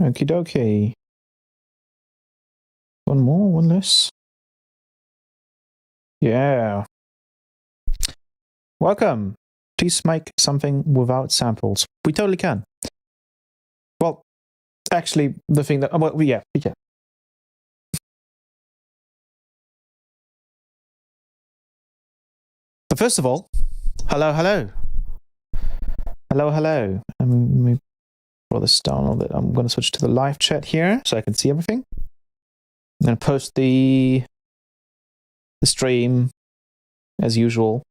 Okie dokie. One more, one less. Yeah. Welcome. Please make something without samples. We totally can. Well, actually, the thing that... Well, yeah. But first of all, hello. Hello. Let me draw this down a little bit. I'm going to switch to the live chat here so I can see everything. I'm going to post the stream as usual.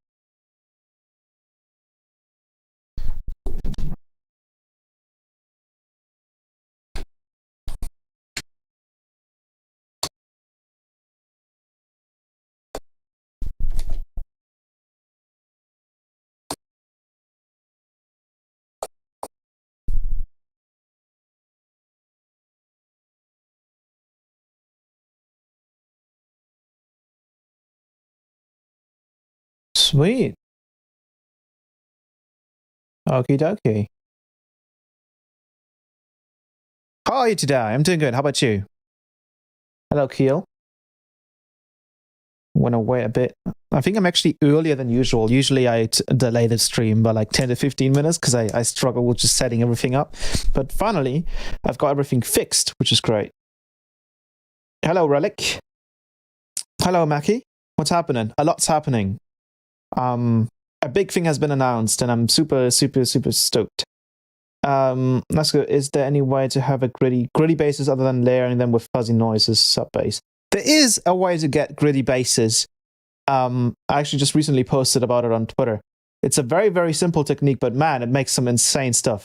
Sweet. Okie dokie. How are you today? I'm doing good. How about you? Hello, Keel. Went away a bit. I think I'm actually earlier than usual. Usually I delay the stream by like 10 to 15 minutes because I struggle with just setting everything up. But finally, I've got everything fixed, which is great. Hello, Relic. Hello, Mackie. What's happening? A lot's happening. A big thing has been announced, and I'm super stoked. Let's go. Is there any way to have a gritty basses other than layering them with fuzzy noises sub bass? There is a way to get gritty basses. I actually just recently posted about it on Twitter. It's a very simple technique, but man, it makes some insane stuff.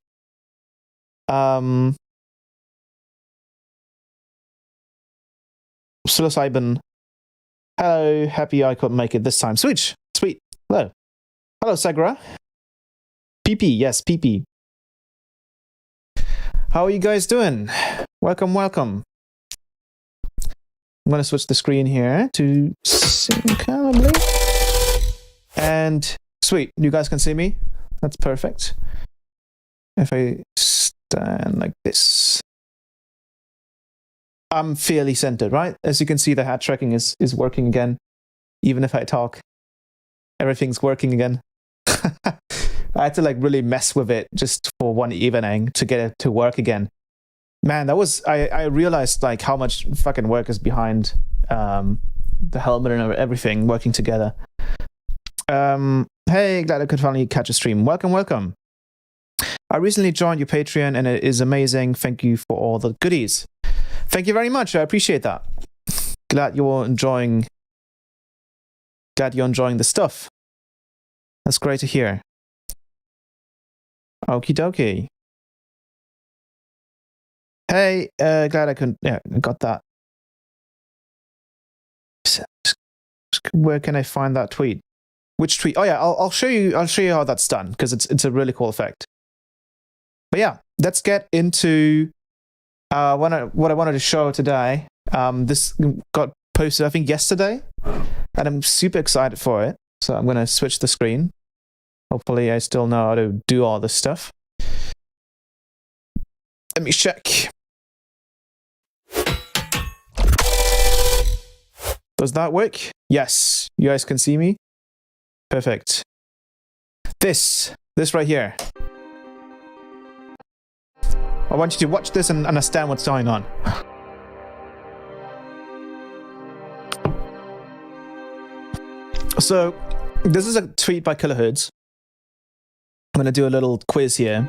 Psilocybin. Hello, happy I could make it this time. Sweet. Hello. Hello, Sagra. PP, yes, PP. How are you guys doing? Welcome. I'm going to switch the screen here to sync, and sweet, you guys can see me. That's perfect. If I stand like this, I'm fairly centered, right? As you can see, the hat tracking is working again. Even if I talk, everything's working again. I had to like really mess with it just for one evening to get it to work again. Man, that was, I realized like how much fucking work is behind the helmet and everything working together. Hey, glad I could finally catch a stream. Welcome. I recently joined your Patreon and it is amazing. Thank you for all the goodies. Thank you very much. I appreciate that. Glad you're enjoying the stuff. That's great to hear. Okie dokie. Hey, glad I could, yeah, got that. Where can I find that tweet? Which tweet? Oh yeah, I'll show you how that's done because it's a really cool effect. But yeah, let's get into what I wanted to show today. This got posted I think yesterday, and I'm super excited for it. So I'm gonna switch the screen. Hopefully I still know how to do all this stuff. Let me check. Does that work? Yes. You guys can see me? Perfect. This right here. I want you to watch this and understand what's going on. So, this is a tweet by Kilohertz. I'm going to do a little quiz here.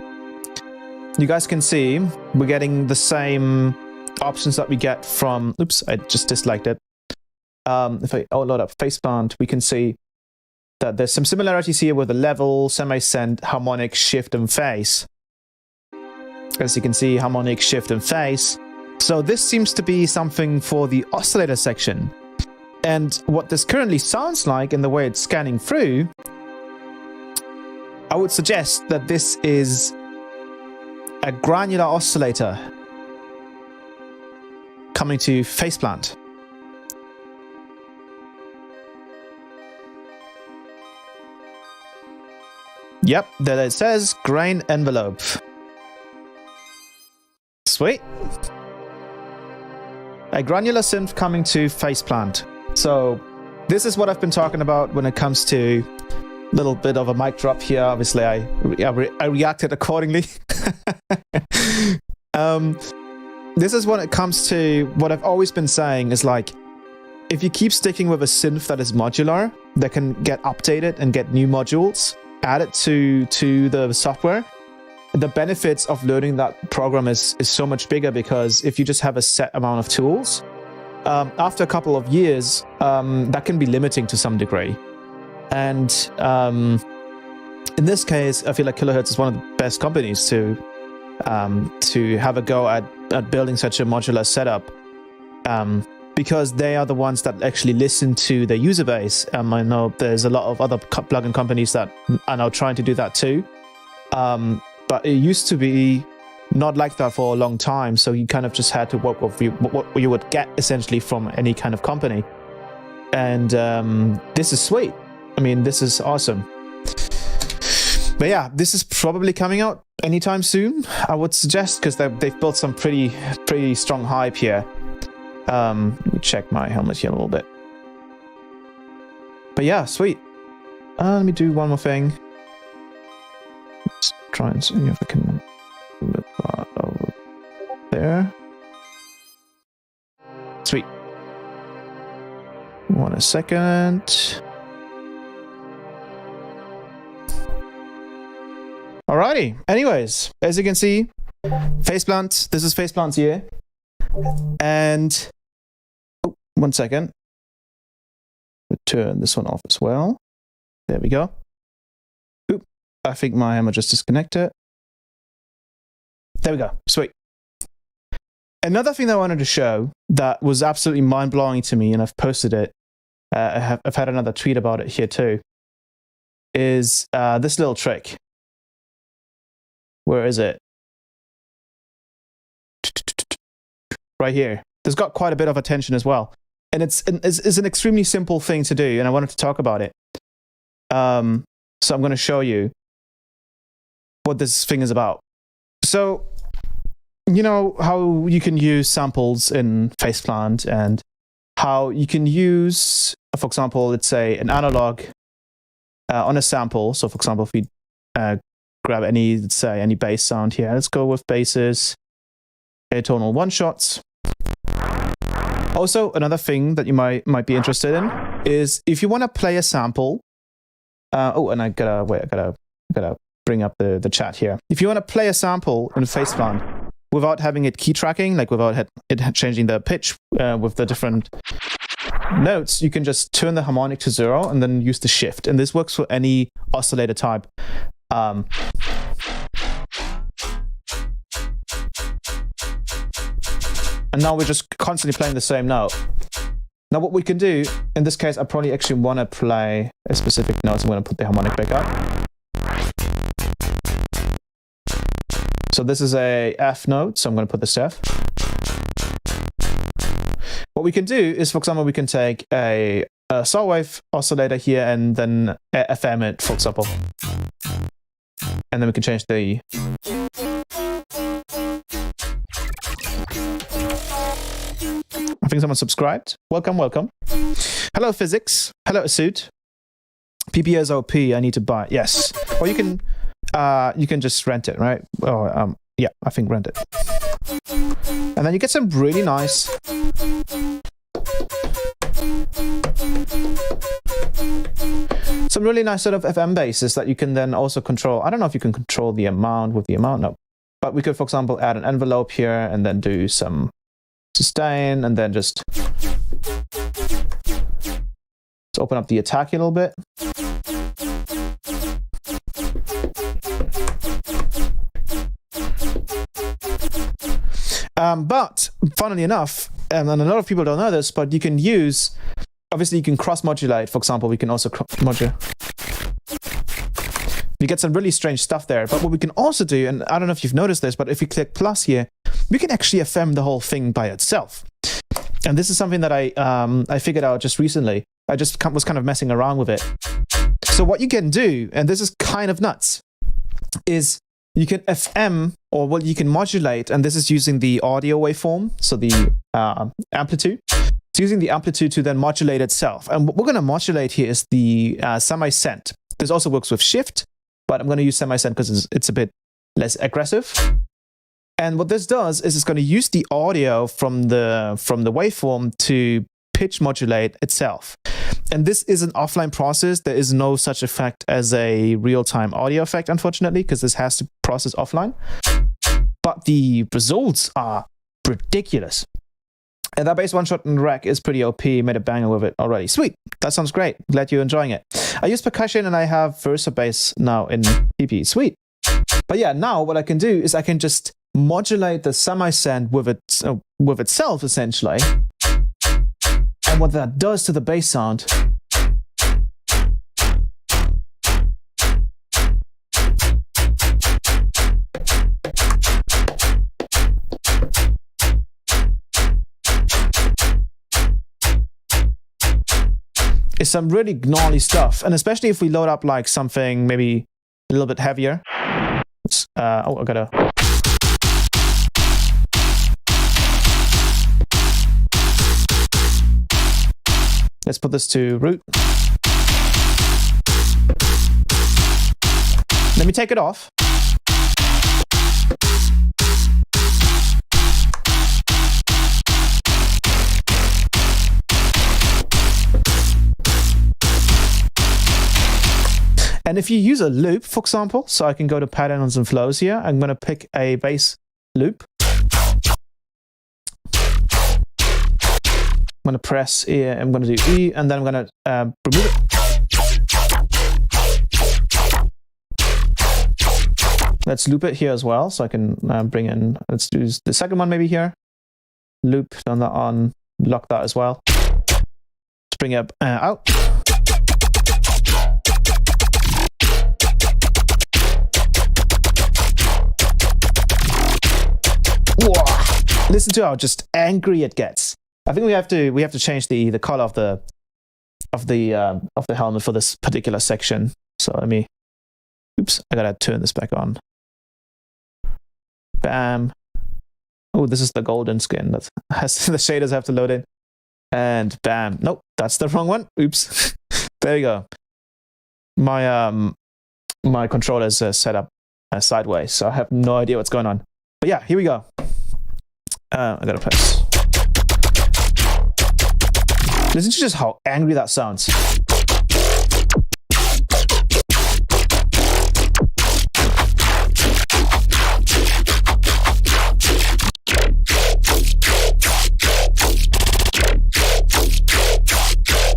You guys can see we're getting the same options that we get from... Oops, I just disliked it. If I load up Faceplant, we can see that there's some similarities here with the level, semi-send, harmonic, shift, and phase. As you can see, harmonic, shift, and phase. So this seems to be something for the oscillator section. And what this currently sounds like in the way it's scanning through, I would suggest that this is a granular oscillator coming to faceplant. Yep, there it says grain envelope. Sweet. A granular synth coming to faceplant. So this is what I've been talking about when it comes to a little bit of a mic drop here. Obviously, I reacted accordingly. This is when it comes to what I've always been saying is like, if you keep sticking with a synth that is modular, that can get updated and get new modules added to the software, the benefits of learning that program is so much bigger, because if you just have a set amount of tools, after a couple of years, that can be limiting to some degree. And in this case, I feel like Kilohertz is one of the best companies to have a go at building such a modular setup, because they are the ones that actually listen to the user base. I know there's a lot of other plugin companies that are now trying to do that too. But it used to be not like that for a long time, so you kind of just had to work with what you would get essentially from any kind of company. And this is sweet. I mean, this is awesome. But yeah, this is probably coming out anytime soon, I would suggest, because they've built some pretty strong hype here. Let me check my helmet here a little bit. But yeah, sweet. Let me do one more thing. Let's try and see if I can move that over there. Sweet. One second. Alrighty. Anyways, as you can see, faceplant. This is faceplant's here. And one second. We'll turn this one off as well. There we go. Oop, I think my hammer just disconnected. There we go. Sweet. Another thing that I wanted to show that was absolutely mind-blowing to me, and I've posted it. I've had another tweet about it here too. Is this little trick. Where is it? Right here. This got quite a bit of attention as well. And it's an extremely simple thing to do, and I wanted to talk about it. So I'm going to show you what this thing is about. So, you know how you can use samples in faceplant, and how you can use, for example, let's say an analog on a sample. So for example, if we grab any, let's say, any bass sound here. Let's go with basses, tonal one-shots. Also, another thing that you might be interested in is if you want to play a sample. Oh, and I gotta bring up the chat here. If you want to play a sample in faceplant without having it key tracking, like without it changing the pitch with the different notes, you can just turn the harmonic to 0 and then use the shift. And this works for any oscillator type. And now we're just constantly playing the same note. Now what we can do, in this case, I probably actually want to play a specific note, so I'm going to put the harmonic back up. So this is a F note, so I'm going to put this F. What we can do is, for example, we can take a saw wave oscillator here and then FM it, for example. And then we can change the... I think someone subscribed. Welcome, welcome. Hello, Physics. Hello, Asut. PP is OP. I need to buy it. Yes. Or you can just rent it, right? Oh, yeah, I think rent it. And then you get some really nice... Some really nice sort of FM basses that you can then also control. I don't know if you can control the amount with the amount, no. But we could, for example, add an envelope here and then do some sustain and then just let's open up the attack a little bit. But funnily enough, and a lot of people don't know this, but you can use Obviously, you can cross-modulate. For example, we can also modulate. We get some really strange stuff there. But what we can also do, and I don't know if you've noticed this, but if we click plus here, we can actually FM the whole thing by itself. And this is something that I figured out just recently. I just was kind of messing around with it. So what you can do, and this is kind of nuts, is you can FM, or well, you can modulate, and this is using the audio waveform, so the amplitude. It's using the amplitude to then modulate itself. And what we're going to modulate here is the semi-send. This also works with shift, but I'm going to use semi-send because it's a bit less aggressive. And what this does is it's going to use the audio from the waveform to pitch modulate itself. And this is an offline process. There is no such effect as a real-time audio effect, unfortunately, because this has to process offline. But the results are ridiculous. And that bass one-shot in rack is pretty OP. Made a banger with it already. Sweet. That sounds great. Glad you're enjoying it. I use percussion and I have Versa bass now in PP. Sweet. But yeah, now what I can do is I can just modulate the semi-send with itself, essentially. And what that does to the bass sound is some really gnarly stuff. And especially if we load up like something maybe a little bit heavier. Oh, I gotta... Let's put this to root. Let me take it off. And if you use a loop, for example, so I can go to patterns and flows here, I'm going to pick a bass loop. I'm going to press E, I'm going to do E, and then I'm going to remove it. Let's loop it here as well, so I can bring in, let's do the second one maybe here. Loop, turn that on, lock that as well. Let's bring it out. Whoa. Listen to how just angry it gets. I think we have to change the color of the helmet for this particular section. So let me, oops, I gotta turn this back on. Bam. Oh, this is the golden skin that has the shaders have to load in. And bam. Nope, that's the wrong one. Oops. There you go. My controller is set up sideways, so I have no idea what's going on. But yeah, here we go. I gotta press. Listen to just how angry that sounds.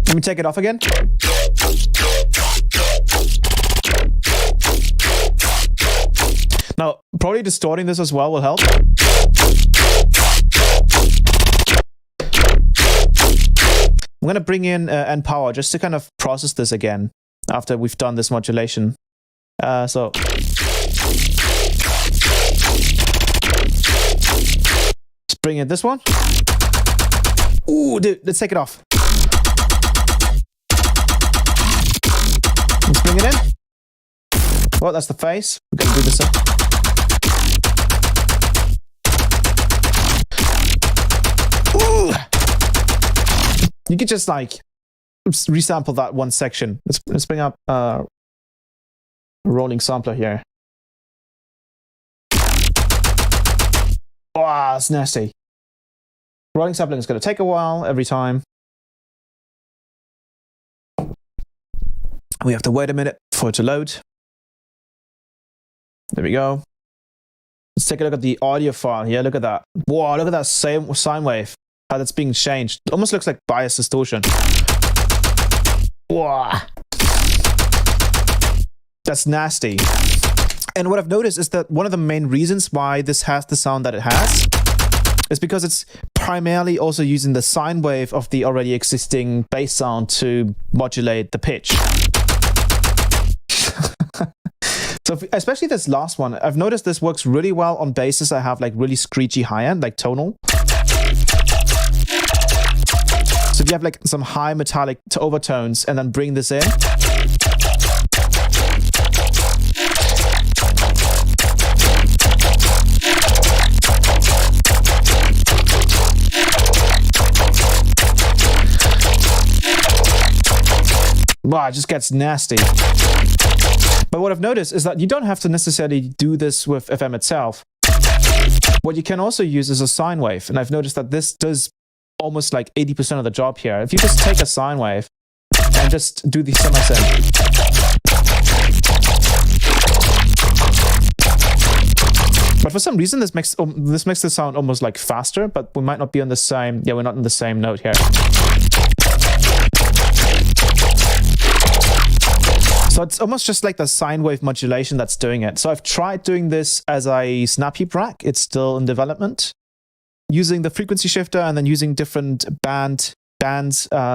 Let me take it off again. Now, probably distorting this as well will help. I'm going to bring in end power just to kind of process this again after we've done this modulation. So let's bring in this one. Ooh, dude, let's take it off. Let's bring it in. Well, that's the face. We're going to do this up. Ooh. You could just like resample that one section. Let's bring up a rolling sampler here. Oh, it's nasty. Rolling sampling is going to take a while every time. We have to wait a minute for it to load. There we go. Let's take a look at the audio file here. Look at that. Wow, look at that same sine wave. How that's being changed. It almost looks like bias distortion. Wow. That's nasty. And what I've noticed is that one of the main reasons why this has the sound that it has is because it's primarily also using the sine wave of the already existing bass sound to modulate the pitch. So especially this last one, I've noticed this works really well on basses I have like really screechy high end, like tonal. So if you have like some high metallic overtones and then bring this in. Wow, it just gets nasty. But what I've noticed is that you don't have to necessarily do this with FM itself. What you can also use is a sine wave. And I've noticed that this does almost like 80% of the job here. If you just take a sine wave and just do the semi-synth. But for some reason, this makes the sound almost like faster, but we might not be on the same, we're not in the same note here. So it's almost just like the sine wave modulation that's doing it. So I've tried doing this as a snap heap rack. It's still in development. Using the frequency shifter and then using different bands,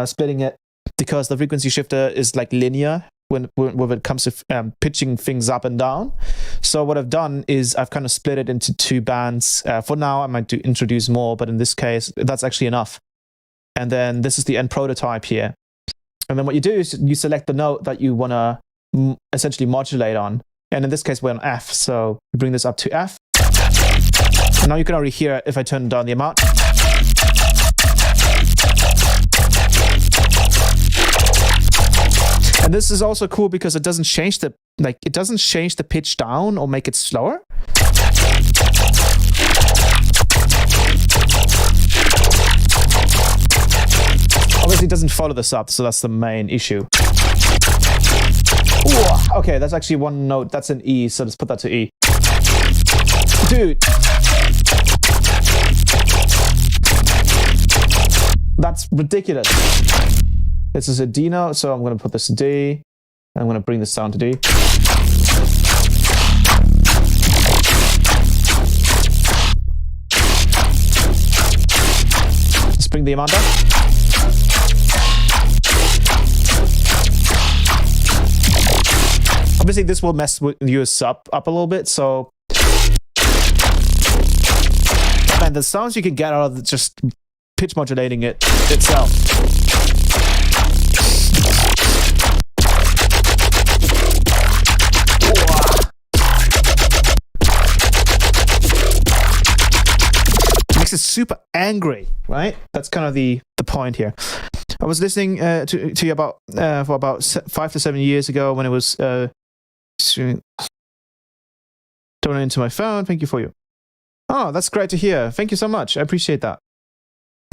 splitting it, because the frequency shifter is like linear when it comes to pitching things up and down. So what I've done is I've kind of split it into two bands. For now, I might introduce more, but in this case, that's actually enough. And then this is the end prototype here. And then what you do is you select the note that you want to essentially modulate on. And in this case, we're on F. So we bring this up to F. And now you can already hear it if I turn down the amount. And this is also cool because it doesn't change the pitch down or make it slower. Obviously, it doesn't follow this up, so that's the main issue. Ooh, okay, that's actually one note. That's an E, so let's put that to E. Dude. That's ridiculous. This is a D note, so I'm going to put this to D. I'm going to bring this down to D. Let's bring the amount down. Obviously, this will mess with your sub up a little bit, so... And the sounds you can get out of just pitch modulating it itself. Makes it super angry, right? That's kind of the point here. I was listening to you about for about 5 to 7 years ago when it was donating into my phone. Thank you for you. Oh, that's great to hear. Thank you so much. I appreciate that.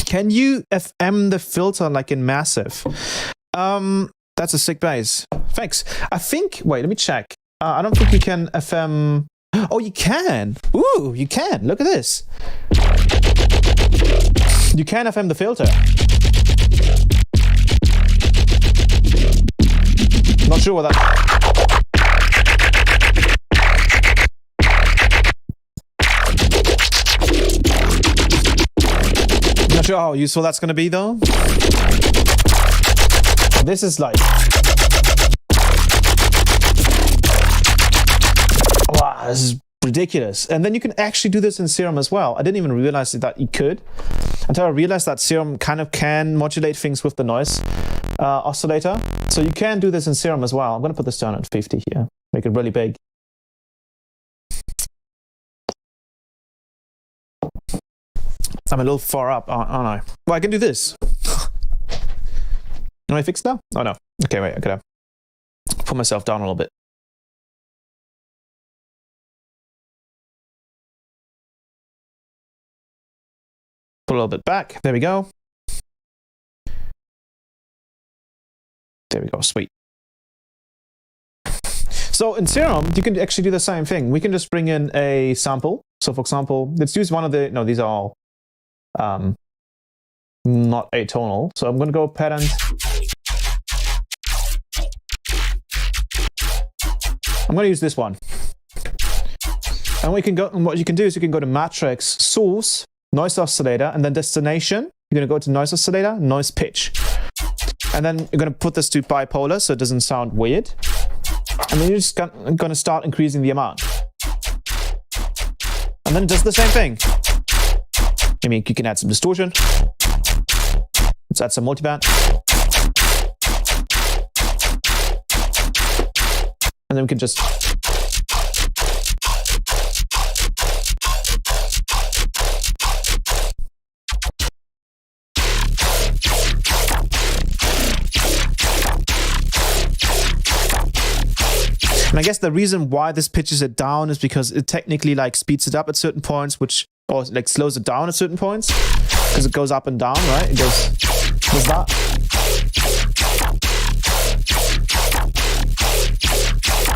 Can you FM the filter like in Massive? That's a sick bass. Thanks. I think, wait, let me check. I don't think you can FM. Oh, you can. Ooh, you can. Look at this. You can FM the filter. Not sure what that... Not sure how useful that's going to be, though. This is like... Wow, this is ridiculous. And then you can actually do this in Serum as well. I didn't even realize that you could until I realized that Serum kind of can modulate things with the noise oscillator. So you can do this in Serum as well. I'm going to put this down at 50 here. Make it really big. I'm a little far up, aren't I? Well, I can do this. Am I fixed now? Oh, no. Okay, wait. I gotta put myself down a little bit. Put a little bit back. There we go. There we go. Sweet. So in Serum, you can actually do the same thing. We can just bring in a sample. So for example, let's use one of the... No, these are all not atonal. So I'm going to go pattern. I'm going to use this one. And we can go, and what you can do is you can go to matrix source noise oscillator, and then destination. You're going to go to noise oscillator, noise pitch. And then you're going to put this to bipolar so it doesn't sound weird. And then you're just going to start increasing the amount. And then just the same thing. I mean, you can add some distortion. Let's add some multiband. And then we can just... And I guess the reason why this pitches it down is because it technically like speeds it up at certain points, or like slows it down at certain points, because it goes up and down, right? It goes that.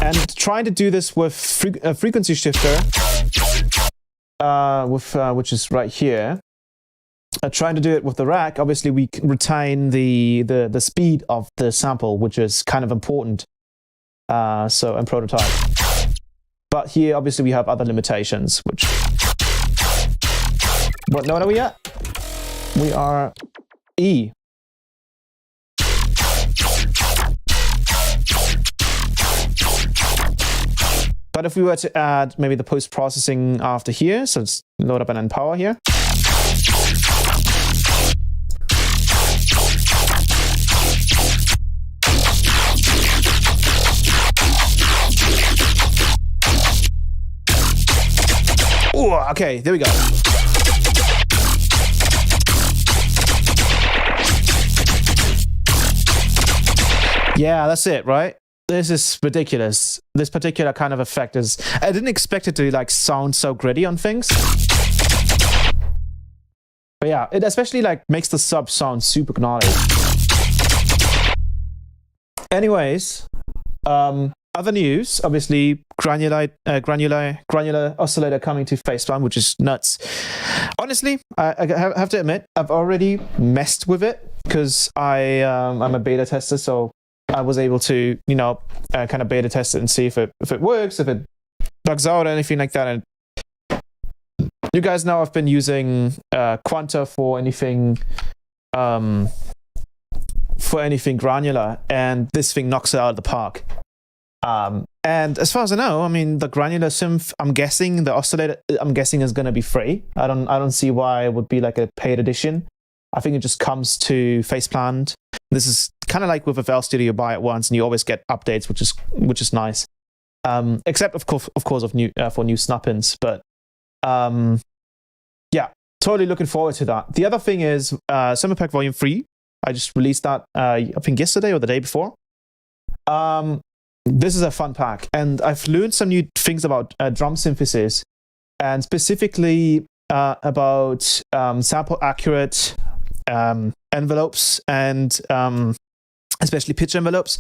And trying to do this with a frequency shifter, which is right here. Trying to do it with the rack, obviously we retain the speed of the sample, which is kind of important. And prototype. But here, obviously, we have other limitations, which... What note are we at? We are E. But if we were to add maybe the post-processing after here, so let's load up an power here. Ooh, okay, there we go. Yeah, that's it, right? This is ridiculous. This particular kind of effect is... I didn't expect it to like sound so gritty on things. But yeah, it especially like makes the sub sound super gnarly. Anyways, other news, obviously, granular oscillator coming to Facepalm, which is nuts. Honestly, I have to admit, I've already messed with it because I'm a beta tester, so I was able to, you know, kind of beta test it and see if it works, if it bugs out, or anything like that. And you guys know I've been using Quanta for anything granular, and this thing knocks it out of the park. And as far as I know, I mean, the granular synth, I'm guessing the oscillator, is going to be free. I don't see why it would be like a paid edition. I think it just comes to Faceplant. This is kind of like with FL Studio, you buy it once and you always get updates, which is nice. Except of course for new snap-ins, but yeah, totally looking forward to that. The other thing is Summer Pack Volume 3. I just released that I think yesterday or the day before. This is a fun pack, and I've learned some new things about drum synthesis, and specifically about sample accurate envelopes and especially pitch envelopes.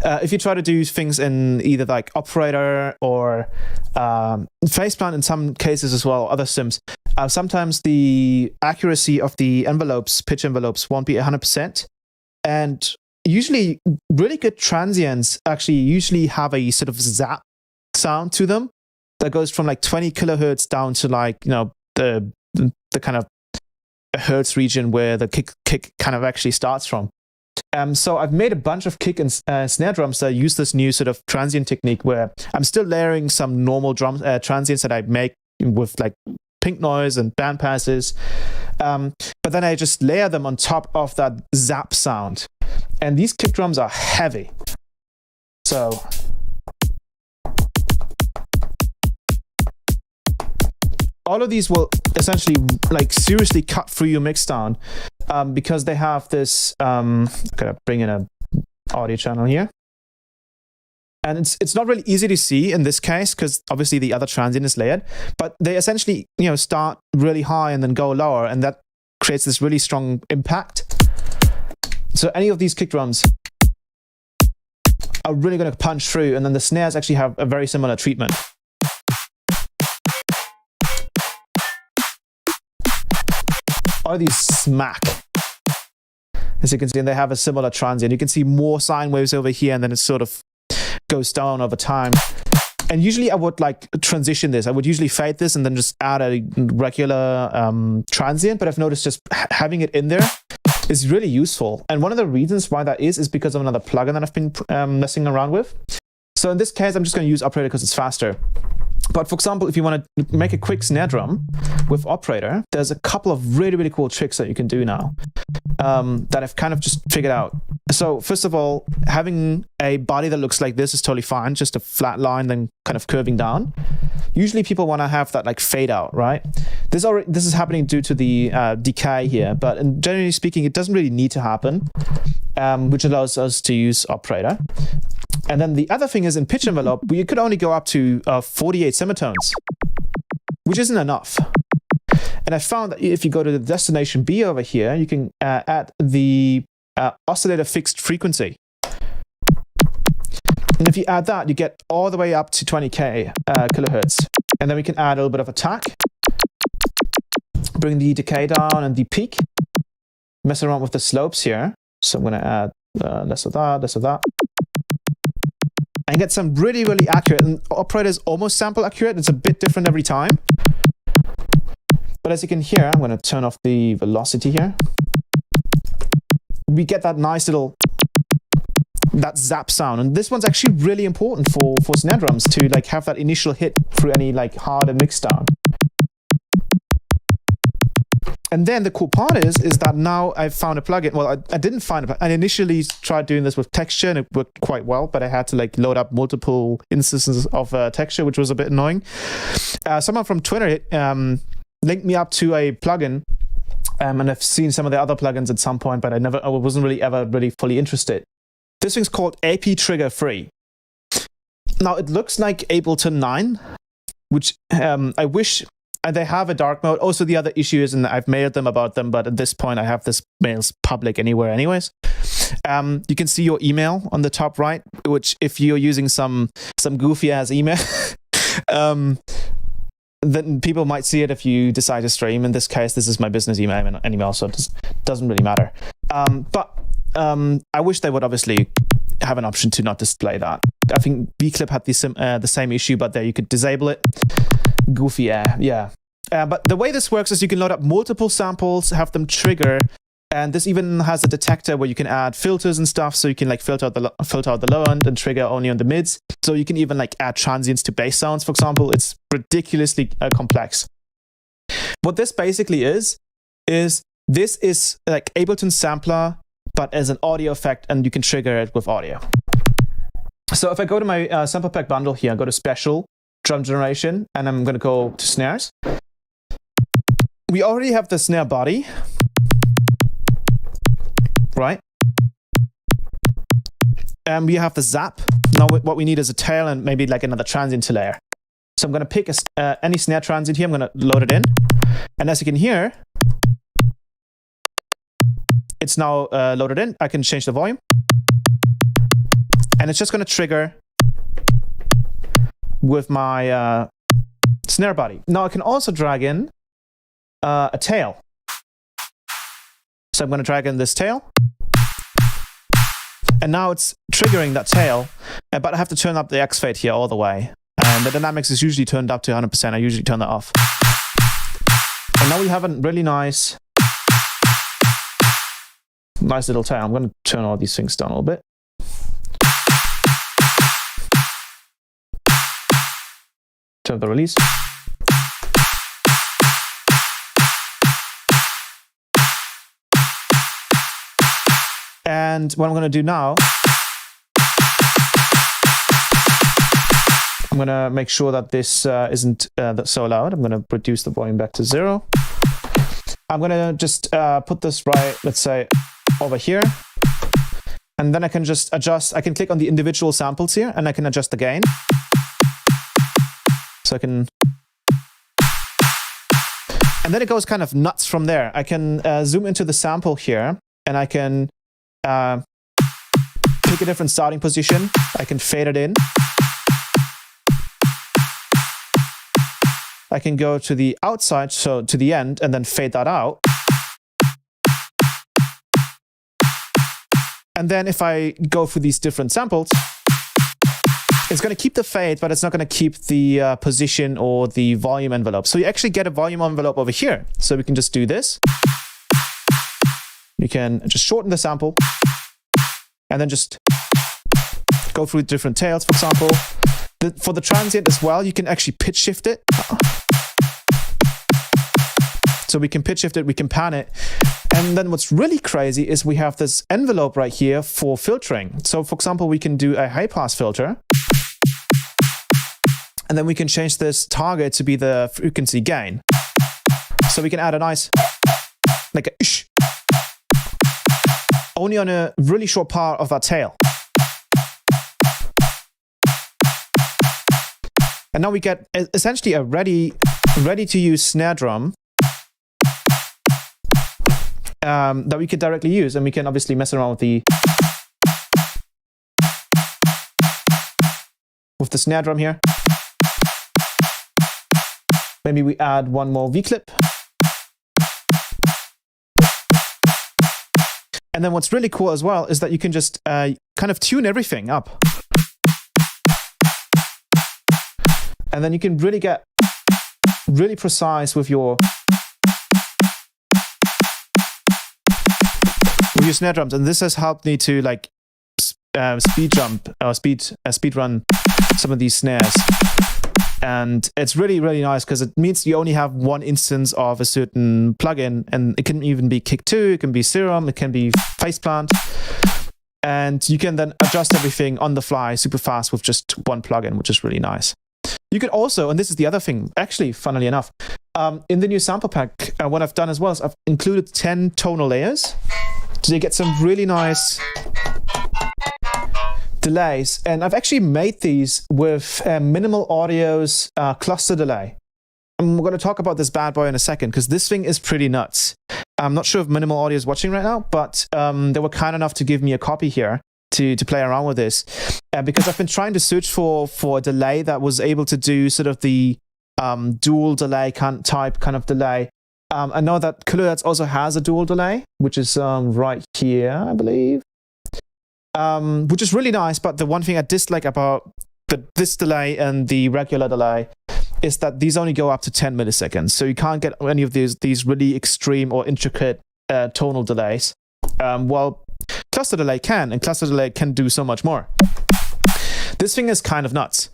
If you try to do things in either like operator or Faceplant in some cases as well, other sims, sometimes the accuracy of the envelopes, pitch envelopes, won't be 100%. And usually really good transients actually usually have a sort of zap sound to them that goes from like 20 kilohertz down to like, you know, the kind of hertz region where the kick kind of actually starts from. So I've made a bunch of kick and snare drums that use this new sort of transient technique where I'm still layering some normal drum transients that I make with like pink noise and band passes, but then I just layer them on top of that zap sound. And these kick drums are heavy. So all of these will essentially like seriously cut through your mix down because they have this, I'm gonna bring in a audio channel here. And it's not really easy to see in this case because obviously the other transient is layered, but they essentially, you know, start really high and then go lower, and that creates this really strong impact. So any of these kick drums are really going to punch through, and then the snares actually have a very similar treatment. All of these smack. As you can see, and they have a similar transient. You can see more sine waves over here, and then it sort of goes down over time. And usually I would like transition this. I would usually fade this and then just add a regular transient. But I've noticed just having it in there is really useful. And one of the reasons why that is because of another plugin that I've been messing around with. So in this case, I'm just going to use Operator because it's faster. But for example, if you want to make a quick snare drum with Operator, there's a couple of really, really cool tricks that you can do now that I've kind of just figured out. So first of all, having a body that looks like this is totally fine, just a flat line, then kind of curving down. Usually people want to have that like fade out, right? This is happening due to the decay here, but generally speaking, it doesn't really need to happen, which allows us to use Operator. And then the other thing is in pitch envelope, you could only go up to 48 semitones, which isn't enough. And I found that if you go to the destination B over here, you can add the oscillator fixed frequency. And if you add that, you get all the way up to 20k kilohertz. And then we can add a little bit of attack, bring the decay down and the peak, mess around with the slopes here. So I'm going to add less of that, less of that. And get some really, really accurate. And Operator is almost sample accurate. It's a bit different every time. But as you can hear, I'm going to turn off the velocity here. We get that nice little, that zap sound. And this one's actually really important for snare drums to like have that initial hit through any like harder mix down. And then the cool part is that now I've found a plugin. Well, I didn't find it. I initially tried doing this with texture and it worked quite well, but I had to like load up multiple instances of texture, which was a bit annoying. Someone from Twitter linked me up to a plugin, and I've seen some of the other plugins at some point, but I wasn't really ever really fully interested. This thing's called aptrigga3. Now it looks like Ableton 9, which I wish. And they have a dark mode. Also, the other issue is, and I've mailed them about them, but at this point, I have this mails public anywhere anyways. You can see your email on the top right, which if you're using some goofy-ass email, then people might see it if you decide to stream. In this case, this is my business email, so it doesn't really matter. But I wish they would obviously have an option to not display that. I think Bclip had the same issue, but there you could disable it. Goofy, yeah. But the way this works is you can load up multiple samples, have them trigger, and this even has a detector where you can add filters and stuff, so you can like filter out the low end and trigger only on the mids. So you can even like add transients to bass sounds, for example. It's ridiculously complex. What this basically is this is like Ableton Sampler, but as an audio effect, and you can trigger it with audio. So if I go to my sample pack bundle here, I go to Special, Drum Generation, and I'm going to go to snares. We already have the snare body, right? And we have the zap. Now what we need is a tail and maybe like another transient to layer. So I'm going to pick any snare transient here. I'm going to load it in. And as you can hear, it's now loaded in. I can change the volume. And it's just going to trigger with my snare body. Now I can also drag in a tail. So I'm going to drag in this tail. And now it's triggering that tail, but I have to turn up the X fade here all the way. And the dynamics is usually turned up to 100%. I usually turn that off. And now we have a really nice little tail. I'm going to turn all these things down a little bit. Turn the release. And what I'm going to do now, I'm going to make sure that this isn't so loud. I'm going to reduce the volume back to 0. I'm going to just put this right, let's say, over here. And then I can just adjust. I can click on the individual samples here, and I can adjust the gain. So I can... And then it goes kind of nuts from there. I can zoom into the sample here, and I can pick a different starting position. I can fade it in. I can go to the outside, so to the end, and then fade that out. And then if I go for these different samples, it's going to keep the fade, but it's not going to keep the position or the volume envelope. So you actually get a volume envelope over here. So we can just do this. You can just shorten the sample and then just go through different tails, for example. For the transient as well, you can actually pitch shift it. So we can pitch shift it, we can pan it. And then what's really crazy is we have this envelope right here for filtering. So for example, we can do a high pass filter. And then we can change this target to be the frequency gain. So we can add a nice, like a shh, only on a really short part of that tail. And now we get essentially a ready to use snare drum that we could directly use. And we can obviously mess around with the snare drum here. Maybe we add one more V-clip. And then what's really cool as well is that you can just kind of tune everything up. And then you can really get really precise with your snare drums. And this has helped me to like speed run some of these snares. And it's really, really nice because it means you only have one instance of a certain plugin, and it can even be Kick 2, it can be Serum, it can be Faceplant. And you can then adjust everything on the fly super fast with just one plugin, which is really nice. You can also, and this is the other thing, actually, funnily enough, in the new sample pack, what I've done as well is I've included 10 tonal layers. So you get some really nice delays, and I've actually made these with Minimal Audio's cluster delay. I'm going to talk about this bad boy in a second because this thing is pretty nuts. I'm not sure if Minimal Audio is watching right now, but they were kind enough to give me a copy here to play around with this because I've been trying to search for a delay that was able to do sort of the dual delay type kind of delay. I know that Kilohertz also has a dual delay, which is right here, I believe. Which is really nice, but the one thing I dislike about this delay and the regular delay is that these only go up to 10 milliseconds, so you can't get any of these really extreme or intricate tonal delays. While cluster delay can, and cluster delay can do so much more. This thing is kind of nuts.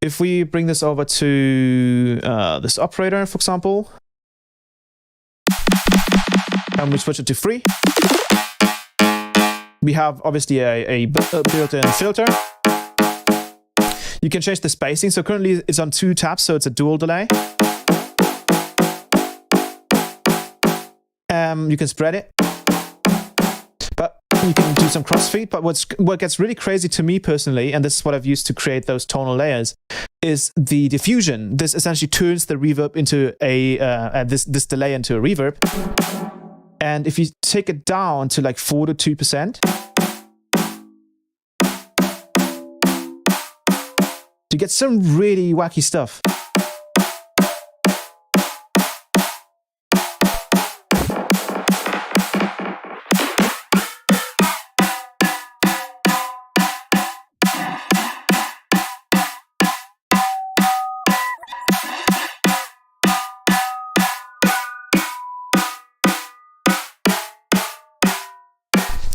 If we bring this over to this operator, for example, and we switch it to free, we have obviously a built-in filter. You can change the spacing. So currently it's on 2 taps, so it's a dual delay. You can spread it, but you can do some crossfeed. But what gets really crazy to me personally, and this is what I've used to create those tonal layers, is the diffusion. This essentially turns the reverb into this delay into a reverb. And if you take it down to like 4 to 2%, you get some really wacky stuff.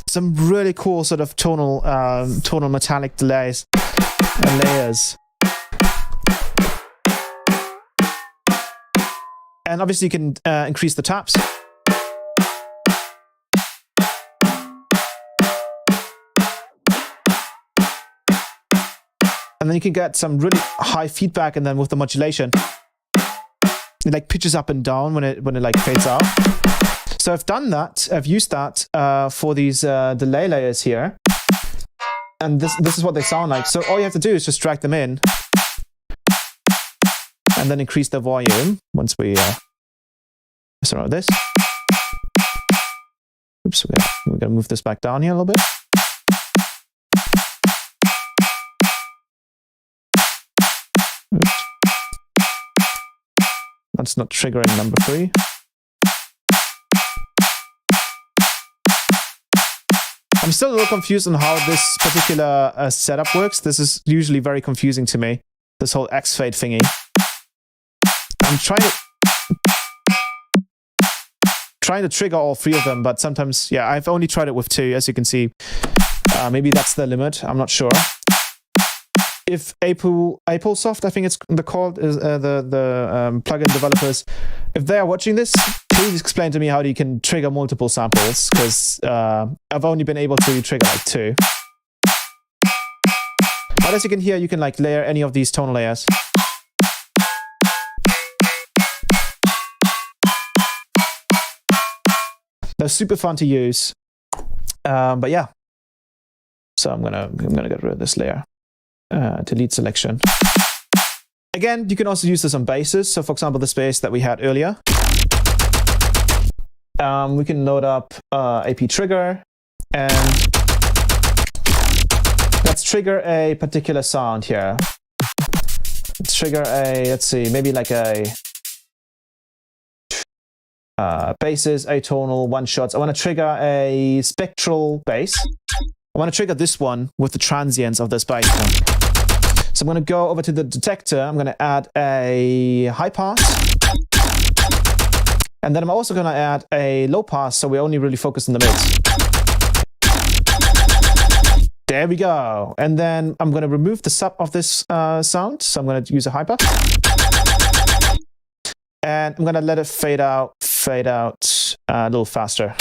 Some really cool sort of tonal metallic delays and layers. And obviously you can increase the taps. And then you can get some really high feedback, and then with the modulation, it like pitches up and down when it like fades out. So I've done that. I've used that for these delay layers here, and this is what they sound like. So all you have to do is just drag them in, and then increase the volume once we mess around with this. Oops, we're gonna move this back down here a little bit. Oops. That's not triggering number 3. I'm still a little confused on how this particular setup works. This is usually very confusing to me, this whole X fade thingy. I'm trying to trigger all three of them, but sometimes, yeah, I've only tried it with two, as you can see. Maybe that's the limit, I'm not sure. If AppleSoft, I think it's called, is the plugin developers, if they are watching this, please explain to me how you can trigger multiple samples, because I've only been able to trigger like two. But as you can hear, you can like layer any of these tonal layers. They're super fun to use, but yeah. So I'm gonna get rid of this layer. Delete selection. Again, you can also use this on basses. So for example, the bass that we had earlier. We can load up aptrigga3 and let's trigger a particular sound here. Let's trigger a, let's see, maybe like a basses, atonal, one shots. I want to trigger a spectral bass. I want to trigger this one with the transients of this bass. So I'm going to go over to the detector. I'm going to add a high pass. And then I'm also going to add a low pass, so we only really focus on the mids. There we go. And then I'm going to remove the sub of this sound. So I'm going to use a high pass. And I'm going to let it fade out a little faster.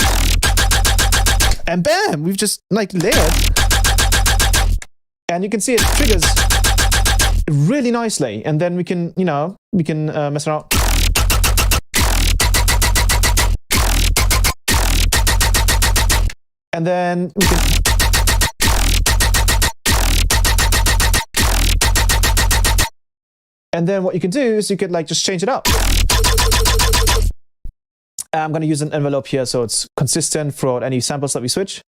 And bam, we've just like layered. And you can see it triggers really nicely. And then we can, you know, mess around. And then we can... And then what you can do is you could like just change it up. I'm going to use an envelope here so it's consistent throughout any samples that we switch.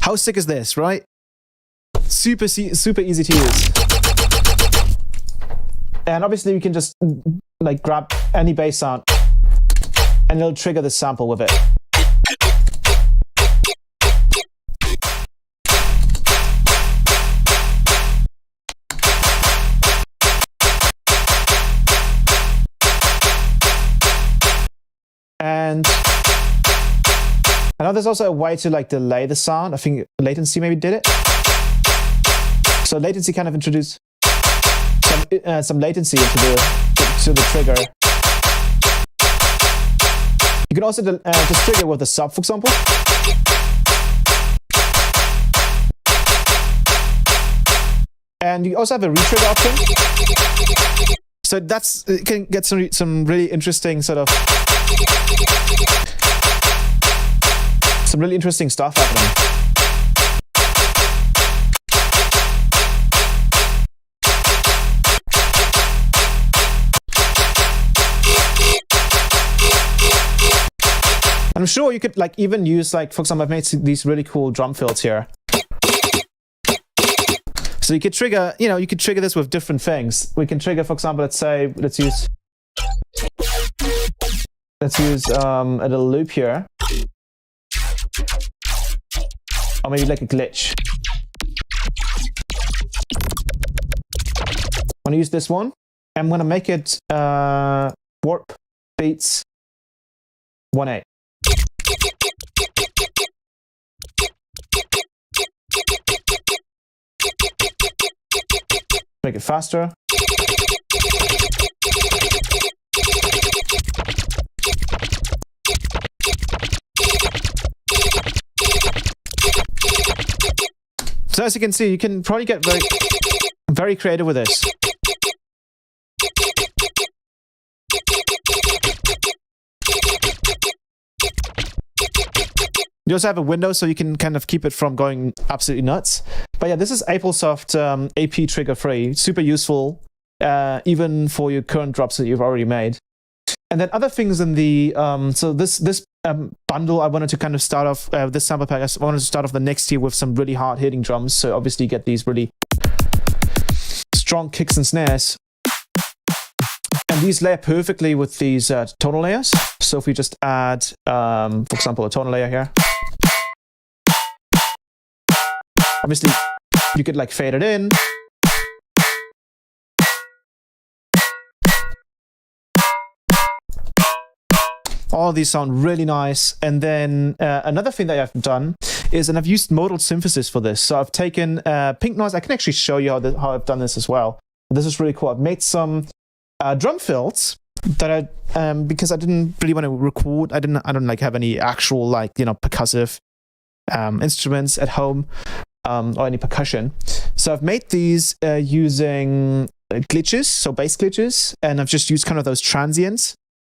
How sick is this, right? Super easy to use. And obviously we can just like grab any bass sound and it'll trigger the sample with it. And I know there's also a way to like delay the sound. I think latency maybe did it. So latency kind of introduced some latency into the trigger. You can also just trigger with a sub, for example. And you also have a retrigger option. So it can get some really interesting sort of some really interesting stuff happening. I'm sure you could like even use like, for example, I've made these really cool drum fills here. So you could trigger, you know, you could trigger this with different things. We can trigger, for example, let's use a little loop here. Or maybe like a glitch. I'm gonna use this one. I'm gonna make it warp beats 1/8. Make it faster. So as you can see, you can probably get very creative with this. You also have a window so you can kind of keep it from going absolutely nuts. But yeah, this is AppleSoft aptrigga3, super useful, even for your current drops that you've already made. And then other things in the, so this bundle, I wanted to kind of start off, this sample pack, I wanted to start off the next year with some really hard hitting drums. So obviously you get these really strong kicks and snares. And these layer perfectly with these tonal layers. So if we just add, for example, a tonal layer here. Obviously, you could like fade it in. All of these sound really nice. And then another thing that I've done is, and I've used modal synthesis for this. So I've taken pink noise. I can actually show you how I've done this as well. This is really cool. I've made some drum fills that I, because I didn't really want to record. I don't like have any actual like, you know, percussive instruments at home or any percussion. So I've made these using glitches, so bass glitches, and I've just used kind of those transients.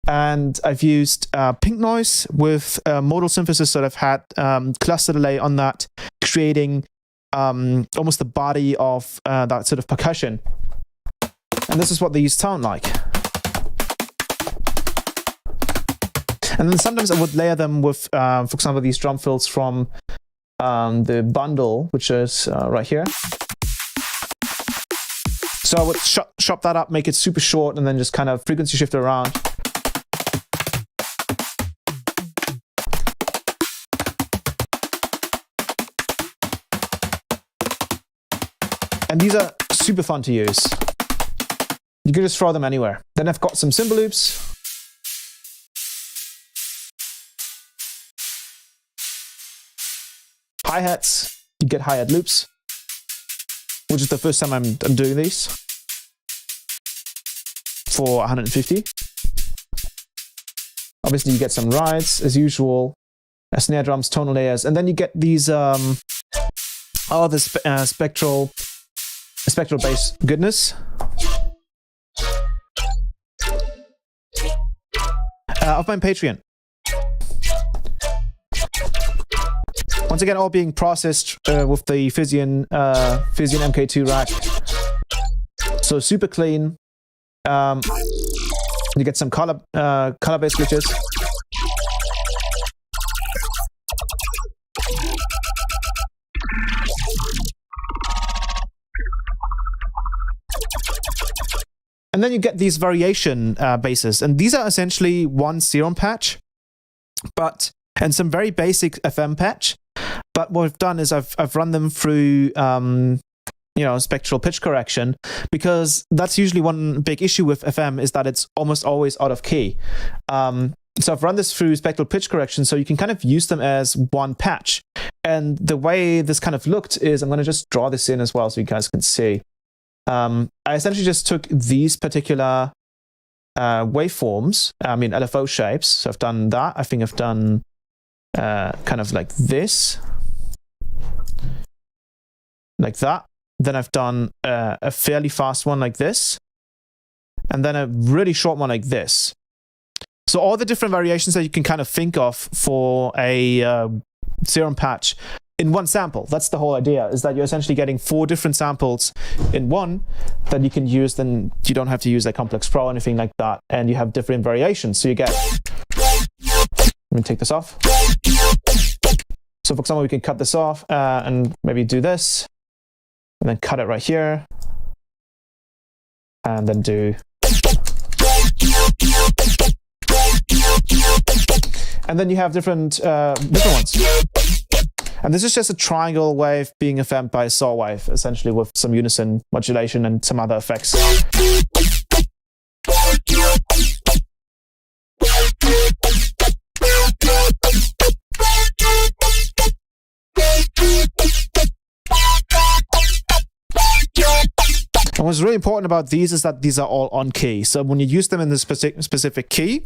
And I've used pink noise with modal synthesis that I've had cluster delay on that, creating almost the body of that sort of percussion. And this is what these sound like. And then sometimes I would layer them with, for example, these drum fills from the bundle, which is right here. So I would chop that up, make it super short, and then just kind of frequency shift it around. And these are super fun to use. You can just throw them anywhere. Then I've got some cymbal loops. Hi-hats, you get hi-hat loops, which is the first time I'm doing these for 150. Obviously you get some rides as usual, snare drums, tonal layers, and then you get these, spectral bass goodness. Of my Patreon. Once again, all being processed with the Physian MK2 rack. So super clean. You get some color bass glitches. And then you get these variation basses, and these are essentially one Serum patch, and some very basic FM patch. But what I've done is I've run them through spectral pitch correction, because that's usually one big issue with FM is that it's almost always out of key. So I've run this through spectral pitch correction, so you can kind of use them as one patch. And the way this kind of looked is, I'm going to just draw this in as well so you guys can see. I essentially just took these particular waveforms, LFO shapes. So I've done that. I think I've done kind of like this, like that. Then I've done a fairly fast one like this, and then a really short one like this. So all the different variations that you can kind of think of for a Serum patch in one sample. That's the whole idea, is that you're essentially getting 4 different samples in one that you can use. Then you don't have to use like Complex Pro or anything like that, and you have different variations. So you get, let me take this off. So for example, we can cut this off and maybe do this, and then cut it right here, and then do, and then you have different ones. And this is just a triangle wave being affirmed by a saw wave, essentially, with some unison modulation and some other effects. And what's really important about these is that these are all on key. So when you use them in the specific key,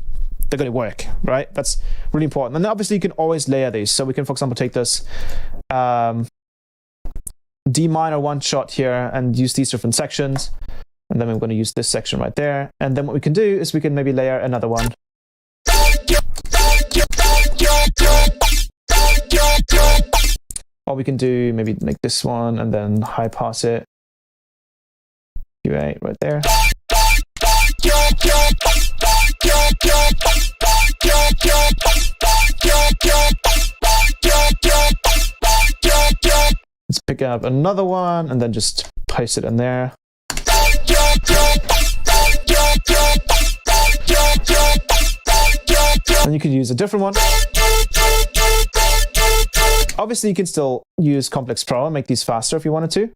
they're going to work, right? That's really important. And then obviously you can always layer these. So we can, for example, take this D minor one shot here and use these different sections. And then we're going to use this section right there. And then what we can do is we can maybe layer another one. Or we can do maybe like this one and then high pass it. Q8 right there. Let's pick up another one and then just paste it in there. And you could use a different one. Obviously, you can still use Complex Pro and make these faster if you wanted to.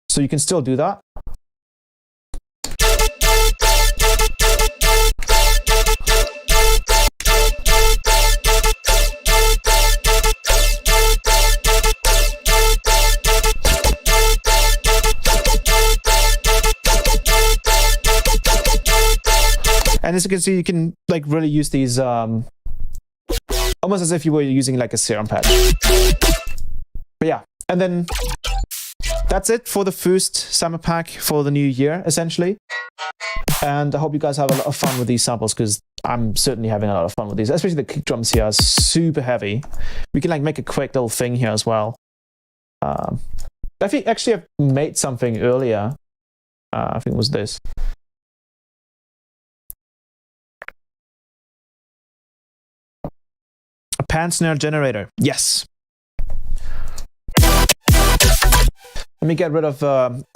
So you can still do that. And as you can see, you can like really use these almost as if you were using like a Serum pad. But yeah, and then that's it for the first summer pack for the new year, essentially. And I hope you guys have a lot of fun with these samples, because I'm certainly having a lot of fun with these. Especially the kick drums here are super heavy. We can like make a quick little thing here as well. I think actually I've made something earlier. I think it was this. Pan snare generator. Yes. Let me get rid of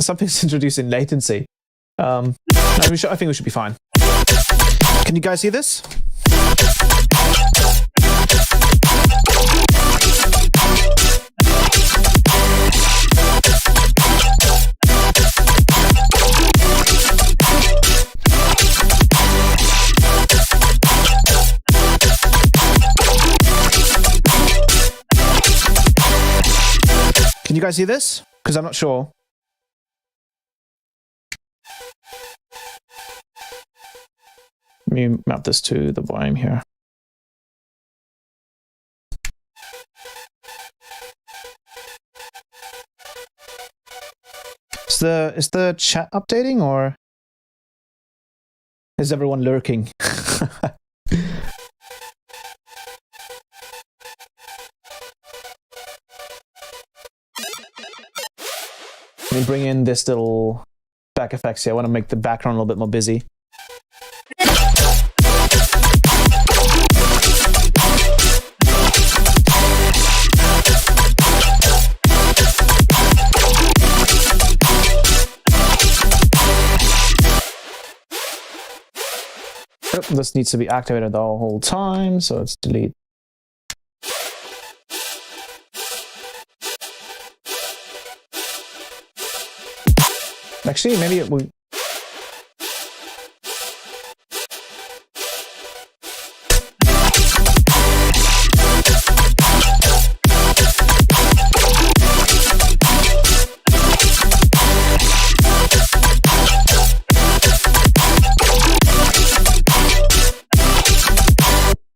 something's introducing latency. I think we should be fine. Can you guys see this? Can you guys see this? Because I'm not sure. Let me map this to the volume here. Is the chat updating, or is everyone lurking? Let me bring in this little back effects here. I want to make the background a little bit more busy. Oh, this needs to be activated the whole time, so let's delete. Actually, maybe it will.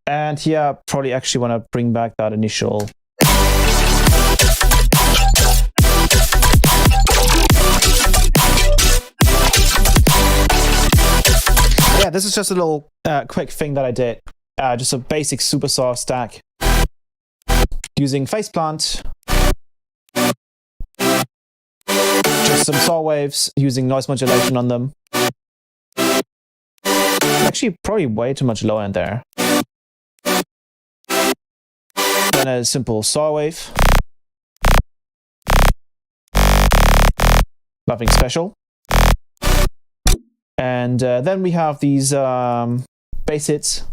And here, probably actually want to bring back that initial. Yeah, this is just a little quick thing that I did. Just a basic supersaw stack using faceplant. Just some saw waves using noise modulation on them. Actually, probably way too much low end there. Then a simple saw wave. Nothing special. And then we have these bass hits.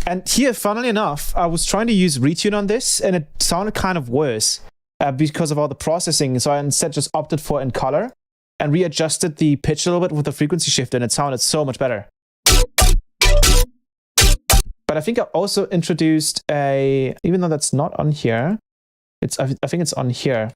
And here, funnily enough, I was trying to use retune on this, and it sounded kind of worse because of all the processing. So I instead just opted for in color and readjusted the pitch a little bit with the frequency shift, and it sounded so much better. But I think I also introduced a, even though that's not on here, I think it's on here.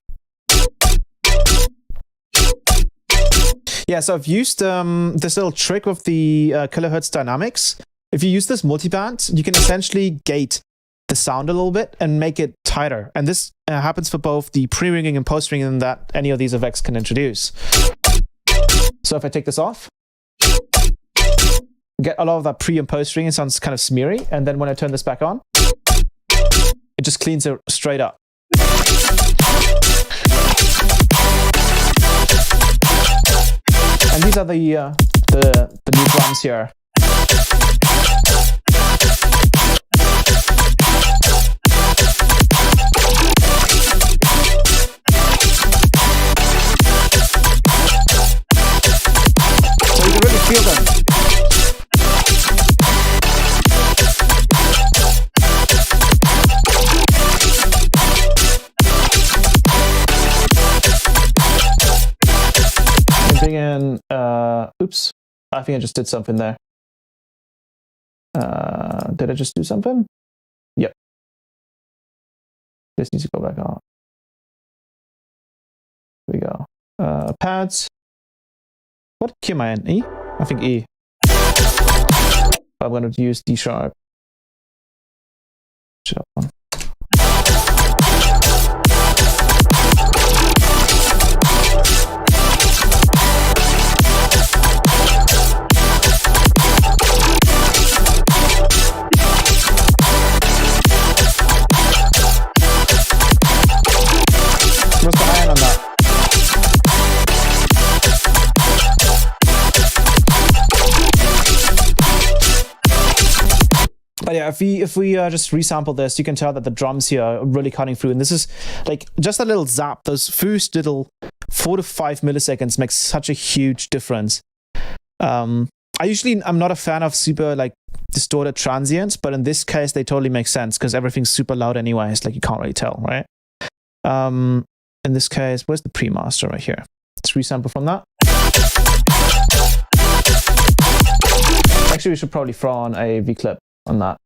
Yeah, so I've used this little trick with the kilohertz dynamics. If you use this multiband, you can essentially gate the sound a little bit and make it tighter. And this happens for both the pre-ringing and post-ringing that any of these effects can introduce. So if I take this off, get a lot of that pre and post-ringing, it sounds kind of smeary. And then when I turn this back on, it just cleans it straight up. And these are the new drums here. Feel them. Bring in, oops, I think I just did something there. Did I just do something? Yep. This needs to go back on. Here we go. Pads. What key am I in? E? I think E. I'm going to use D sharp. What's the iron on that? But yeah, if we just resample this, you can tell that the drums here are really cutting through. And this is like just a little zap. Those first little 4 to 5 milliseconds makes such a huge difference. I'm not a fan of super like distorted transients, but in this case, they totally make sense because everything's super loud anyways. Like you can't really tell, right? In this case, where's the pre-master right here? Let's resample from that. Actually, we should probably throw on a V-clip on that.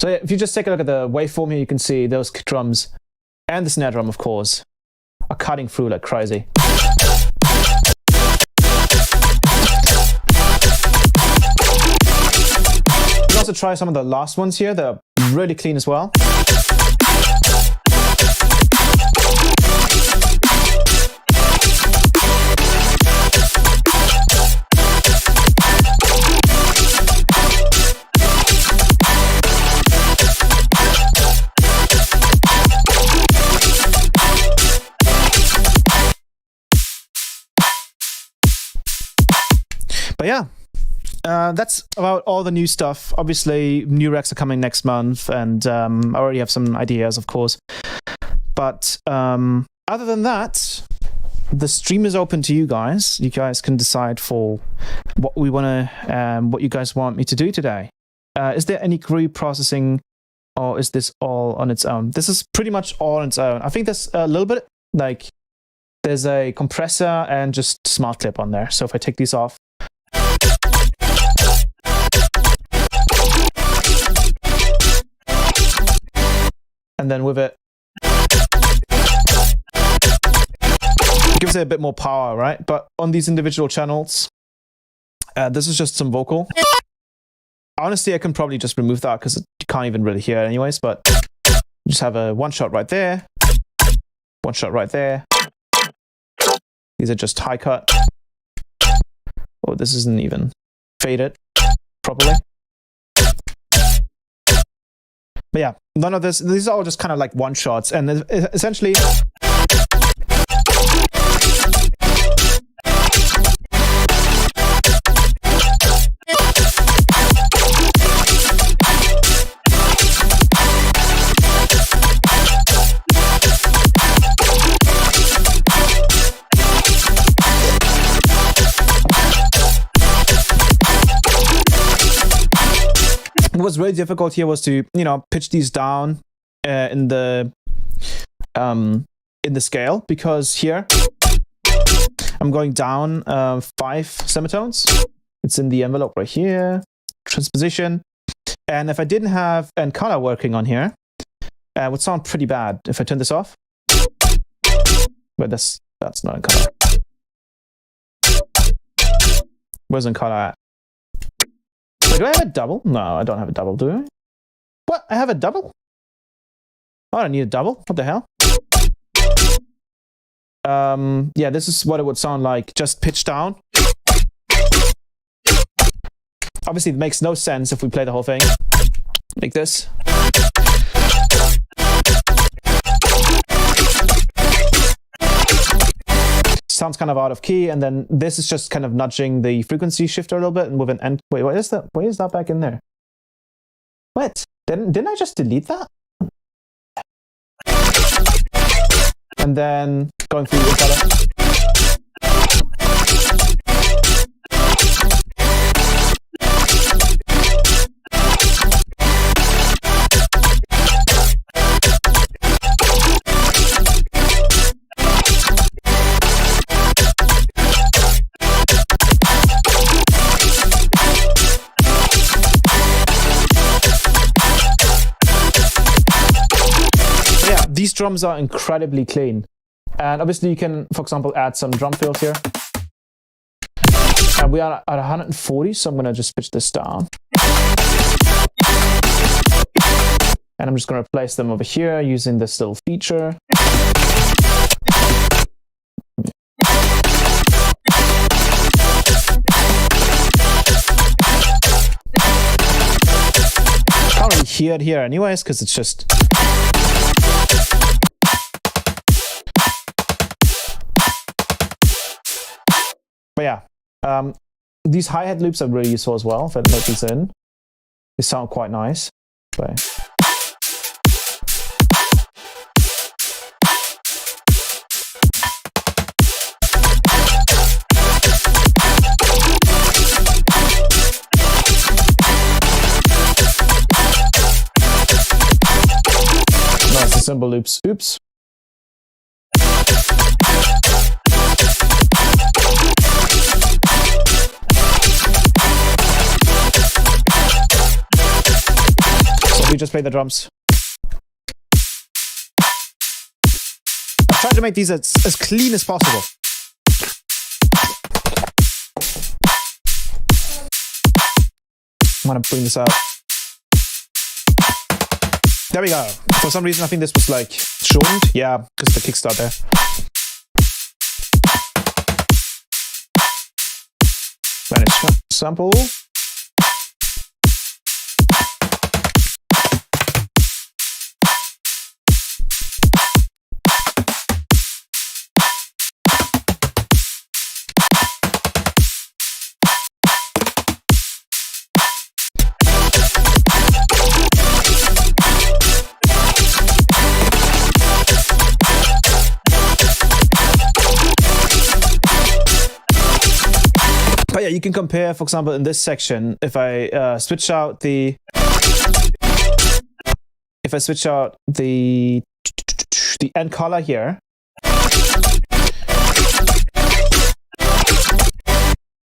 So yeah, if you just take a look at the waveform here, you can see those drums and the snare drum, of course, are cutting through like crazy. You can also try some of the last ones here. They're really clean as well. But yeah, that's about all the new stuff. Obviously, new racks are coming next month, and I already have some ideas, of course. But other than that, the stream is open to you guys. You guys can decide for what we want to, what you guys want me to do today. Is there any GRUI processing, or is this all on its own? This is pretty much all on its own. I think there's a little bit like there's a compressor and just smart clip on there. So if I take these off. And then with it gives it a bit more power, right? But on these individual channels, this is just some vocal. Honestly, I can probably just remove that because you can't even really hear it anyways, but just have a one shot right there, one shot right there. These are just high cut. Oh, this isn't even faded properly. But yeah, none of this, these are all just kind of like one shots, and essentially what was really difficult here was to, you know, pitch these down in the scale, because here I'm going down 5 semitones. It's in the envelope right here, transposition. And if I didn't have color working on here, it would sound pretty bad if I turn this off. But that's not in color. Where's in color at? Wait, do I have a double? No, I don't have a double, do I? What? I have a double? Oh, I don't need a double. What the hell? Yeah, this is what it would sound like, just pitched down. Obviously, it makes no sense if we play the whole thing like this. Sounds kind of out of key, and then this is just kind of nudging the frequency shifter a little bit, and with an end. Wait, what is that? Why is that back in there? What? Didn't I just delete that? and then going through the color. These drums are incredibly clean. And obviously you can, for example, add some drum fills here. And we are at 140, so I'm gonna just pitch this down. And I'm just gonna place them over here using this little feature. Can't really hear it here anyways, because it's just... But yeah, these hi-hat loops are really useful as well. If I put these in, they sound quite nice. But nice, the cymbal loops. Oops. We just play the drums. I've tried to make these as clean as possible. I'm gonna bring this out. There we go. For some reason I think this was like shortened. Yeah, because the kickstart there. Manage sample. But yeah, you can compare, for example, in this section, if I switch out the end color here,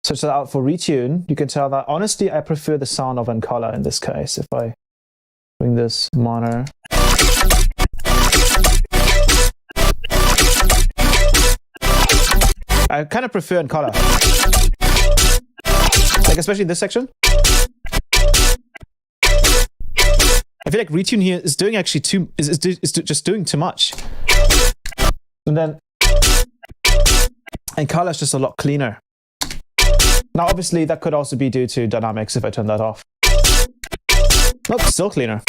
switch that out for retune, you can tell that honestly I prefer the sound of end color in this case. If I bring this minor, I kind of prefer end color. Like especially in this section. I feel like retune here is doing actually is just doing too much. And then and color is just a lot cleaner. Now obviously that could also be due to dynamics if I turn that off. Nope, still cleaner.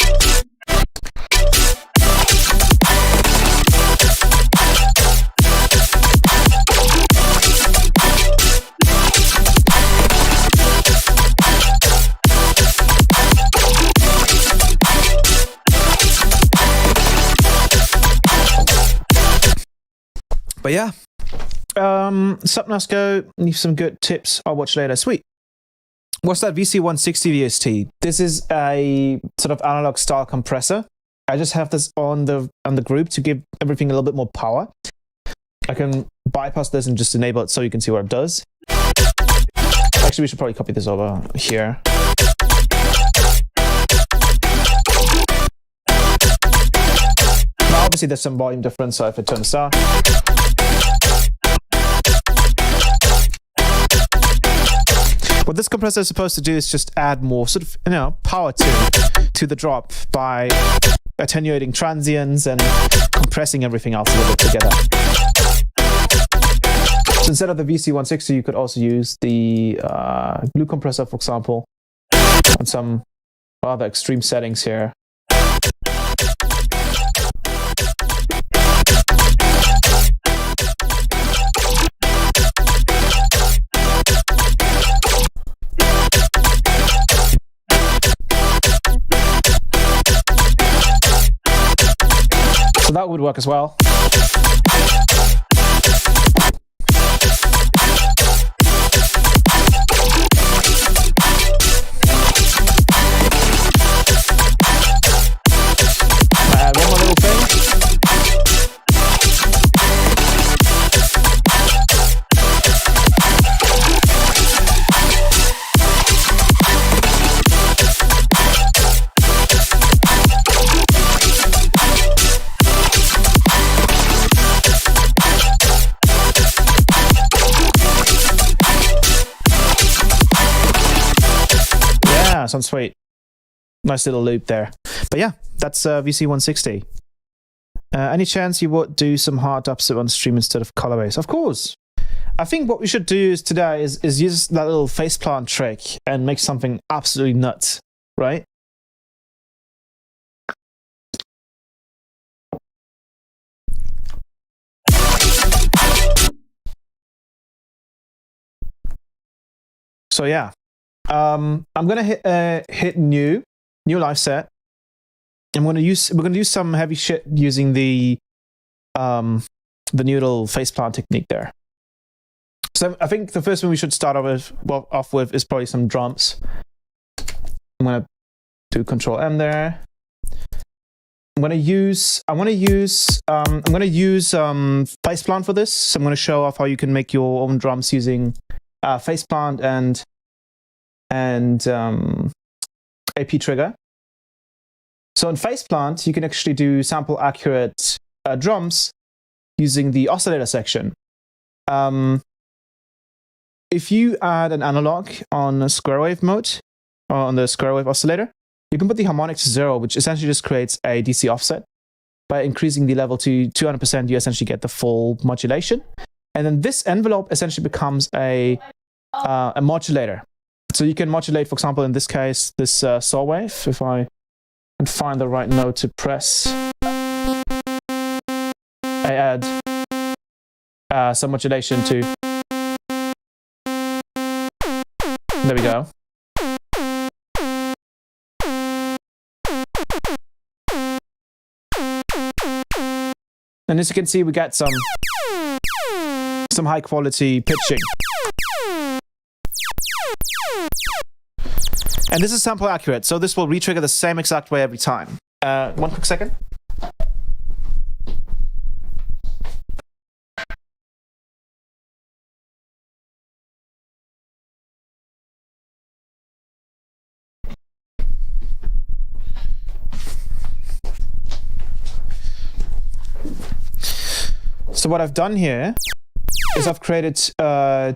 But yeah, Subnasco, leave some good tips. I'll watch later. Sweet. What's that VC160 VST? This is a sort of analog style compressor. I just have this on the group to give everything a little bit more power. I can bypass this and just enable it so you can see what it does. Actually, we should probably copy this over here. Now, obviously, there's some volume difference, so if I turn this down. What this compressor is supposed to do is just add more sort of, power to the drop by attenuating transients and compressing everything else a little bit together. So instead of the VC160, you could also use the glue compressor, for example, on some other extreme settings here. So that would work as well. sounds sweet. Nice little loop there. But yeah, that's VC160. Any chance you would do some hard dubstep on stream instead of colorways? Of course. I think what we should do today is use that little faceplant trick and make something absolutely nuts, right? So yeah, I'm gonna hit new live set. We're gonna use some heavy shit using the new little faceplant technique there. So I think the first one we should start off with is probably some drums. I'm gonna do Control M there. I'm gonna use faceplant for this. So I'm gonna show off how you can make your own drums using faceplant and AP trigger. So in faceplant, you can actually do sample accurate drums using the oscillator section. If you add an analog on a square wave mode, or on the square wave oscillator, you can put the harmonics to 0, which essentially just creates a DC offset. By increasing the level to 200%, you essentially get the full modulation. And then this envelope essentially becomes a modulator. So you can modulate, for example, in this case, this saw wave. If I can find the right note to press, I add some modulation to. There we go. And as you can see, we get some high quality pitching. And this is sample accurate, so this will re-trigger the same exact way every time. One quick second. So what I've done here is I've created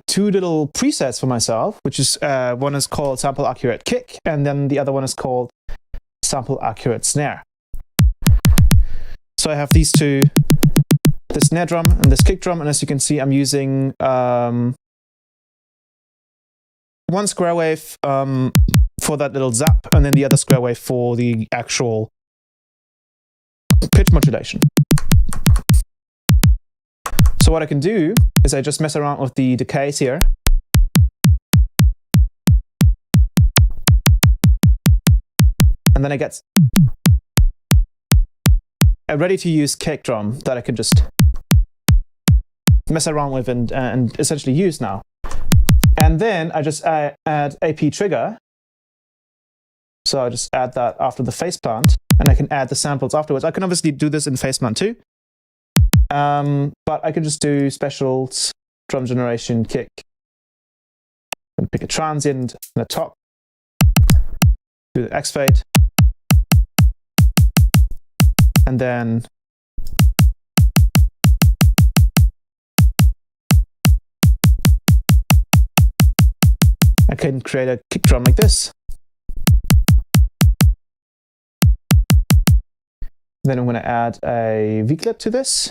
two little presets for myself, which is one is called sample accurate kick, and then the other one is called sample accurate snare. So I have these two, the snare drum and this kick drum, and as you can see, I'm using one square wave for that little zap, and then the other square wave for the actual pitch modulation. So what I can do is I just mess around with the decays here. And then I get a ready-to-use kick drum that I can just mess around with and essentially use now. And then I just add AP trigger. So I just add that after the faceplant, and I can add the samples afterwards. I can obviously do this in faceplant too. But I can just do specials, drum generation, kick, and pick a transient in the top, do the X fade, and then I can create a kick drum like this. Then I'm going to add a V-clip to this.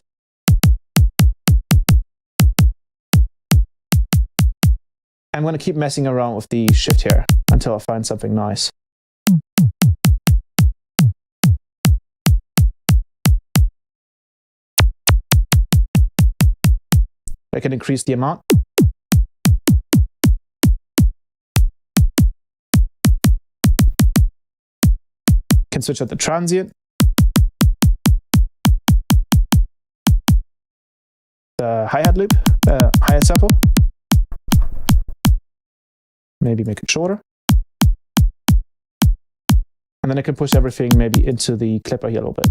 I'm going to keep messing around with the shift here until I find something nice. I can increase the amount. Can switch out the transient. The hi-hat loop, hi-hat sample. Maybe make it shorter. And then I can push everything maybe into the clipper here a little bit.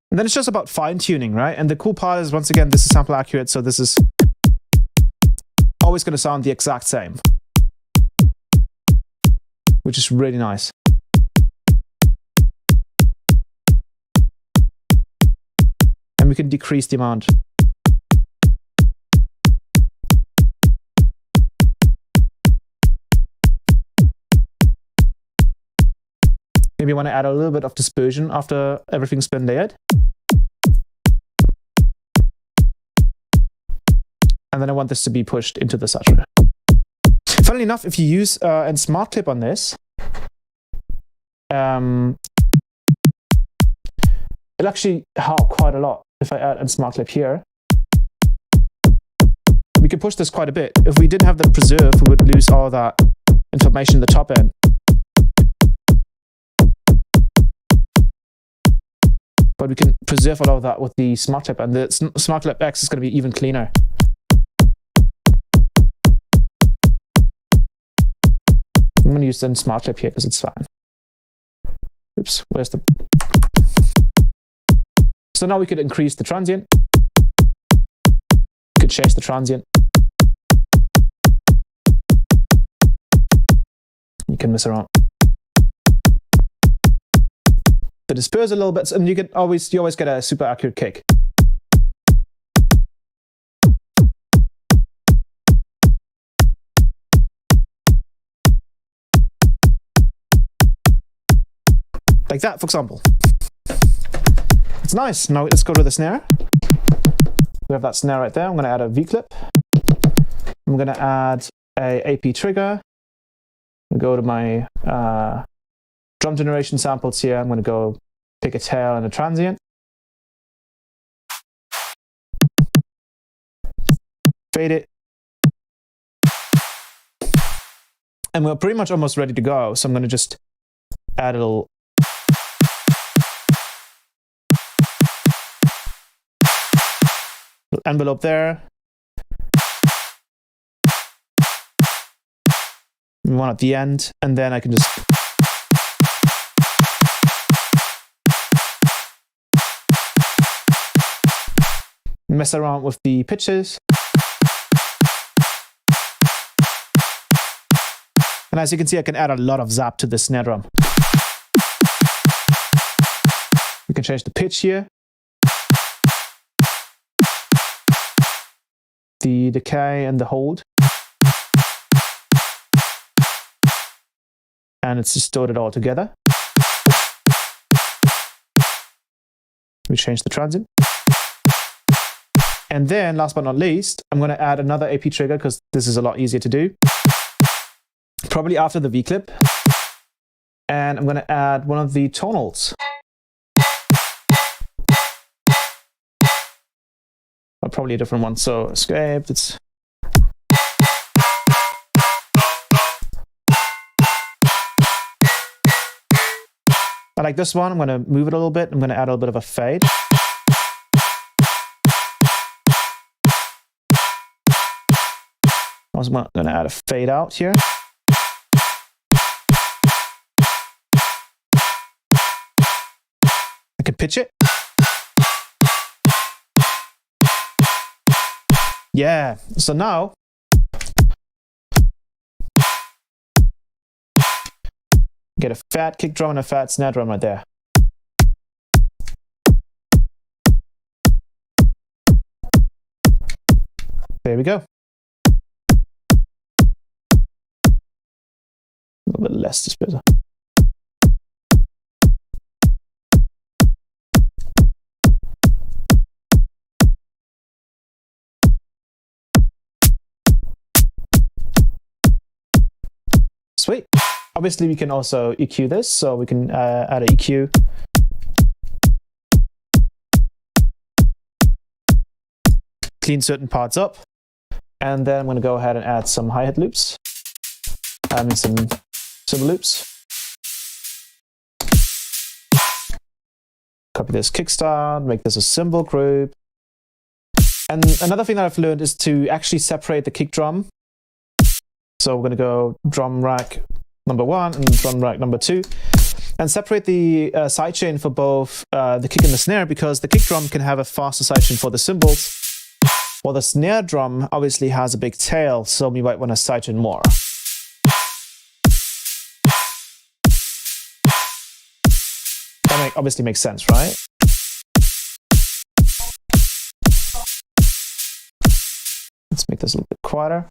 And then it's just about fine-tuning, right? And the cool part is, once again, this is sample accurate, so this is always going to sound the exact same, which is really nice. And we can decrease the amount. Maybe I want to add a little bit of dispersion after everything's been layered. And then I want this to be pushed into the saturate. Funnily enough, if you use a smart clip on this, it'll actually help quite a lot. If I add a smart clip here, we could push this quite a bit. If we didn't have the preserve, we would lose all that information in the top end. But we can preserve all of that with the smart clip, and the smart clip X is going to be even cleaner. I'm going to use the smart clip here because it's fine. Oops, where's the... So now we could increase the transient. We could change the transient. You can mess around. To disperse a little bit, and you always get a super accurate kick. Like that, for example. It's nice. Now let's go to the snare. We have that snare right there. I'm going to add a V-clip. I'm going to add a AP trigger. I'm going to go to my drum generation samples here. I'm going to go pick a tail and a transient. Fade it. And we're pretty much almost ready to go. So I'm going to just add a little envelope there. We want at the end, and then I can just mess around with the pitches. And as you can see, I can add a lot of zap to the snare drum. We can change the pitch here. The decay and the hold. And it's distorted all together. We change the transient. And then, last but not least, I'm going to add another AP trigger because this is a lot easier to do. Probably after the V-clip. And I'm going to add one of the tonals. Or probably a different one. So, escape. It's I like this one. I'm going to move it a little bit. I'm going to add a little bit of a fade. I'm going to add a fade out here. I can pitch it. Yeah, so now get a fat kick drum and a fat snare drum right there. There we go. A little bit less disperser. Sweet. Obviously, we can also EQ this, so we can add an EQ. Clean certain parts up. And then I'm going to go ahead and add some hi-hat loops. Adding some cymbal loops. Copy this kickstart, make this a cymbal group. And another thing that I've learned is to actually separate the kick drum. So we're going to go drum rack number 1 and drum rack number 2. And separate the sidechain for both the kick and the snare, because the kick drum can have a faster sidechain for the cymbals. While the snare drum obviously has a big tail, so we might want to sidechain more. That obviously makes sense, right? Let's make this a little bit quieter.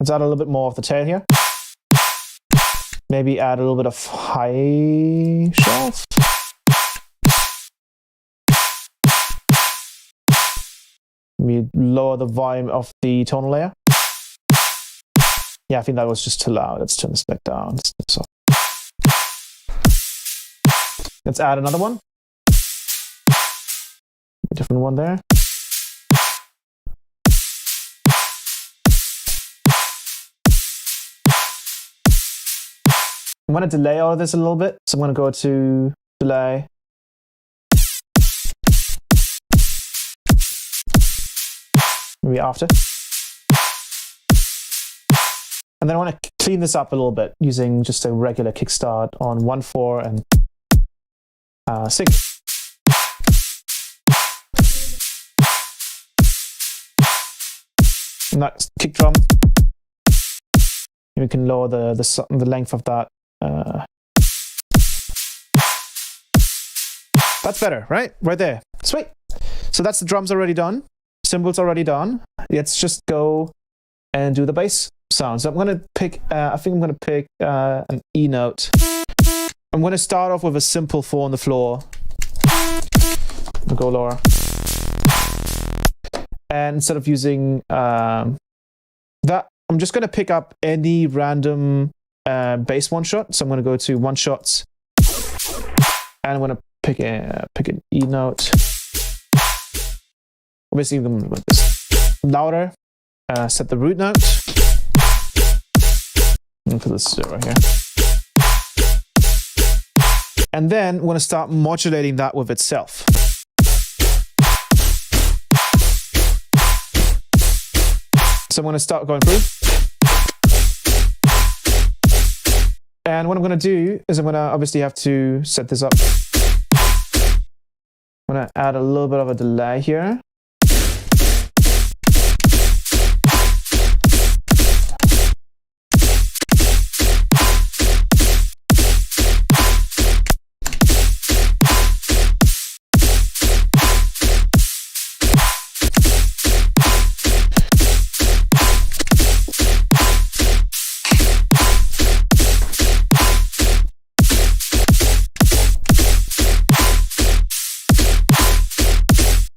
Let's add a little bit more of the tail here. Maybe add a little bit of high shelf. We lower the volume of the tonal layer. Yeah, I think that was just too loud. Let's turn this back down. So let's add another one. A different one there. I'm going to delay all of this a little bit. So I'm going to go to delay. Maybe after. And then I want to clean this up a little bit using just a regular kickstart on 1/4 and sync. And that kick drum. We can lower the length of that. That's better, right? Right there. Sweet. So that's the drums already done. Cymbals already done. Let's just go and do the bass sound. So I'm going to pick, I think I'm going to pick an E note. I'm going to start off with a simple 4 on the floor. We'll go lower. And instead of using that, I'm just going to pick up any random bass one shot. So I'm going to go to one shots. And I'm going to pick an E note. Obviously, I'm going to make this louder. Set the root note. And put this 0 here. And then I'm going to start modulating that with itself. So I'm going to start going through. And what I'm going to do is I'm going to obviously have to set this up. I'm going to add a little bit of a delay here.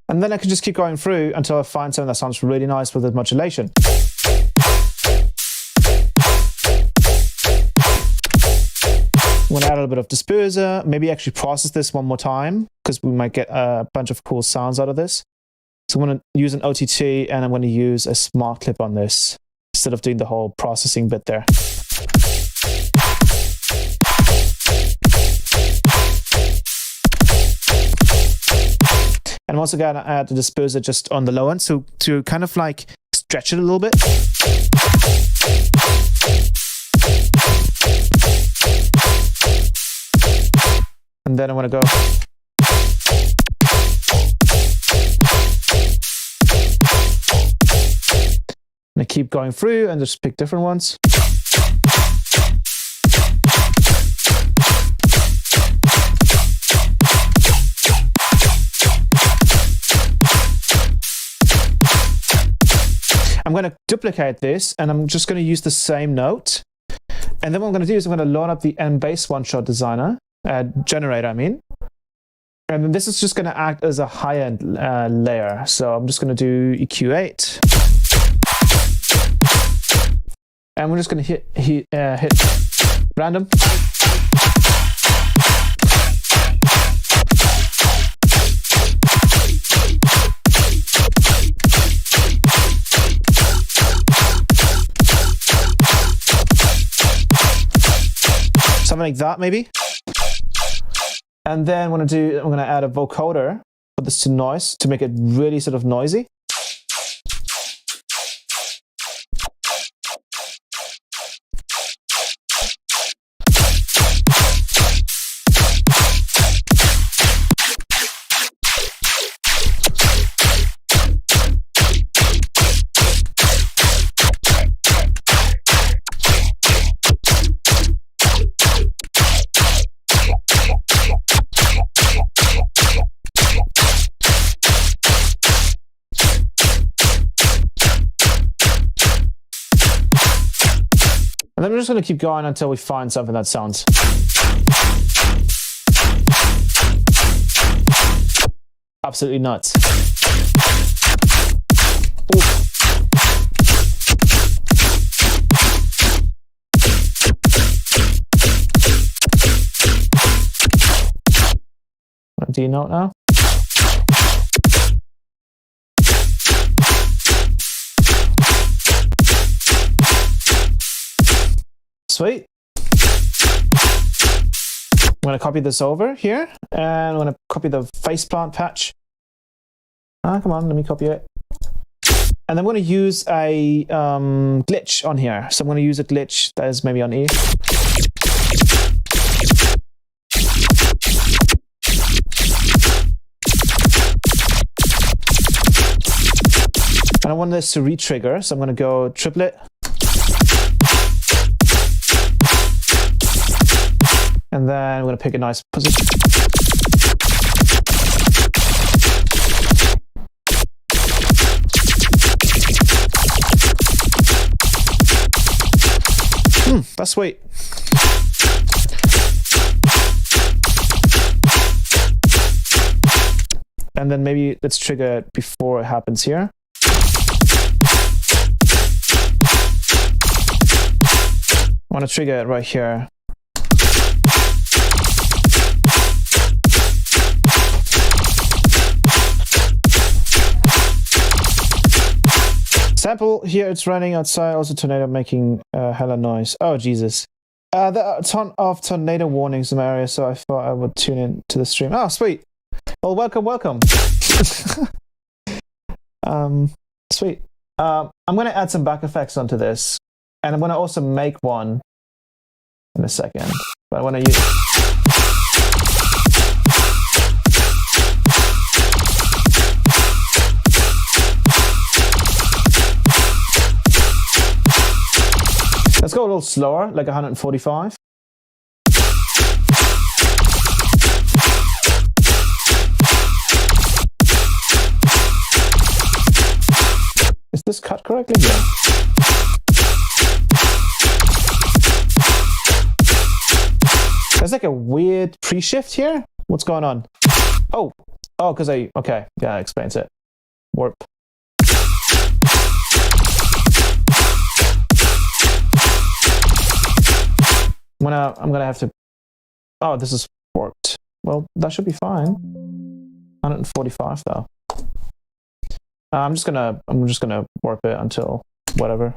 And then I can just keep going through until I find something that sounds really nice with the modulation. I'm going to add a little bit of disperser, maybe actually process this one more time, because we might get a bunch of cool sounds out of this. So I'm going to use an OTT, and I'm going to use a smart clip on this, instead of doing the whole processing bit there. And I'm also going to add the disperser just on the low end, so to kind of like stretch it a little bit. And then I want to go. And I keep going through and just pick different ones. I'm going to duplicate this, and I'm just going to use the same note. And then what I'm going to do is I'm going to load up the M bass one-shot designer, generator, I mean. And then this is just going to act as a high-end layer. So I'm just going to do EQ8. And we're just going to hit random. Something like that, maybe. And then I'm going to add a vocoder, put this to noise to make it really sort of noisy. And then we're just going to keep going until we find something that sounds absolutely nuts. Ooh. Do you note now? Sweet. I'm going to copy this over here, and I'm going to copy the faceplant patch. Ah, come on, let me copy it. And I'm going to use a glitch on here. So I'm going to use a glitch that is maybe on E. And I want this to re-trigger, so I'm going to go triplet. And then we're going to pick a nice position. That's sweet. And then maybe let's trigger it before it happens here. I want to trigger it right here. Sample here, it's running outside, also tornado making hella noise. Oh, Jesus. There are a ton of tornado warnings in the area, so I thought I would tune in to the stream. Oh, sweet. Well, welcome, welcome. Sweet. I'm going to add some back effects onto this, and I'm going to also make one in a second. But I want to use... Let's go a little slower, like 145. Is this cut correctly? Yeah. There's like a weird pre-shift here. What's going on? Oh, because okay, yeah, that explains it. Warp. I'm gonna have to. Oh, this is warped. Well, that should be fine. 145 though. I'm just gonna warp it until whatever.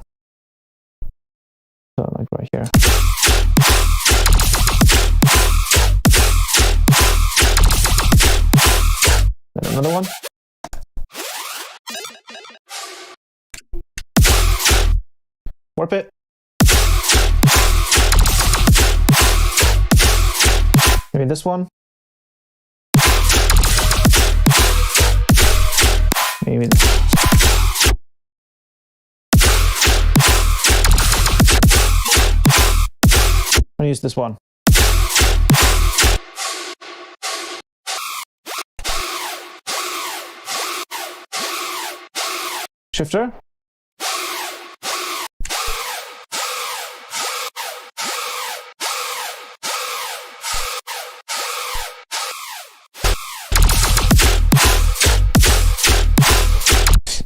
So like right here. Then another one. Warp it. Maybe this one. Maybe this. I'm gonna use this one. Shifter.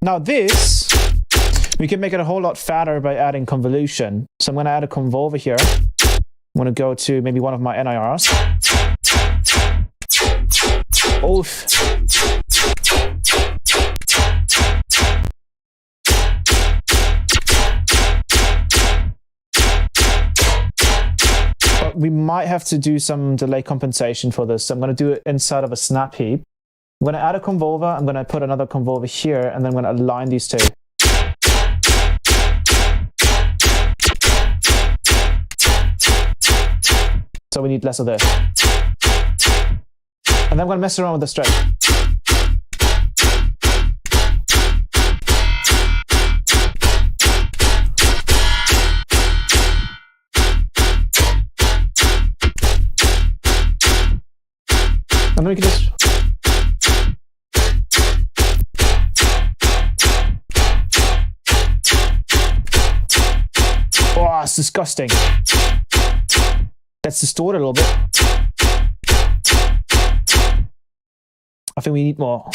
Now this, we can make it a whole lot fatter by adding convolution. So I'm going to add a convolver here. I'm going to go to maybe one of my NIRs. Oof. But we might have to do some delay compensation for this. So I'm going to do it inside of a snap heap. I'm going to add a convolver, I'm going to put another convolver here, and then I'm going to align these two. So we need less of this. And then I'm going to mess around with the stretch. And then we can just... Oh, Ah, it's disgusting. Let's distort it a little bit. I think we need more.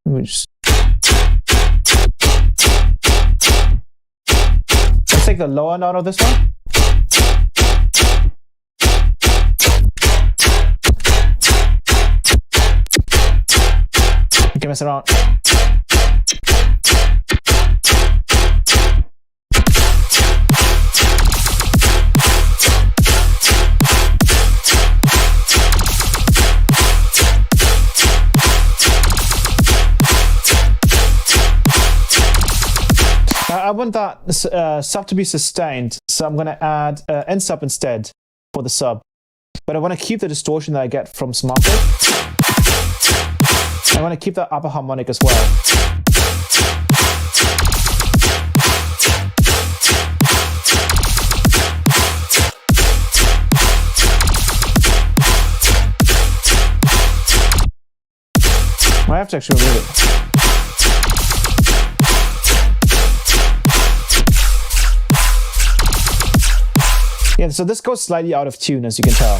Let's take the lower note of this one. You can mess around. I want that sub to be sustained, so I'm going to add end sub instead for the sub. But I want to keep the distortion that I get from Smartphone. I want to keep that upper harmonic as well. I have to actually remove it. Yeah, so this goes slightly out of tune, as you can tell.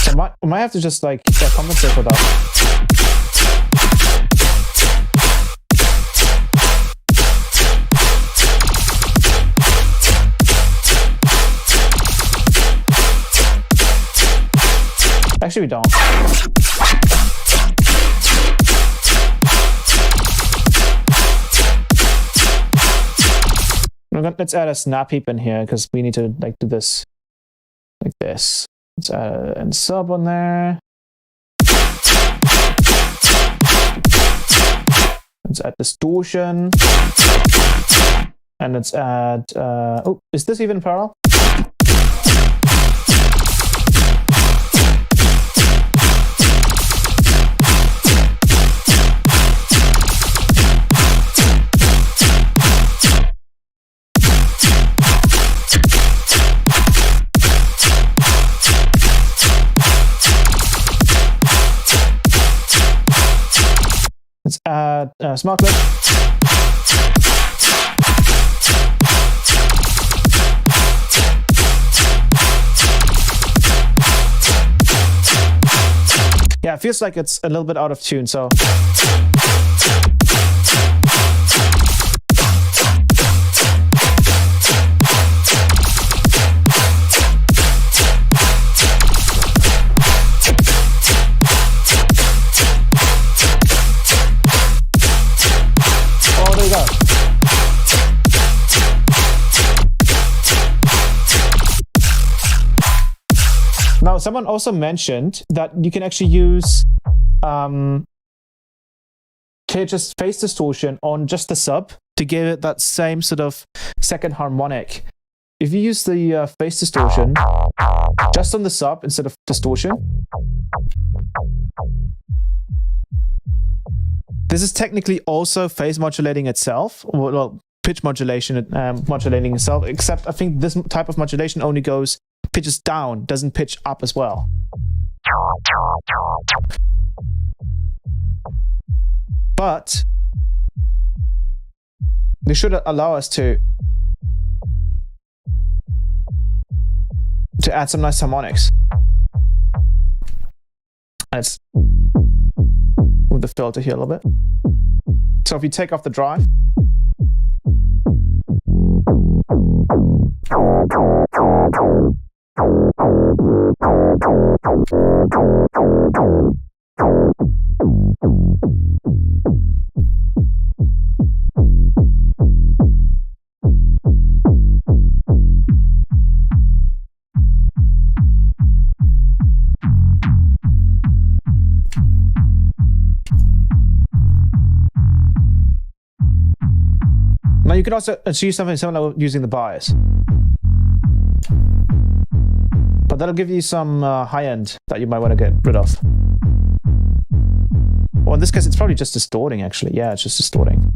So I might have to just like compensate for that. Actually, we don't. Let's add a snap heap in here because we need to like do this like this. Let's add a sub on there. Let's add distortion. And let's add oh, is this even parallel? Let's add smart clip. Yeah, it feels like it's a little bit out of tune, so. Now, someone also mentioned that you can actually use just phase distortion on just the sub to give it that same sort of second harmonic. If you use the phase distortion just on the sub instead of distortion, this is technically also phase modulating itself, well, pitch modulation modulating itself, except I think this type of modulation only goes pitches down, doesn't pitch up as well. But they should allow us to add some nice harmonics. Let's move the filter here a little bit. So if you take off the dry, now you can also achieve something similar using the bias. But that'll give you some high end that you might want to get rid of. Well, in this case, it's probably just distorting, actually. Yeah, it's just distorting.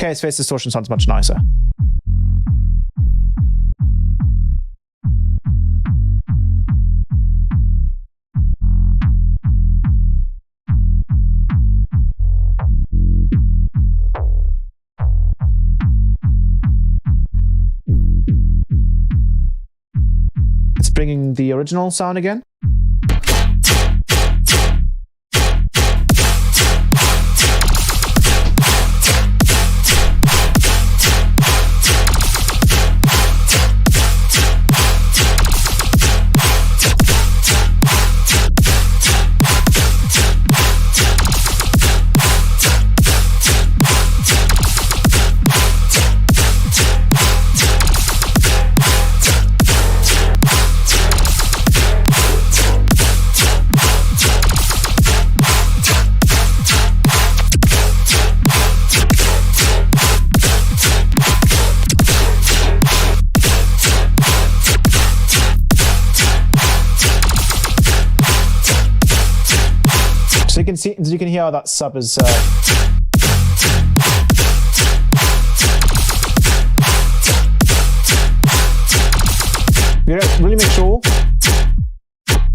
case, phase distortion sounds much nicer. It's bringing the original sound again. You can hear how that sub is. You gotta really make sure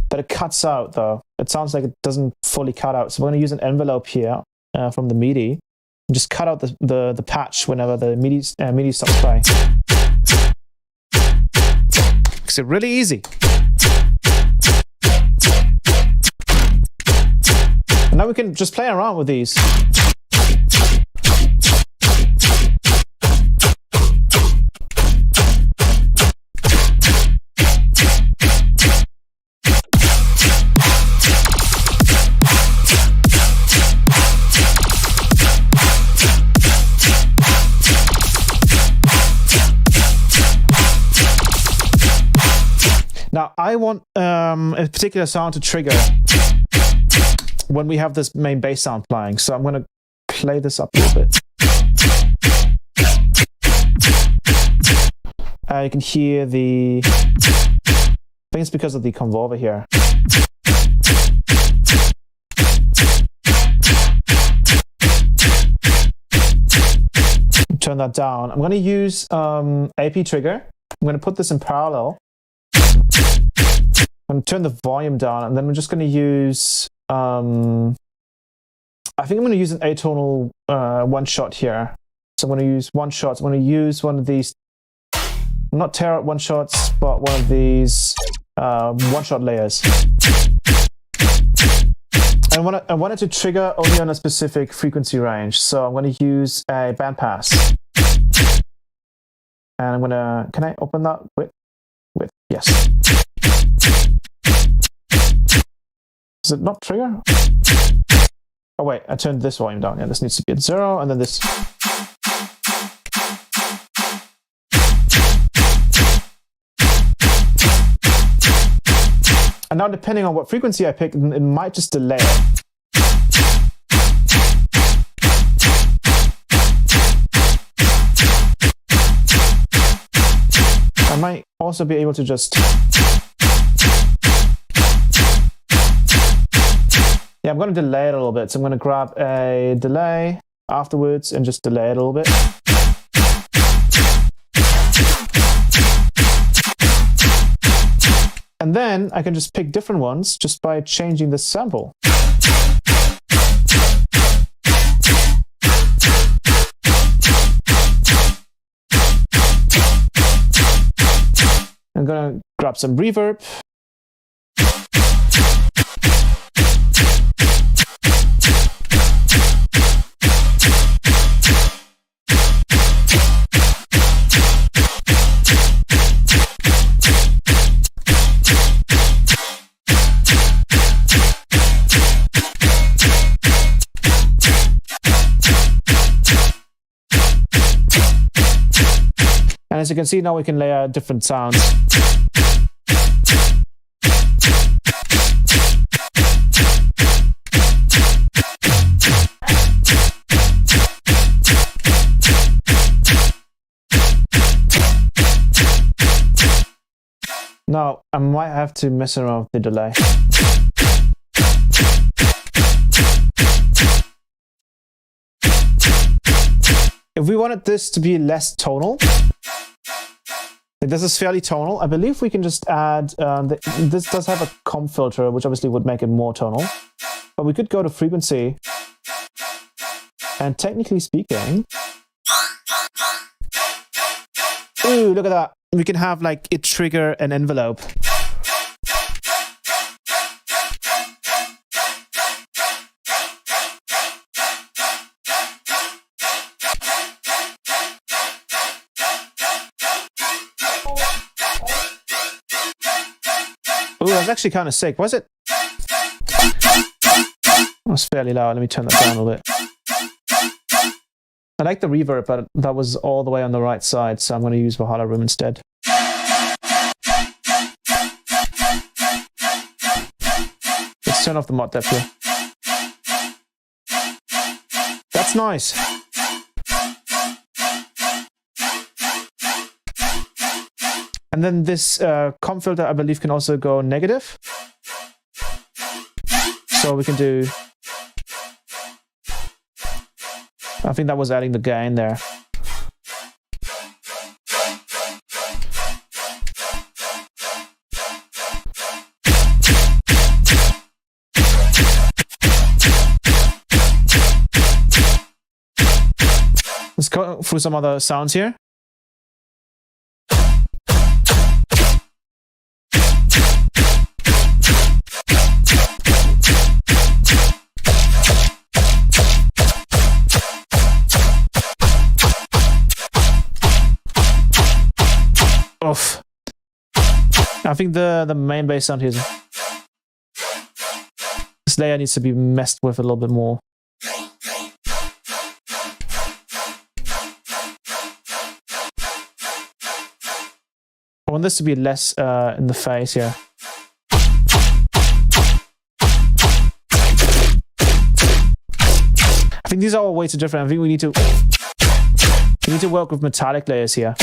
that it cuts out, though. It sounds like it doesn't fully cut out. So we're going to use an envelope here from the Midi and just cut out the patch whenever the Midi stops playing. Makes it really easy. Now we can just play around with these. Now I want a particular sound to trigger when we have this main bass sound playing. So I'm going to play this up a little bit. You can hear the... I think it's because of the convolver here. Turn that down. I'm going to use AP trigger. I'm going to put this in parallel. I'm going to turn the volume down, and then we're just going to use... I think I'm going to use an atonal one shot here. So I'm going to use one shots. I'm going to use one of these, not tear out one shots, but one of these one shot layers. I want it to trigger only on a specific frequency range. So I'm going to use a bandpass. And I'm going to, can I open that with? Yes. Does it not trigger? Oh wait, I turned this volume down. Yeah, this needs to be at 0, and then this. And now depending on what frequency I pick, it might just delay it. I might also be able to just... Yeah, I'm going to delay it a little bit. So I'm going to grab a delay afterwards and just delay it a little bit. And then I can just pick different ones just by changing the sample. I'm going to grab some reverb. And as you can see, now we can layer different sounds. Now, I might have to mess around with the delay. if we wanted this to be less tonal, this is fairly tonal. I believe we can just add, this does have a comp filter, which obviously would make it more tonal. But we could go to frequency, and technically speaking, ooh, look at that. We can have like it trigger an envelope. Ooh, that's actually kind of sick. Was it? That's fairly loud. Let me turn that down a little bit. I like the reverb, but that was all the way on the right side, so I'm going to use Valhalla Room instead. Let's turn off the mod depth here. That's nice. And then this comp filter, I believe, can also go negative. So we can do... I think that was adding the gain there. Let's go through some other sounds here. Oof. I think the main bass sound here is... This layer needs to be messed with a little bit more. I want this to be less in the face here. I think these are all way too different. I think we need to work with metallic layers here.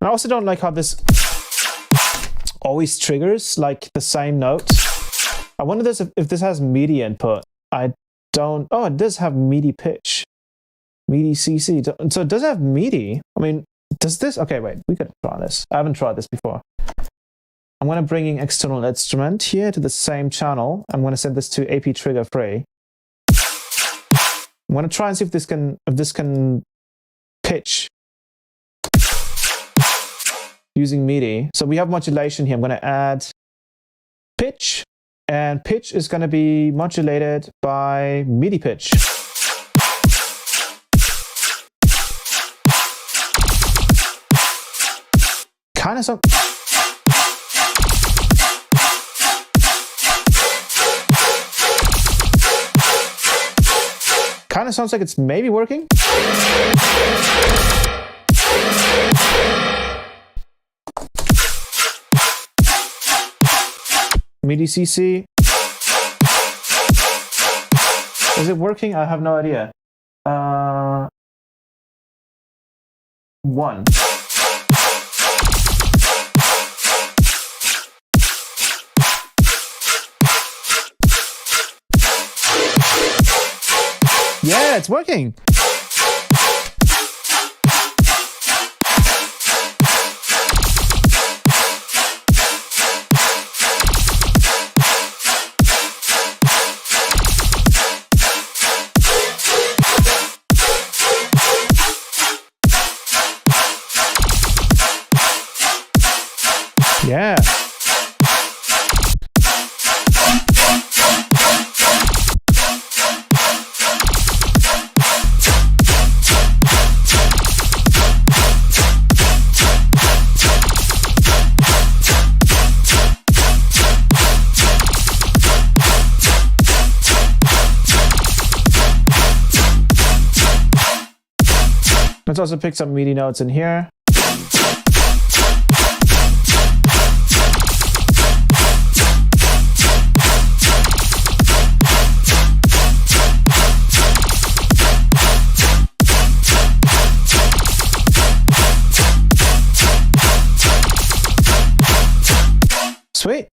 I also don't like how this always triggers like the same note. I wonder if this has MIDI input. I don't... Oh, it does have MIDI pitch. MIDI CC. So it does have MIDI. I mean, does this... Okay, wait. We could try this. I haven't tried this before. I'm going to bring in external instrument here to the same channel. I'm going to send this to aptrigga3. I'm going to try and see if this can pitch using MIDI. So we have modulation here. I'm going to add pitch, and pitch is going to be modulated by MIDI pitch. Kind of sounds like it's maybe working. MIDI CC. Is it working? I have no idea. 1. Yeah, it's working. Yeah. Let's also pick some MIDI notes in here.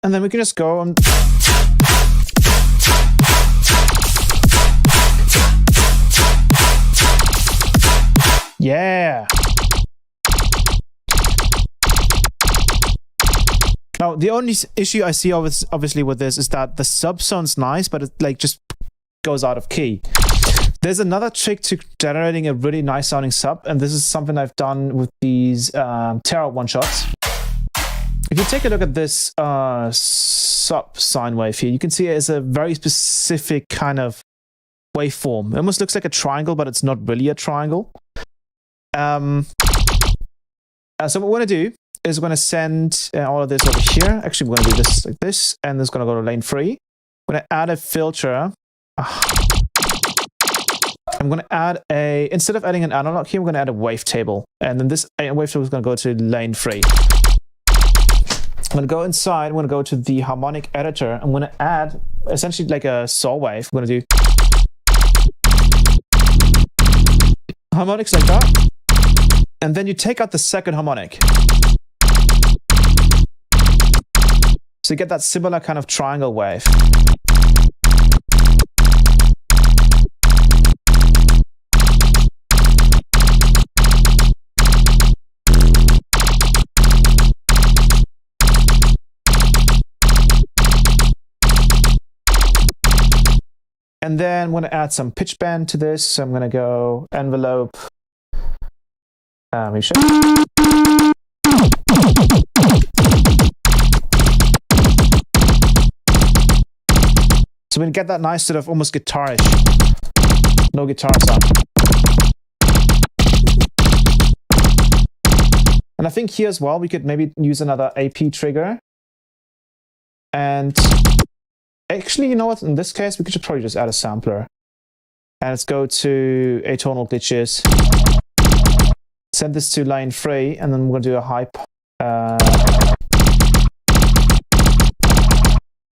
and then we can just go and yeah. Now, the only issue I see obviously with this is that the sub sounds nice, but it like just goes out of key. There's another trick to generating a really nice sounding sub, and this is something I've done with these tear-out one-shots. If you take a look at this sub sine wave here, you can see it's a very specific kind of waveform. It almost looks like a triangle, but it's not really a triangle. So what we're going to do is we're going to send all of this over here. Actually, we're going to do this like this, and this is going to go to lane 3. I'm going to add a filter. I'm going to add a, instead of adding an analog here, we're going to add a wavetable. And then this wavetable is going to go to lane 3. I'm going to go inside. I'm going to go to the harmonic editor. I'm going to add essentially like a saw wave. I'm going to do harmonics like that. And then you take out the second harmonic. So you get that similar kind of triangle wave. And then I'm going to add some pitch bend to this. So I'm going to go envelope. So we can get that nice sort of almost guitarish, no guitar sound. And I think here as well, we could maybe use another AP trigger. And actually, you know what? In this case, we could probably just add a sampler. And let's go to atonal glitches. Send this to line 3, and then we're going to do a high. I'm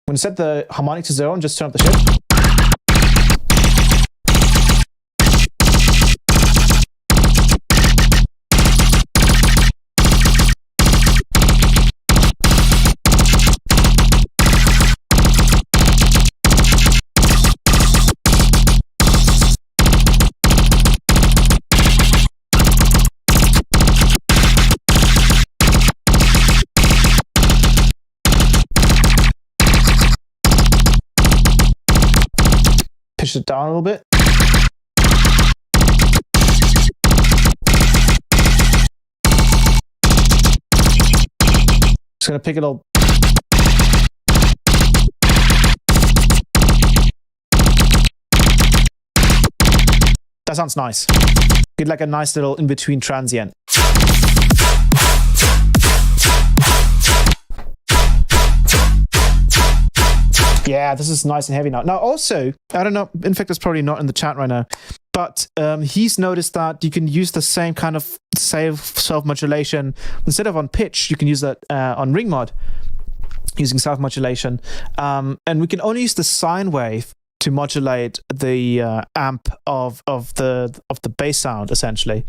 going to set the harmonic to 0 and just turn up the shift. Push it down a little bit. Just gonna pick it all. That sounds nice. Get like a nice little in-between transient. Yeah, this is nice and heavy now. Now also, I don't know, in fact, it's probably not in the chat right now, but he's noticed that you can use the same kind of self-modulation. Instead of on pitch, you can use that on ring mod, using self-modulation. And we can only use the sine wave to modulate the amp of the bass sound, essentially.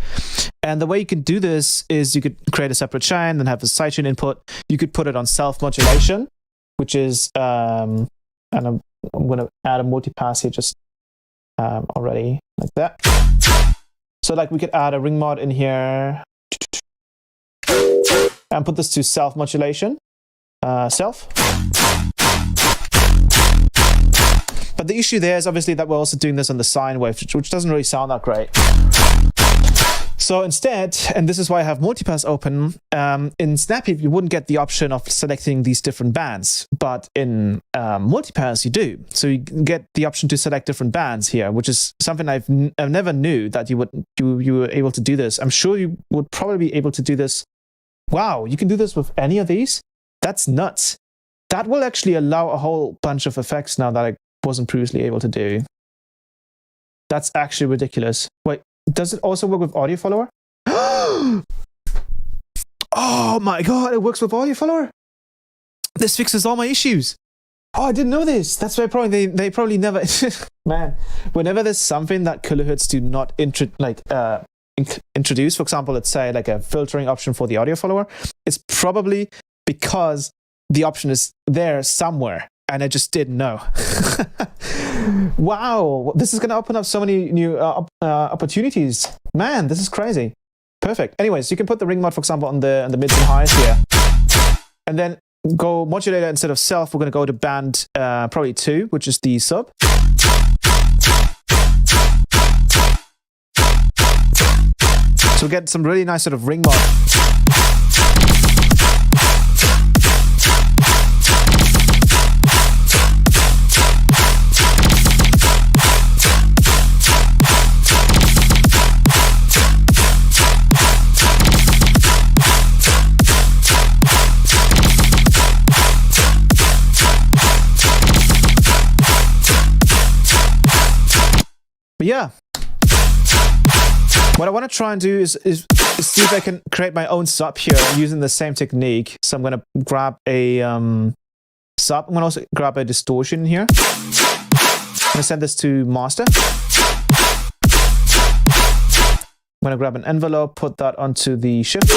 And the way you can do this is you could create a separate chain, then have a sidechain input. You could put it on self-modulation, which is... and I'm going to add a multipass here just already like that. So like we could add a ring mod in here and put this to self-modulation. Self. But the issue there is obviously that we're also doing this on the sine wave, which doesn't really sound that great. So instead, and this is why I have multipass open, in Snapheap you wouldn't get the option of selecting these different bands, but in multipass you do. So you get the option to select different bands here, which is something I never knew that you were able to do this. I'm sure you would probably be able to do this. Wow, you can do this with any of these? That's nuts. That will actually allow a whole bunch of effects now that I wasn't previously able to do. That's actually ridiculous. Wait. Does it also work with audio follower? Oh my god, it works with audio follower. This fixes all my issues. Oh, I didn't know this. That's why probably they probably never. Man, whenever there's something that kilohertz do not introduce, for example, let's say like a filtering option for the audio follower, it's probably because the option is there somewhere, and I just didn't know. Wow, this is going to open up so many new opportunities. Man, this is crazy. Perfect. Anyways, you can put the ring mod, for example, on the mids and highs here. And then go modulator instead of self. We're going to go to band probably 2, which is the sub. So we get some really nice sort of ring mod. But yeah, what I want to try and do is see if I can create my own sub here using the same technique. So I'm going to grab a sub. I'm going to also grab a distortion here. I'm going to send this to master. I'm going to grab an envelope, put that onto the shift.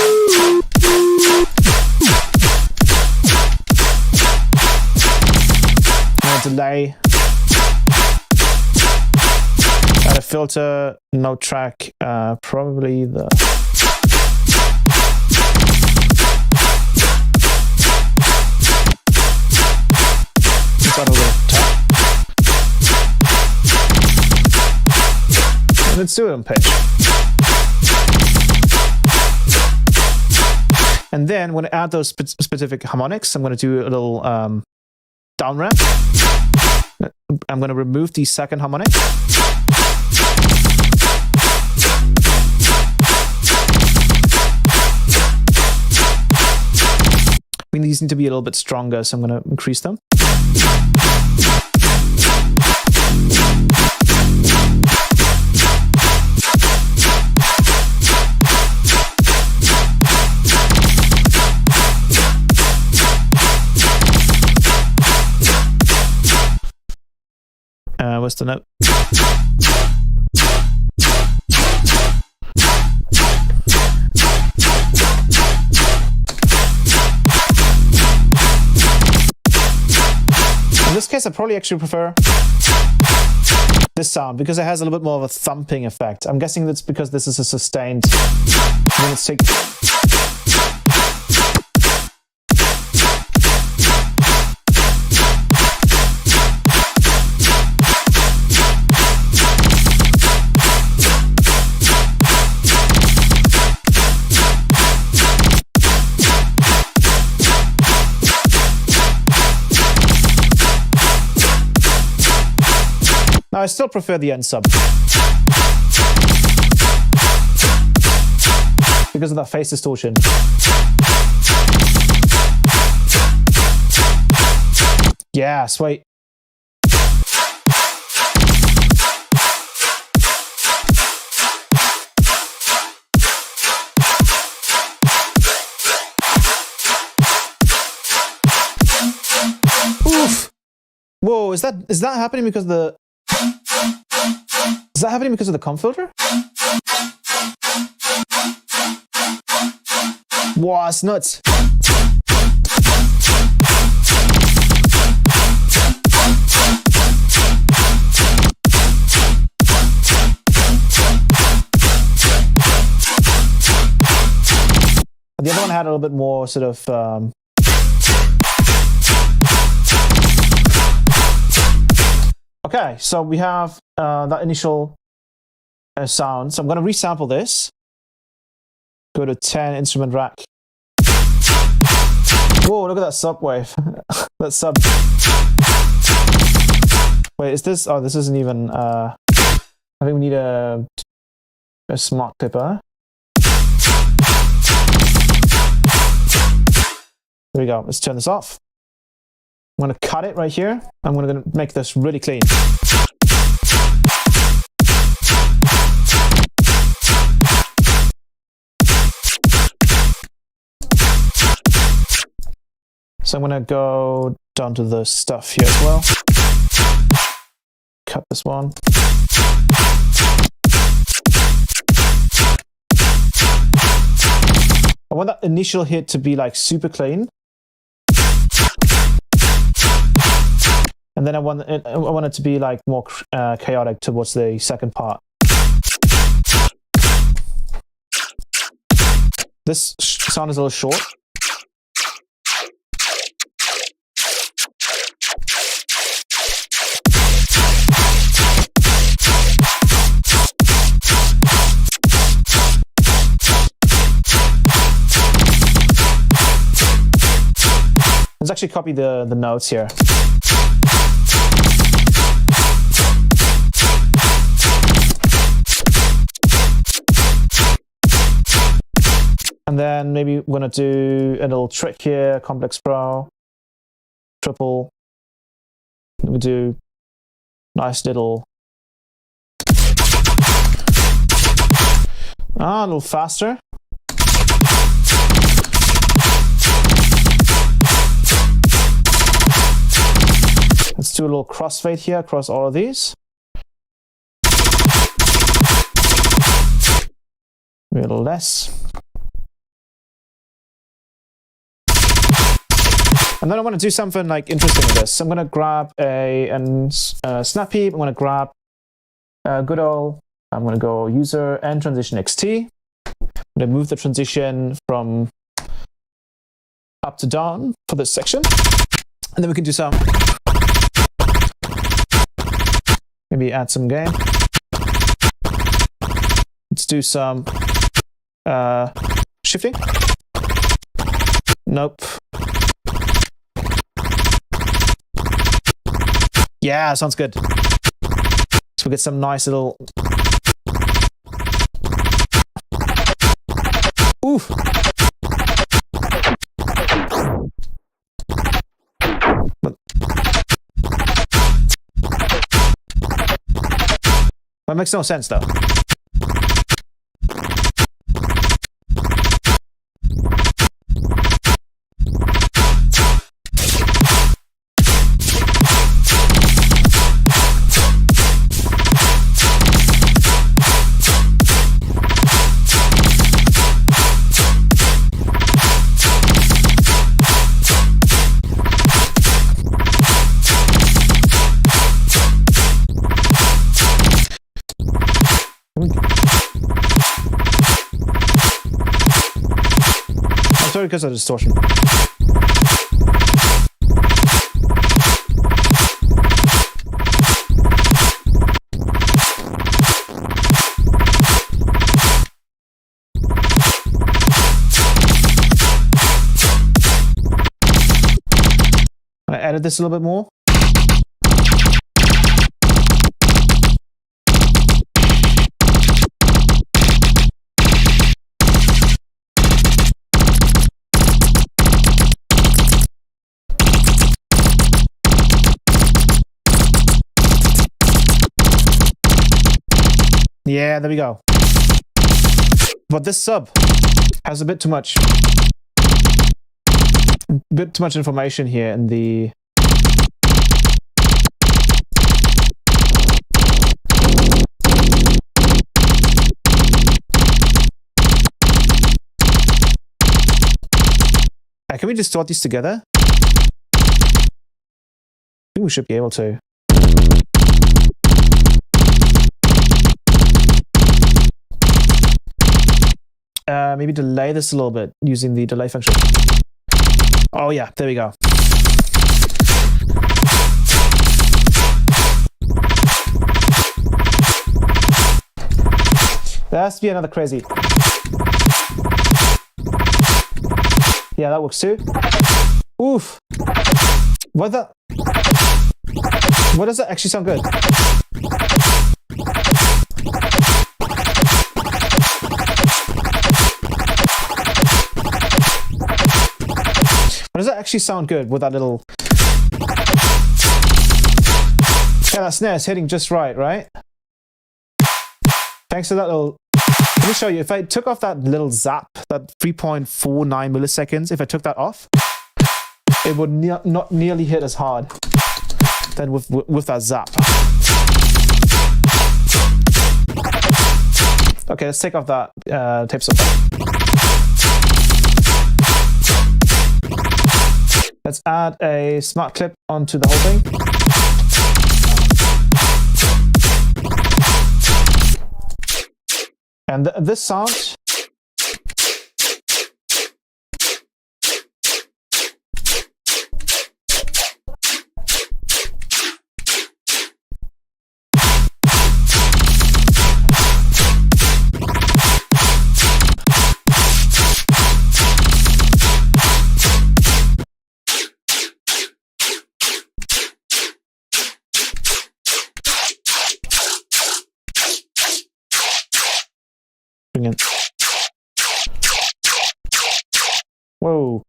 And delay. Add a filter, no track, probably the... Let's add a little tap. And let's do it on pitch. And then when I add those specific harmonics, I'm going to do a little down ramp. I'm going to remove the second harmonic. These need to be a little bit stronger, so I'm going to increase them. What's the note? In this case, I probably actually prefer this sound because it has a little bit more of a thumping effect. I'm guessing that's because this is a sustained. When it's take. I still prefer the end sub because of that phase distortion. Yeah, sweet. Oof. Whoa, is that happening because the Is that happening because of the comp filter? Wow, it's nuts. The other one had a little bit more sort of okay, so we have that initial sound. So I'm going to resample this. Go to 10 instrument rack. Whoa, look at that sub wave. That sub. Wait, is this? Oh, this isn't even. I think we need a smart clipper. There we go. Let's turn this off. I'm going to cut it right here. I'm going to make this really clean. So I'm going to go down to the stuff here as well. Cut this one. I want that initial hit to be like super clean. And then I want it to be like more chaotic towards the second part. This sound is a little short. Let's actually copy the notes here. And then maybe we're going to do a little trick here, complex pro, triple. We do nice little, a little faster. Let's do a little crossfade here across all of these. Maybe a little less. And then I want to do something like interesting with this. So I'm going to grab a snap heap. I'm going to grab good old. I'm going to go user and transition XT. I'm going to move the transition from up to down for this section. And then we can do some. Maybe add some gain. Let's do some shifting. Nope. Yeah, sounds good. So we get some nice little. Oof. That makes no sense though. Sorry, because of distortion. I edit this a little bit more. Yeah, there we go. But this sub has a bit too much information here in the can we distort these together? I think we should be able to. Maybe delay this a little bit using the delay function. Oh yeah, there we go. There has to be another crazy. Yeah, that works too. Oof. What does that actually sound good? Does that actually sound good with that little... Yeah, that snare is hitting just right? Thanks to that little... Let me show you. If I took off that little zap, that 3.49 milliseconds, if I took that off, it would not nearly hit as hard than with that zap. Okay, let's take off that tape stop. Let's add a smart clip onto the whole thing. And this sound, bring it. Whoa.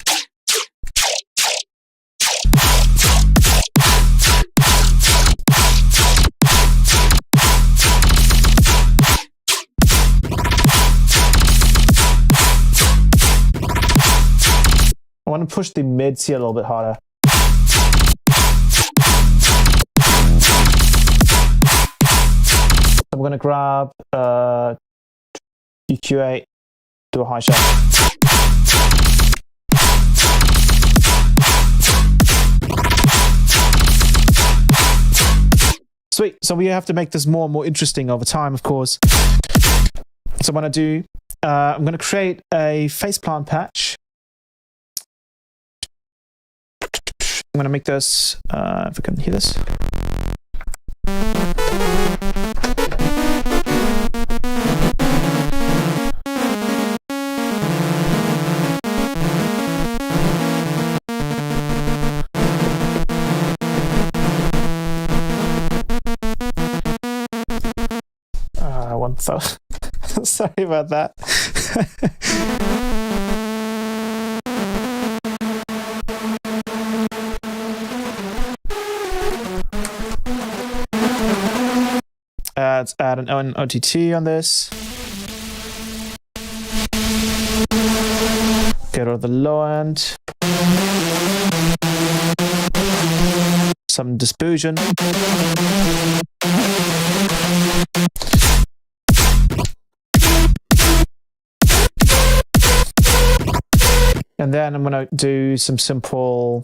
I want to push the mids here a little bit harder. I'm going to grab EQ8, do a high shot. Sweet. So we have to make this more and more interesting over time, of course. So what I do, I'm going to create a faceplant patch. I'm going to make this, if we can hear this. So sorry about that. Let's add an OTT on this. Get rid of the low end. Some dispersion. And then I'm going to do some simple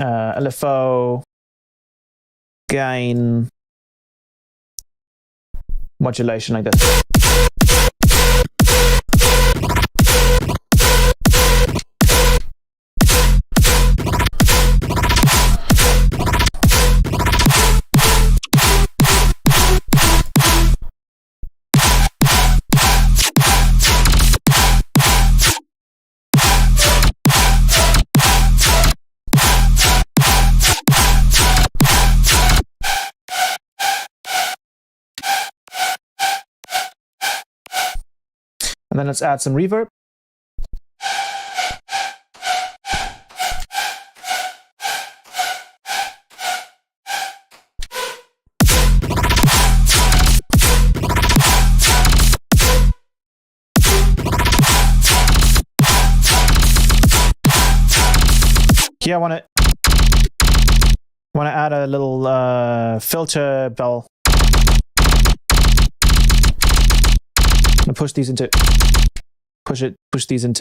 LFO, gain, modulation like this. And then let's add some reverb. Here I want to add a little filter bell. And push these into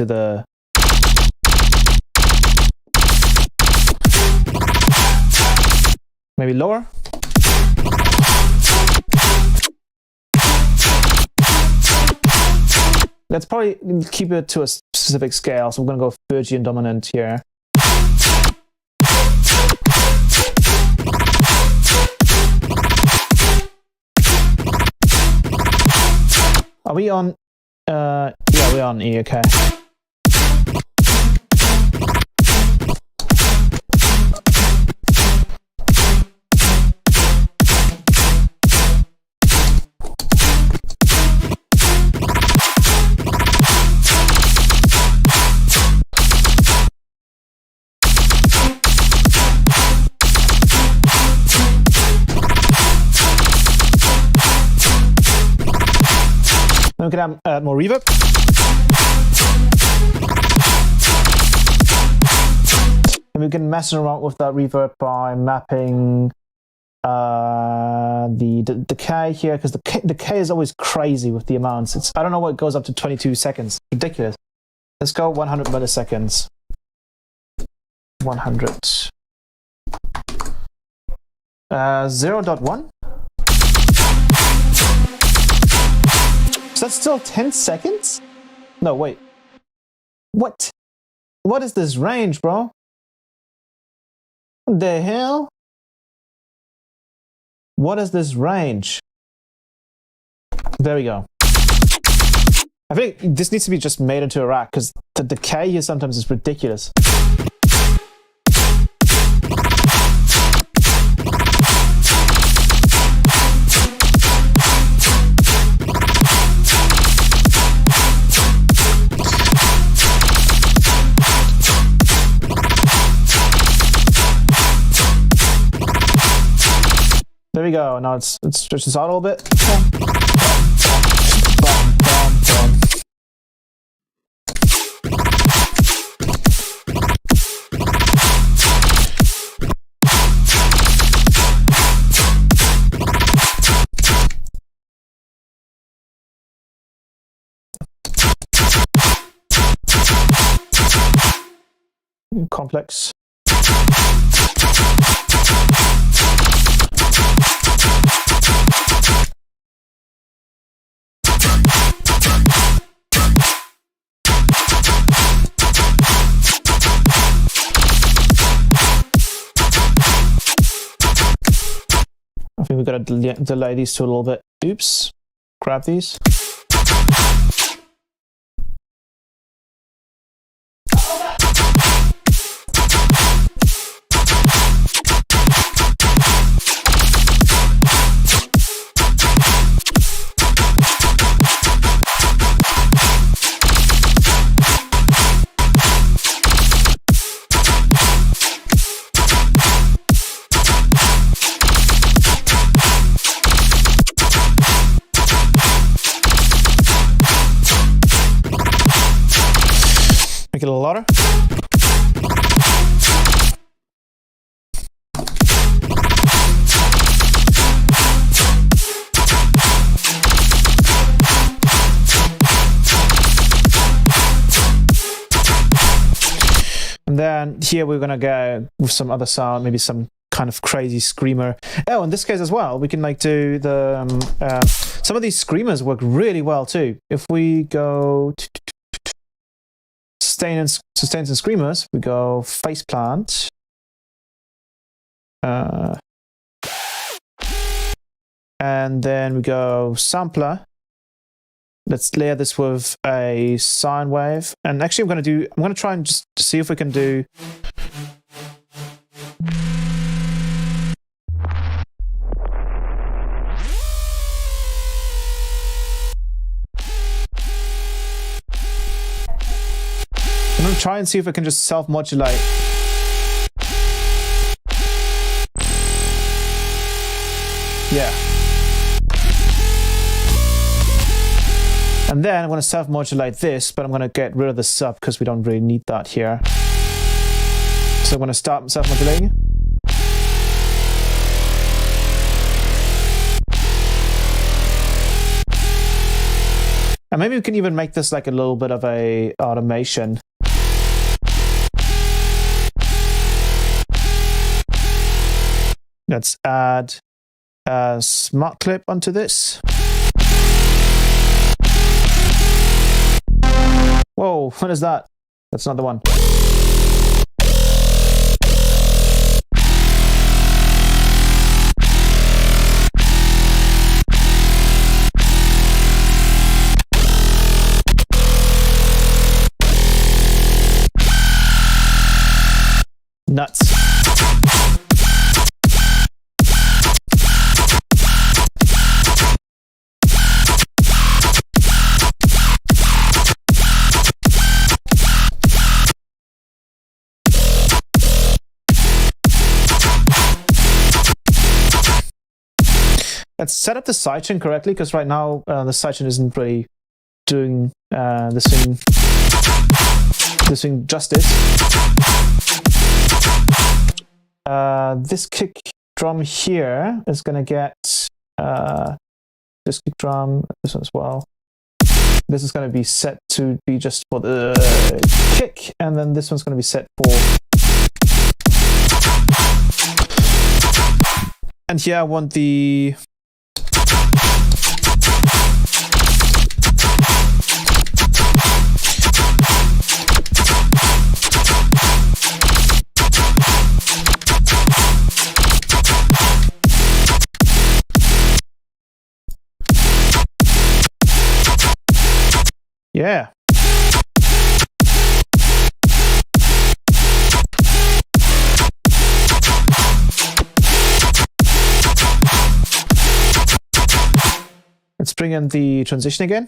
the maybe lower. Let's probably keep it to a specific scale, so I'm going to go Phrygian dominant here. Are we on? Yeah, we're on E, okay. Then we can add more reverb. And we can mess around with that reverb by mapping the decay here, because the decay is always crazy with the amounts. I don't know what goes up to 22 seconds. Ridiculous. Let's go 100 milliseconds. 100. 0.1. that still 10 seconds? No, wait. What? What is this range, bro? What the hell? What is this range? There we go. I think this needs to be just made into a rack because the decay here sometimes is ridiculous. There we go. Now let's stretch this out a little bit. Complex. I think we've got to delay these two a little bit. Oops. Grab these. Make it a little louder. And then here we're gonna go with some other sound, maybe some kind of crazy screamer. Oh, in this case as well, we can like do the some of these screamers work really well too. If we go to sustains and screamers, we go face plant. And then we go sampler. Let's layer this with a sine wave. And actually I'm gonna try and just see if we can do I'm gonna try and see if I can just self-modulate. Yeah. And then I'm gonna self-modulate this, but I'm gonna get rid of the sub because we don't really need that here. So I'm gonna start self-modulating. And maybe we can even make this like a little bit of a automation. Let's add a smart clip onto this. Whoa, what is that? That's not the one. Nuts. Let's set up the sidechain correctly, because right now the sidechain isn't really doing this thing justice. This kick drum here is gonna get this kick drum, this one as well. This is gonna be set to be just for the kick, and then this one's gonna be set for. And here I want the Yeah. Let's bring in the transition again.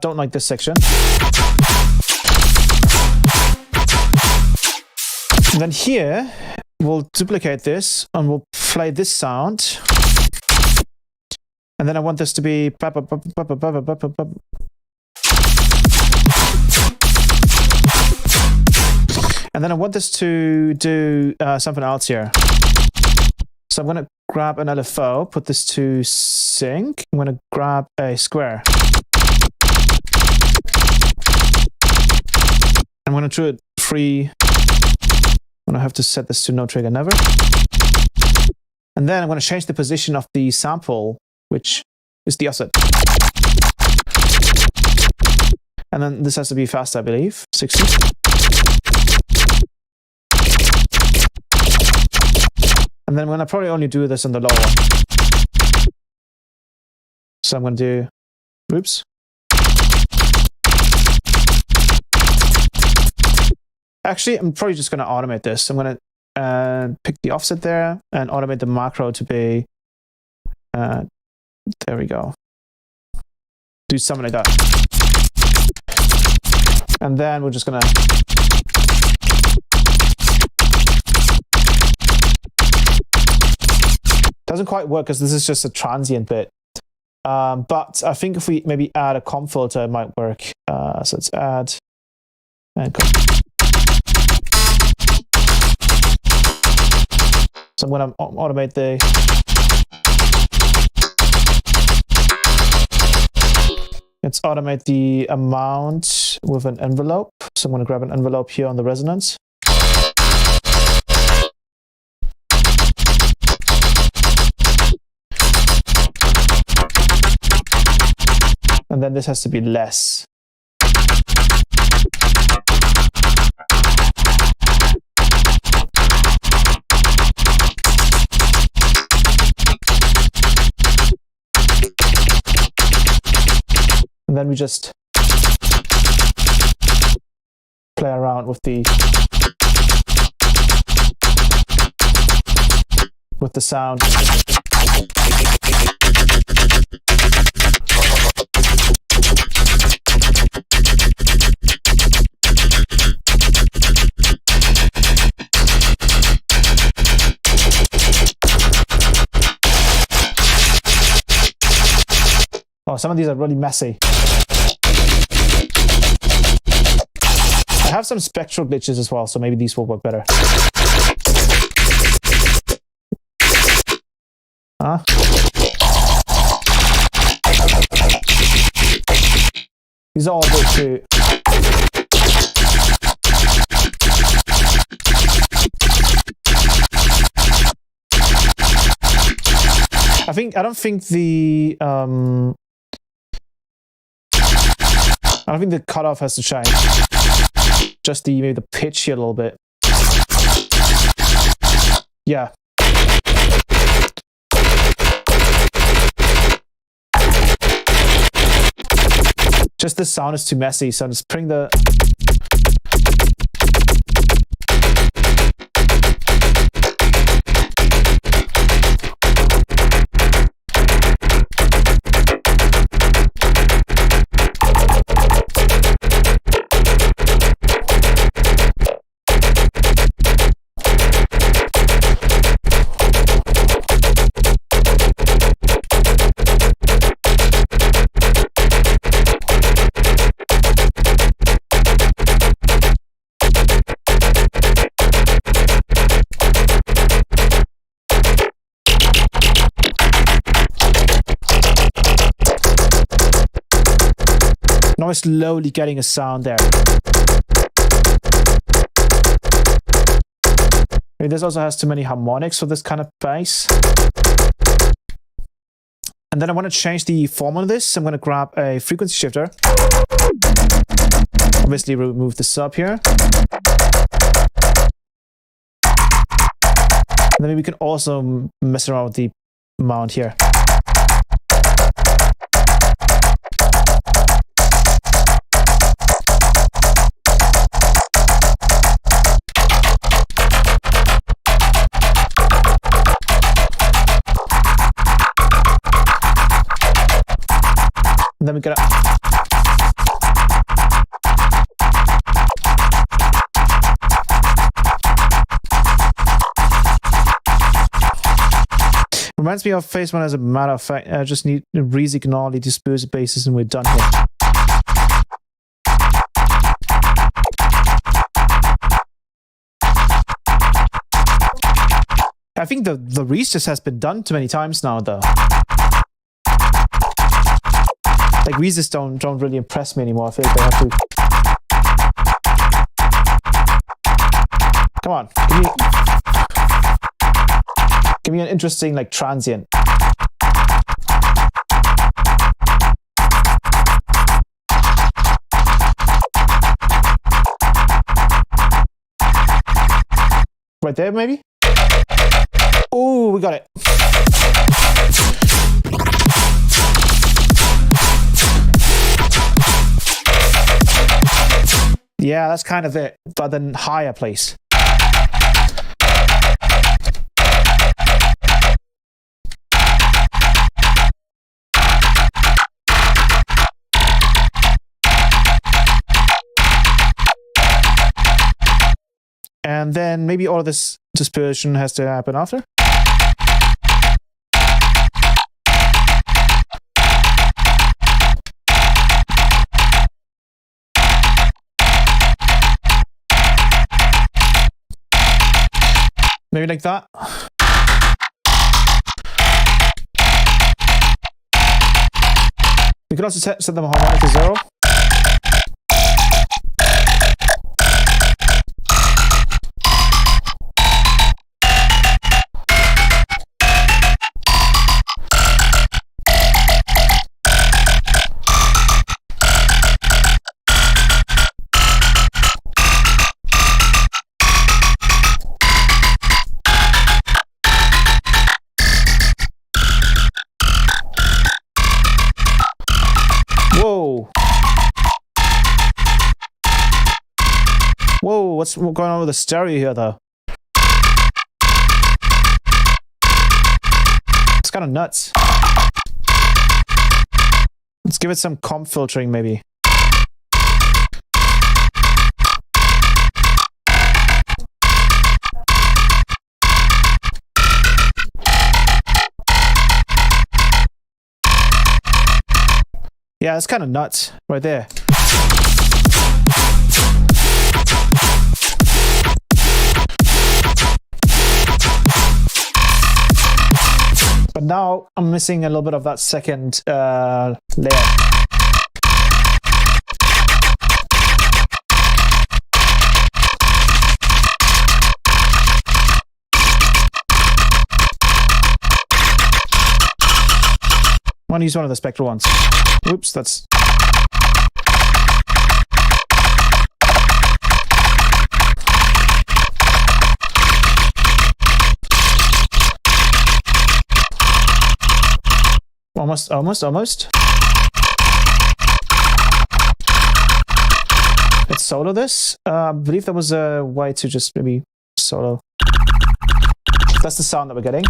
Don't like this section. And then here, we'll duplicate this and we'll play this sound. And then I want this to be... And then I want this to do something else here. So I'm going to grab an LFO, put this to sync. I'm going to grab a square. I'm going to do it free. I'm going to have to set this to no trigger never. And then I'm going to change the position of the sample, which is the offset. And then this has to be fast, I believe. 60. And then I'm going to probably only do this on the lower. So I'm going to do, oops. Actually, I'm probably just going to automate this. I'm going to pick the offset there and automate the macro to be, there we go. Do something like that. And then we're just going to doesn't quite work because this is just a transient bit. But I think if we maybe add a comp filter, it might work. So let's add and comp. So I'm going to automate the... Let's automate the amount with an envelope. So I'm going to grab an envelope here on the resonance. And then this has to be less. And then we just play around with the sound. Oh, some of these are really messy. I have some spectral glitches as well, so maybe these will work better. Huh? These are all good too. I don't think the cutoff has to change. Just maybe the pitch here a little bit. Yeah. Just the sound is too messy, so just bring the... Now it's slowly getting a sound there. Maybe this also has too many harmonics for this kind of bass. And then I want to change the form on this. I'm going to grab a frequency shifter. Obviously remove the sub here. And then we can also mess around with the amount here. And then we get reminds me of phase one as a matter of fact. I just need to re-ignore the dispersive bases and we're done here. I think the resist has been done too many times now though. Like resist don't really impress me anymore. I feel like they have to. Come on, give me an interesting like transient. Right there, maybe. Oh, we got it. Yeah, that's kind of it, but then higher place. And then maybe all of this dispersion has to happen after. Maybe like that. We could also set them harmonic to 0. Whoa, what's going on with the stereo here, though? It's kind of nuts. Let's give it some comp filtering, maybe. Yeah, it's kind of nuts right there. But now I'm missing a little bit of that second layer. I want to use one of the spectral ones. Oops, that's... Almost. Let's solo this. I believe there was a way to just maybe solo. That's the sound that we're getting.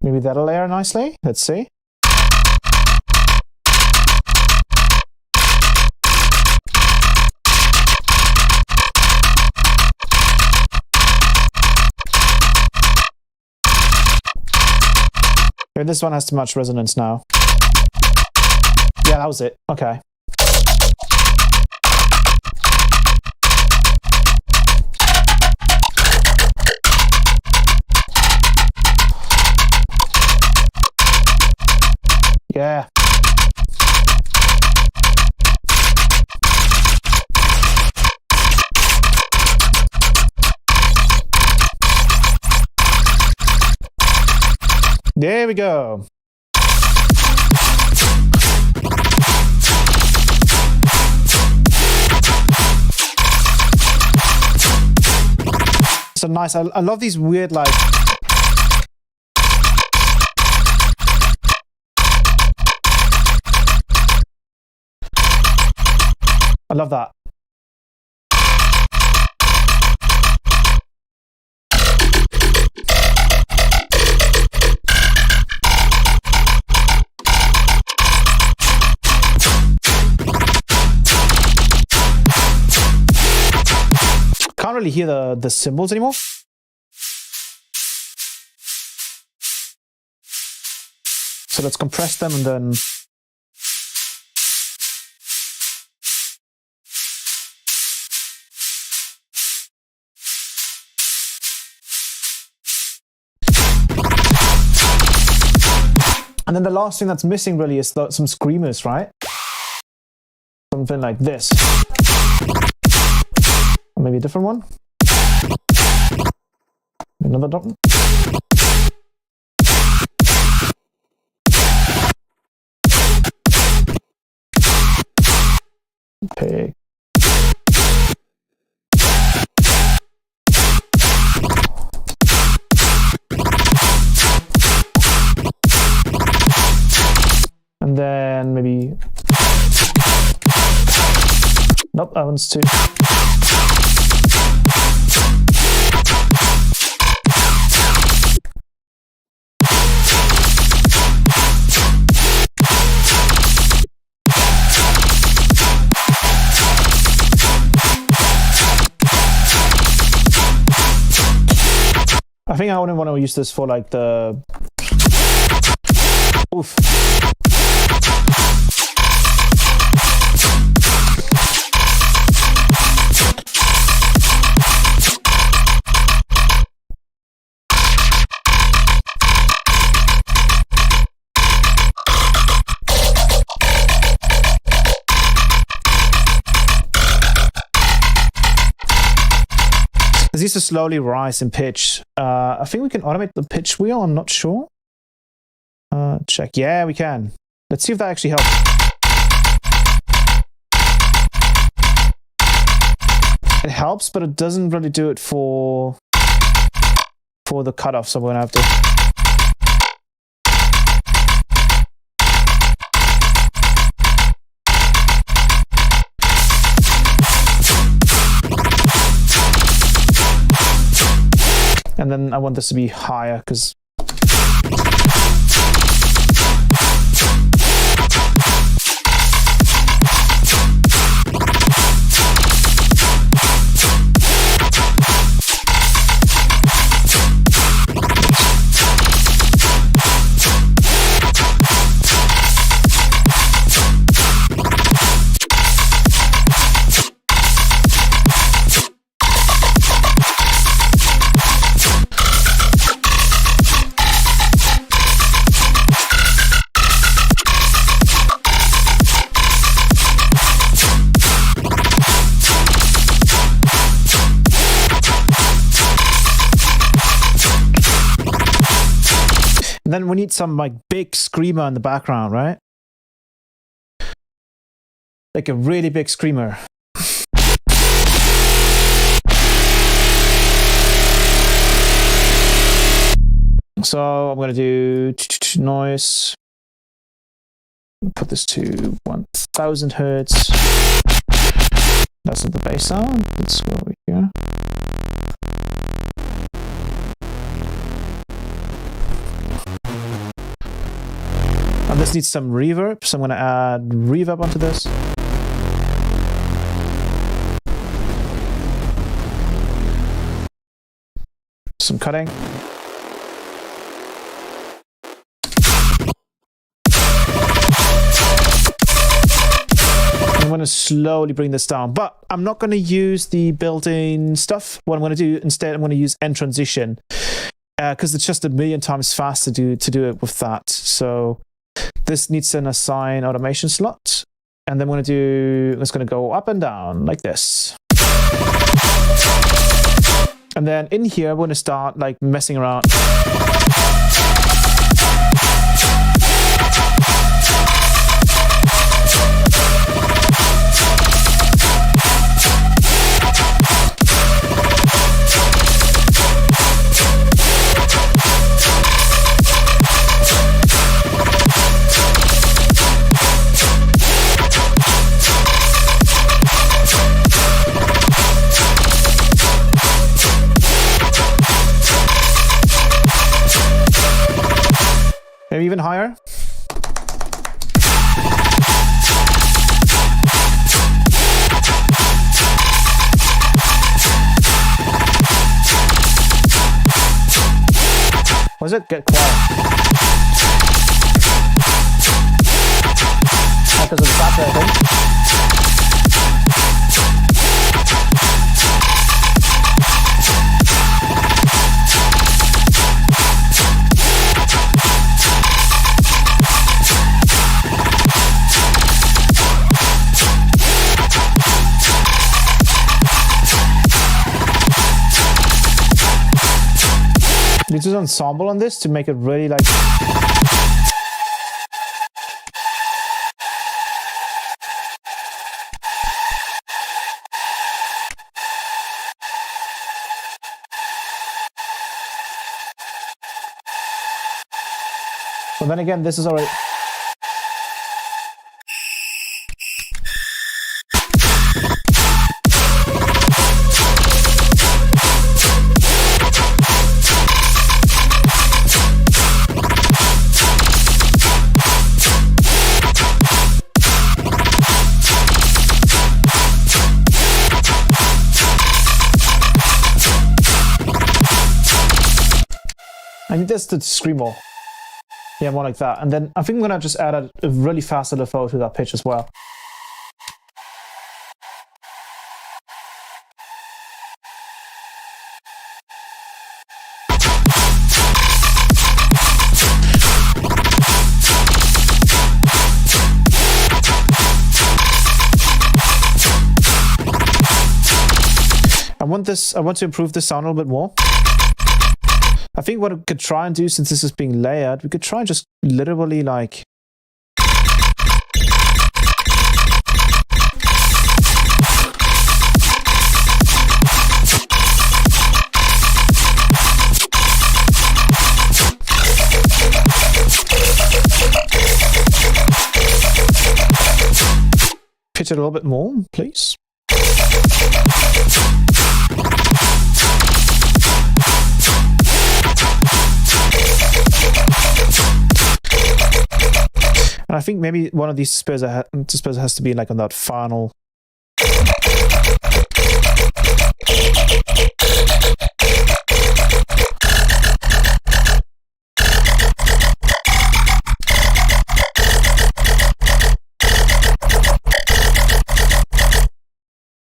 Maybe that'll layer nicely. Let's see. Maybe this one has too much resonance now. Yeah, that was it. Okay. Yeah. There we go. So nice. I love these weird, like, I love that. Can't really hear the cymbals anymore. So let's compress them and then the last thing that's missing really is some screamers, right? Something like this. Or maybe a different one. Another dot. Okay. And then maybe, nope, that one's too. I think I only want to use this for like the, oof. These to slowly rise in pitch. I think we can automate the pitch wheel. I'm not sure. Check. Yeah, we can. Let's see if that actually helps. It helps, but it doesn't really do it for the cutoff. So we're gonna have to. And then I want this to be higher because and then we need some like big screamer in the background, right? Like a really big screamer. So I'm going to do noise. Put this to 1000 hertz. That's not the bass sound. Let's go over here. And this needs some reverb, so I'm going to add reverb onto this. Some cutting. I'm going to slowly bring this down, but I'm not going to use the built-in stuff. What I'm going to do instead, I'm going to use end transition because it's just a million times faster to do it with that. So this needs an assign automation slot, and then I'm going to do, it's going to go up and down like this. And then in here, we're going to start like messing around. Maybe even higher. Or does it get quiet? Because of the factor, I think. You just ensemble on this to make it really like. But then again, this is already. I need this to scream more. Yeah, more like that. And then I think I'm gonna just add a really fast LFO to that pitch as well. I want to improve the sound a little bit more. I think what I could try and do, since this is being layered, we could try and just literally like pitch it a little bit more, please. And I think maybe one of these disperser has to be like on that final.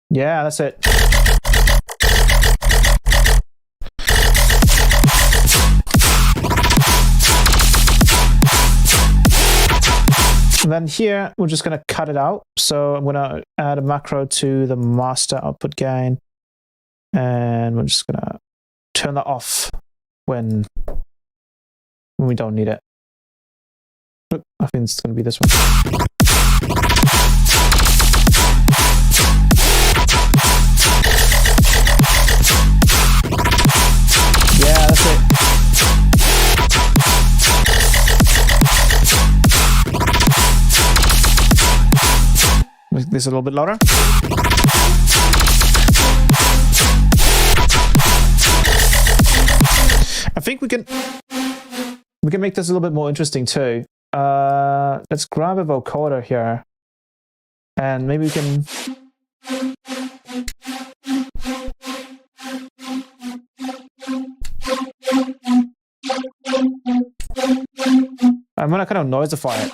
Yeah, that's it. And then here, we're just going to cut it out. So I'm going to add a macro to the master output gain. And we're just going to turn that off when we don't need it. I think it's going to be this one. Yeah, that's it. Make this a little bit louder. I think we can make this a little bit more interesting too. Let's grab a vocoder here, and maybe we can. I'm gonna kind of noisify it.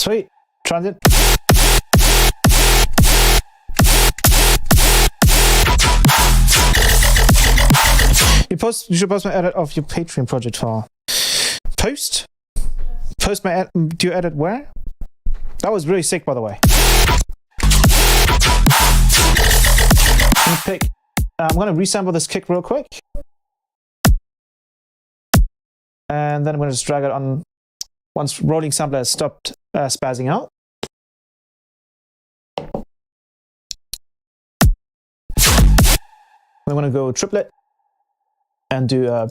Sweet. Transient. You should post my edit of your Patreon project file. Post my edit. Do you edit where? That was really sick, by the way. Let me pick. I'm gonna resample this kick real quick, and then I'm gonna just drag it on once rolling sampler has stopped spazzing out. I'm gonna go triplet and do a.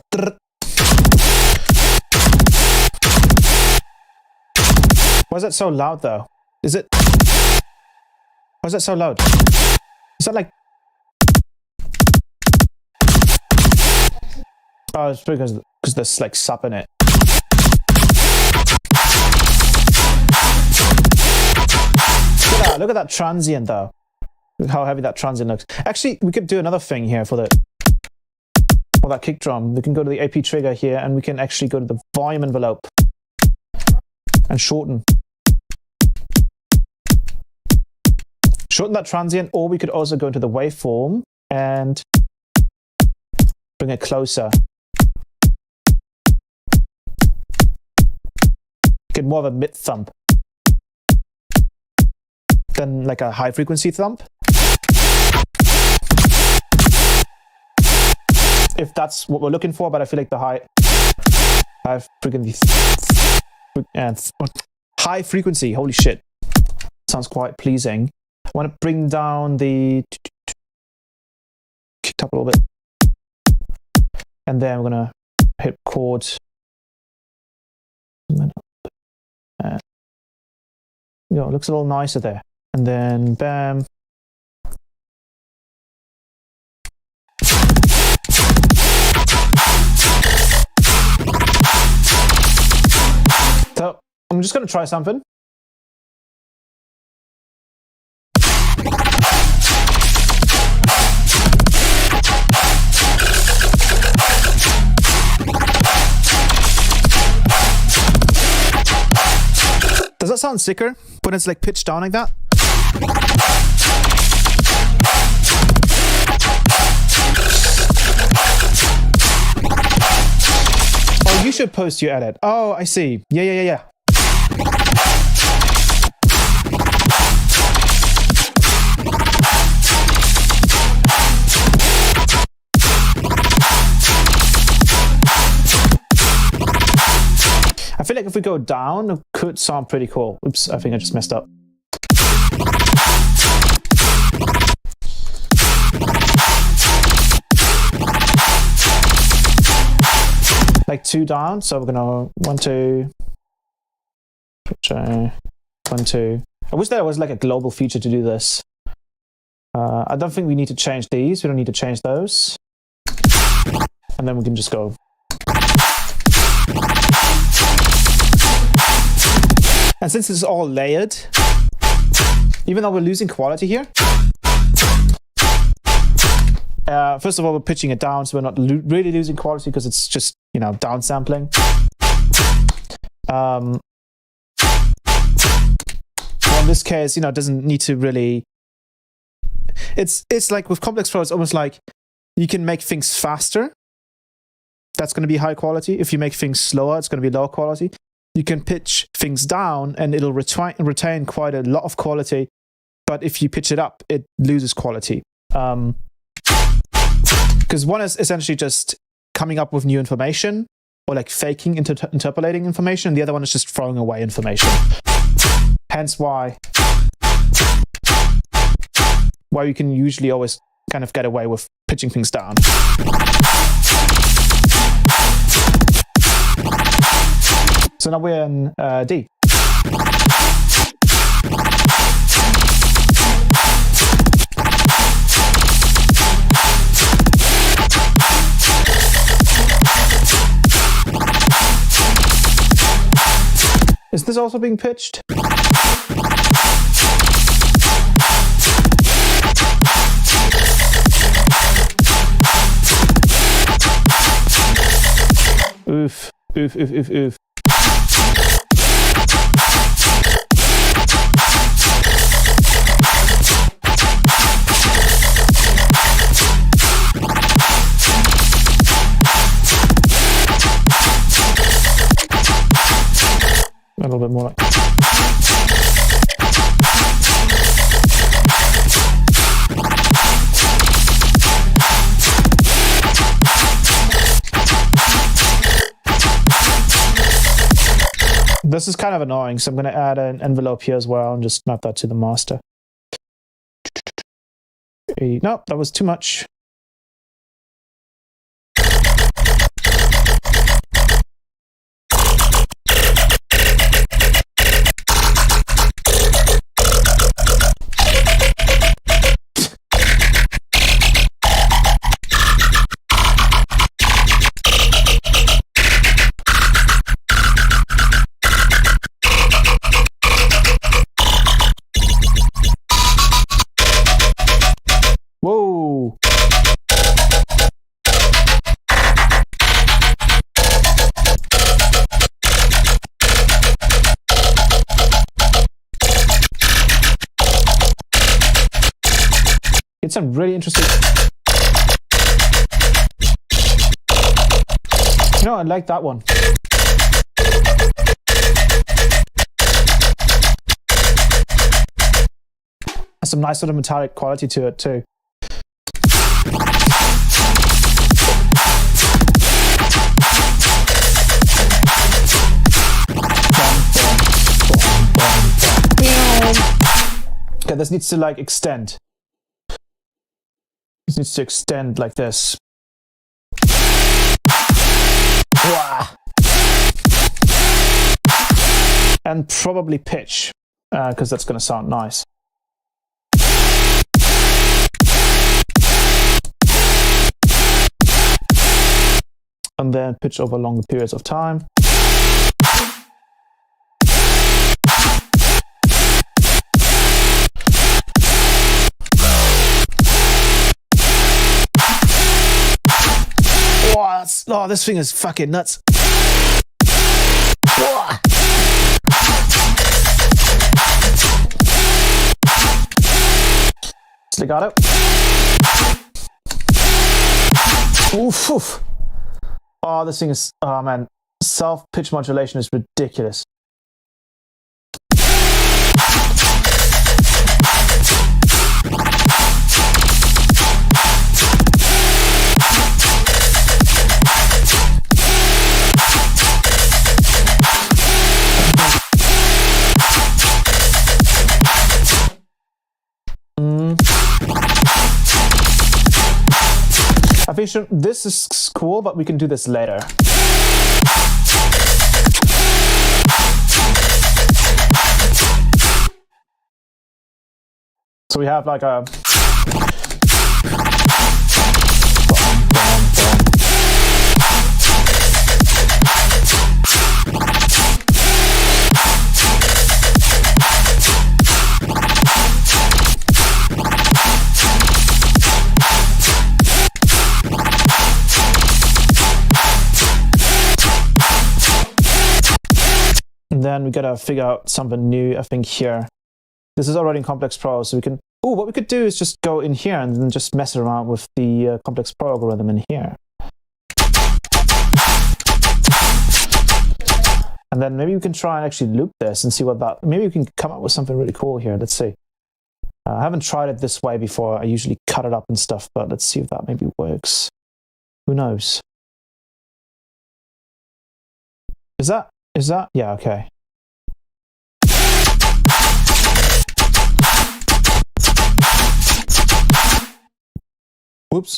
Why is that so loud though? Is it? Why is that so loud? Is that like? Oh, it's because there's like sup in it. Look at that transient though. Look how heavy that transient looks. Actually, we could do another thing here for that kick drum. We can go to the AP trigger here, and we can actually go to the volume envelope and shorten that transient, or we could also go into the waveform and bring it closer. Get more of a mid thump than like a high frequency thump. If that's what we're looking for, but I feel like the high frequency, holy shit, sounds quite pleasing. I want to bring down the kick up a little bit, and then we're gonna hit chord. You know, it looks a little nicer there, and then bam. So I'm just gonna try something. Does that sound sicker when it's like pitched down like that? Oh, you should post your edit. Oh, I see. Yeah. I feel like if we go down, it could sound pretty cool. Oops, I think I just messed up. Like 2 down, so we're gonna 1, 2, 1, 2. I wish there was like a global feature to do this. I don't think we need to change these. We don't need to change those. And then we can just go. And since it's all layered, even though we're losing quality here, first of all, we're pitching it down, so we're not really losing quality because it's just, you know, downsampling. Well, in this case, you know, it doesn't need to really. It's like with complex flow, it's almost like you can make things faster. That's going to be high quality. If you make things slower, it's going to be low quality. You can pitch things down and it'll retain quite a lot of quality. But if you pitch it up, it loses quality. Because one is essentially just coming up with new information or like faking interpolating information. And the other one is just throwing away information. Hence why you can usually always kind of get away with pitching things down. So now we're in D. Is this also being pitched? Oof. A little bit more like. This is kind of annoying, so I'm going to add an envelope here as well and just map that to the master. No, that was too much. Whoa! It's some really interesting. You know, I like that one. Has some nice sort of metallic quality to it too. Okay, this needs to like extend. This needs to extend like this. And probably pitch, because that's going to sound nice. And then pitch over longer periods of time. Oh, this thing is fucking nuts. Legato. Oof, oof. Oh, this thing is, oh man, self-pitch modulation is ridiculous. I think this is cool, but we can do this later. So we have like a... Then we gotta figure out something new, I think, here. This is already in Complex Pro, so we can... Oh, what we could do is just go in here and then just mess around with the Complex Pro algorithm in here. And then maybe we can try and actually loop this and see what that... Maybe we can come up with something really cool here. Let's see. I haven't tried it this way before. I usually cut it up and stuff, but let's see if that maybe works. Who knows? Is that... Yeah, okay. Whoops.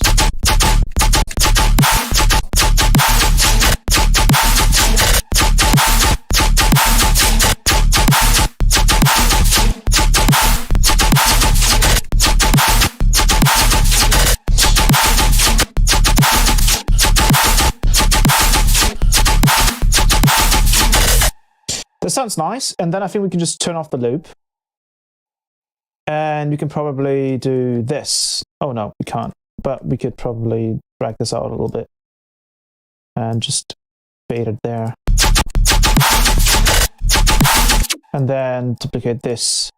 This sounds nice, and then I think we can just turn off the loop. And we can probably do this. Oh no, we can't. But we could probably drag this out a little bit. And just fade it there. And then duplicate this.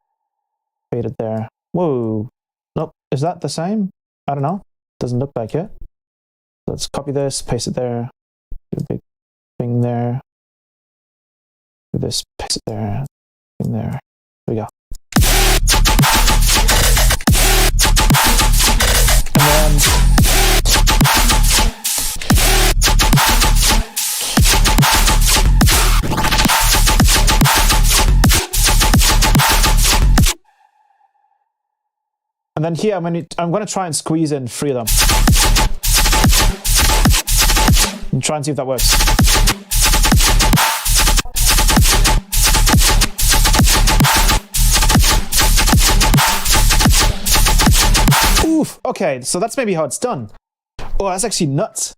Fade it there. Whoa. Nope. Is that the same? I don't know. Doesn't look like it. Let's copy this, paste it there. Do a big thing there. Do Just paste it there, in there. There we go. And then here I'm going to try and squeeze in 3 of them. And try and see if that works. Oof, okay, so that's maybe how it's done. Oh, that's actually nuts.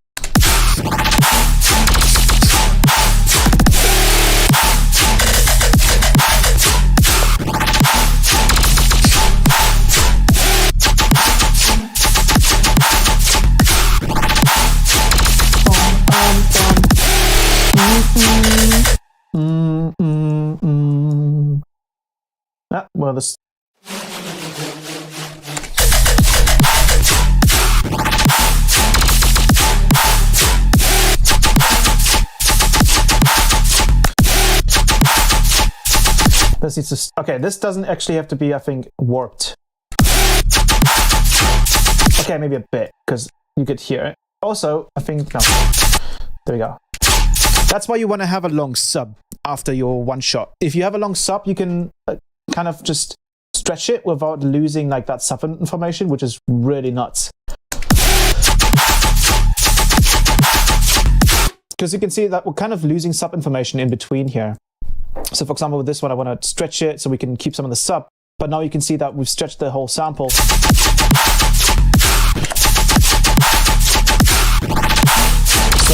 Ah, well, this. This needs to. Okay, this doesn't actually have to be, I think, warped. Okay, maybe a bit, because you could hear it. Also, I think, no. There we go. That's why you want to have a long sub after your one shot. If you have a long sub, you can kind of just stretch it without losing like that sub information, which is really nuts. Because you can see that we're kind of losing sub information in between here. So for example, with this one, I want to stretch it so we can keep some of the sub, but now you can see that we've stretched the whole sample. So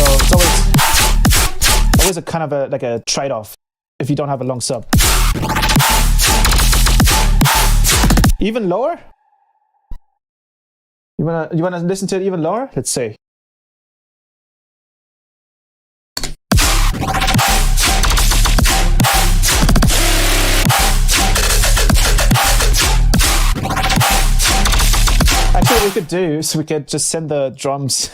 it's always a kind of like a trade-off if you don't have a long sub. Even lower? You wanna listen to it even lower? Let's see. Actually, what we could do is we could just send the drums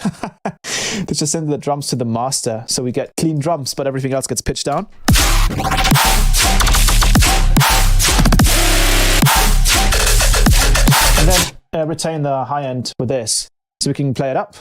just send the drums to the master, so we get clean drums, but everything else gets pitched down. And then retain the high end with this, so we can play it up.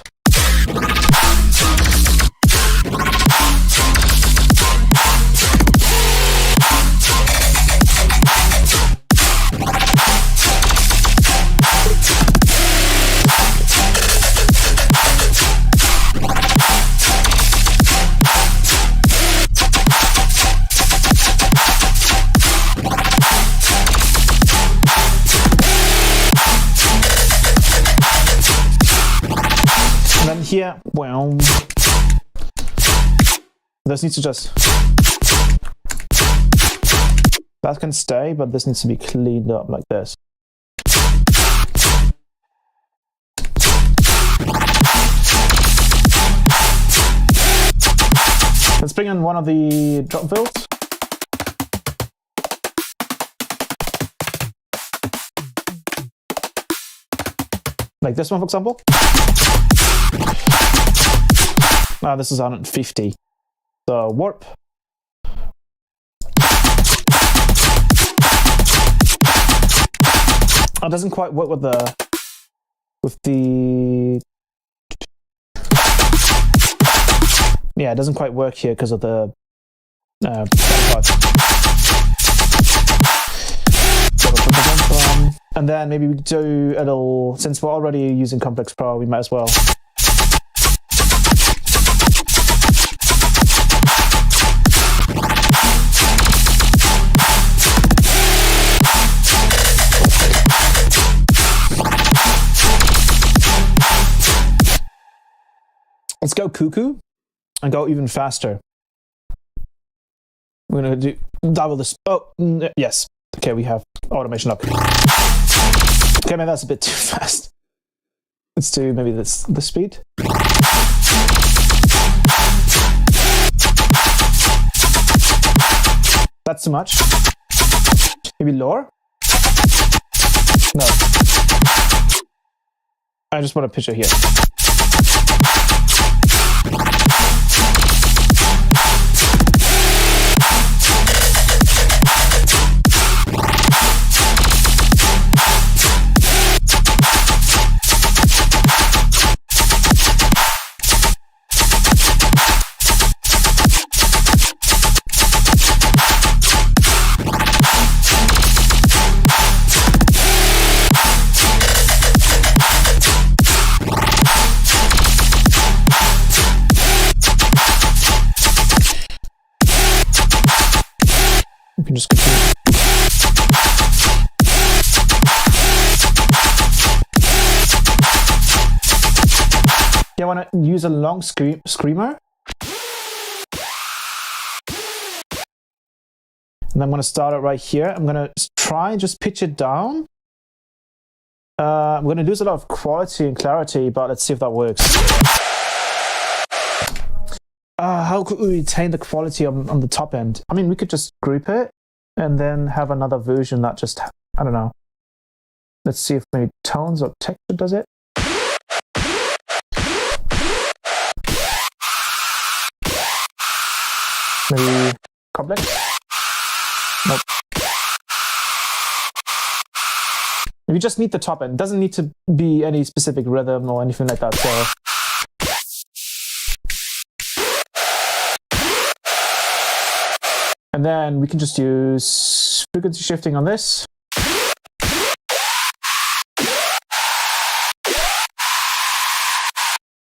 Here, well, this needs to just, that can stay, but this needs to be cleaned up like this. Let's bring in one of the drop fills. Like this one, for example. Now this is 150. So warp. It doesn't quite work with the yeah, it doesn't quite work here because of the and then maybe we do a little, since we're already using Complex Pro, we might as well. Let's go cuckoo and go even faster. We're going to do double this. Oh, yes. Okay, we have automation up. Okay, maybe that's a bit too fast. Let's do maybe the speed. That's too much. Maybe lower? No. I just want to pitch it here. You can just continue. Yeah, I want to use a long screamer. And I'm going to start it right here. I'm going to try and just pitch it down. I'm going to lose a lot of quality and clarity, but let's see if that works. How could we retain the quality on the top end? I mean, we could just group it and then have another version that just, I don't know. Let's see if maybe tones or texture does it. Maybe complex? Nope. We just need the top end. It doesn't need to be any specific rhythm or anything like that. So and then we can just use frequency shifting on this.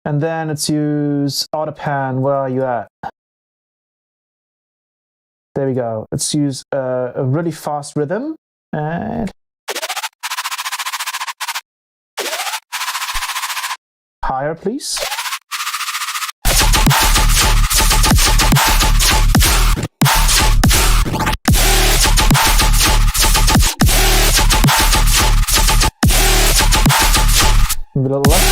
And then let's use auto pan. Where are you at? There we go. Let's use a really fast rhythm. And higher, please. A little less.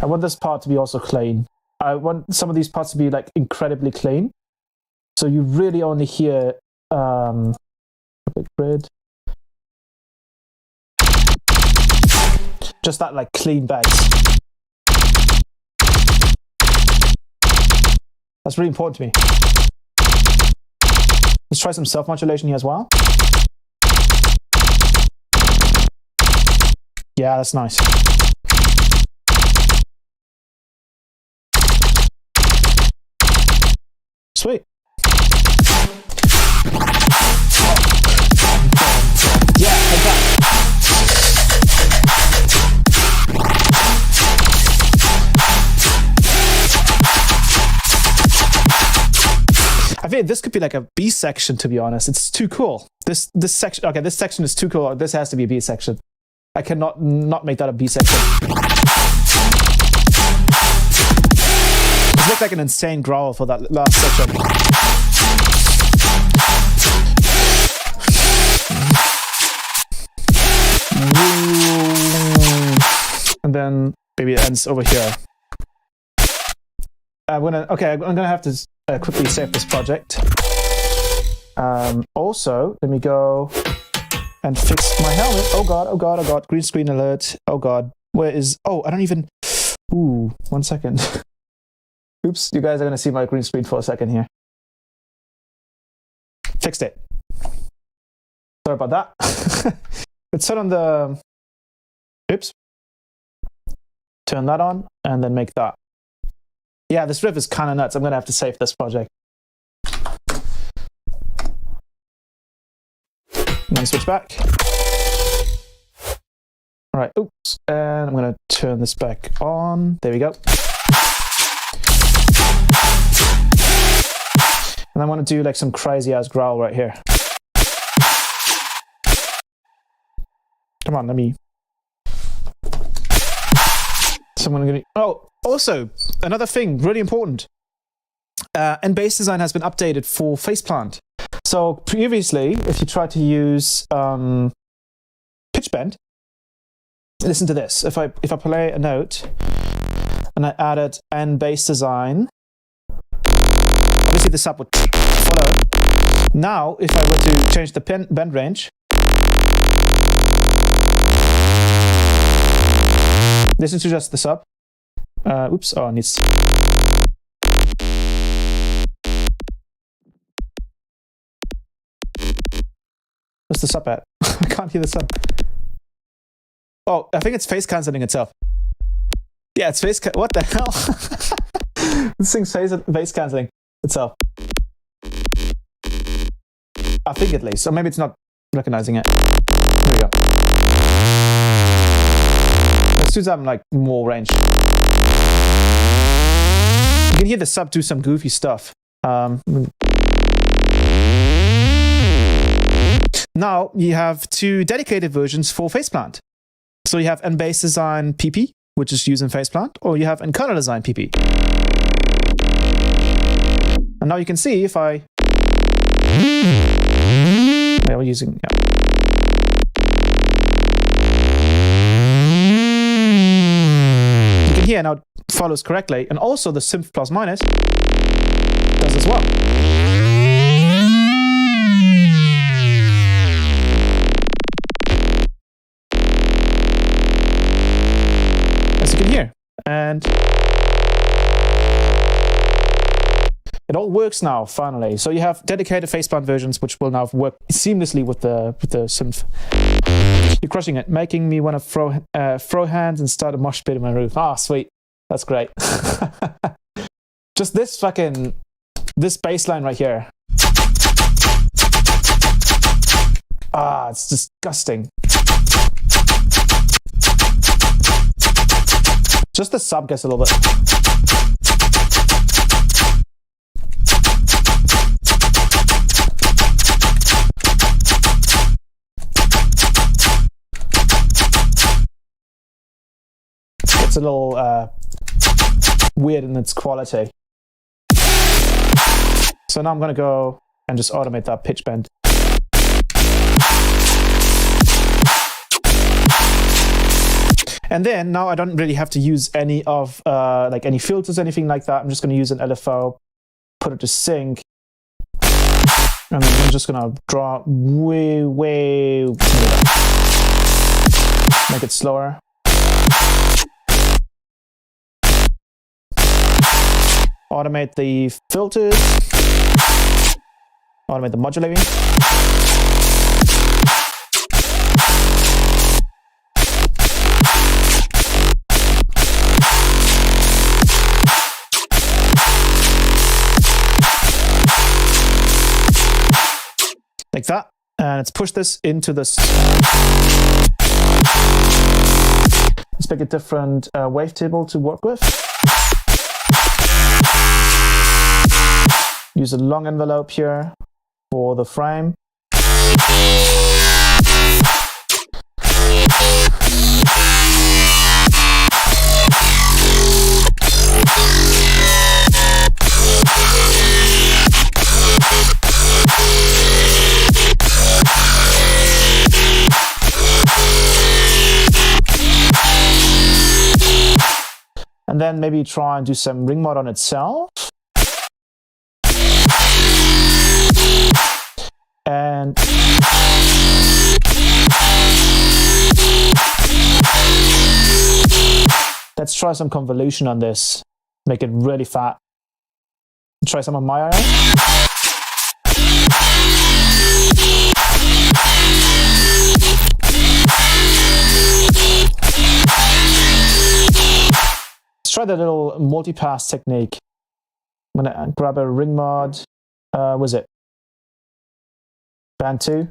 I want this part to be also clean. I want some of these parts to be like incredibly clean. So you really only hear a bit grid. Just that like clean bass. That's really important to me. Let's try some self-modulation here as well. Yeah, that's nice. Sweet. Yeah, like that. I think this could be like a B section, to be honest. It's too cool. This section, okay, this section is too cool. This has to be a B section. I cannot not make that a B section. It looked like an insane growl for that last section. And then maybe it ends over here. I'm gonna have to quickly save this project. Also, let me go and fix my helmet. Oh god, oh god, oh god. Green screen alert. Oh god. Where is... Oh, I don't even... Ooh, 1 second. Oops, you guys are going to see my green screen for a second here. Fixed it. Sorry about that. Let's turn on the... Oops. Turn that on, and then make that. Yeah, this riff is kind of nuts. I'm going to have to save this project. I'm going to switch back. All right, oops. And I'm going to turn this back on. There we go. And I want to do like some crazy ass growl right here. Come on, let me... Someone gonna... Oh, also, another thing, really important. And bass design has been updated for faceplant. So previously, if you try to use pitch bend, listen to this. If I play a note and I added and bass design, obviously the sub would follow. Now, if I were to change the bend range, listen to just the sub. Oops, oh, it needs... What's the sub at? I can't hear the sub. Oh, I think it's phase cancelling itself. Yeah, it's phase... What the hell? This thing's phase cancelling itself. I think at least. Or maybe it's not recognizing it. Here we go. Let's do some like more range. You can hear the sub do some goofy stuff. Now you have two dedicated versions for Faceplant. So you have N-Bass Design PP, which is used in Faceplant, or you have Kernel Design PP. And now you can see if I... we're using... yeah. You can hear now it follows correctly, and also the synth plus minus does as well. As you can hear. And it all works now, finally. So you have dedicated Faceplant versions, which will now work seamlessly with the synth. You're crushing it, making me want to throw hands and start a mosh pit in my roof. Ah, sweet. That's great. Just this bass line right here. Ah, it's disgusting. Just the sub gets a little bit. It's a little weird in its quality. So now I'm going to go and just automate that pitch bend. And then now I don't really have to use any of like any filters, anything like that. I'm just going to use an LFO, put it to sync, and then I'm just going to draw way smoother. Make it slower. Automate the filters. Automate the modulating. Like that. And let's push this into this. Let's pick a different wavetable to work with. Use a long envelope here for the frame. And then maybe try and do some ring mod on itself. And let's try some convolution on this. Make it really fat. Try some on my eye. Let's try the little multi-pass technique. I'm gonna grab a ring mod. Was it? Band 2.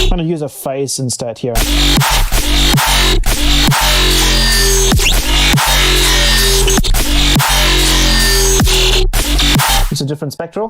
I'm going to use a phase instead here. It's a different spectral.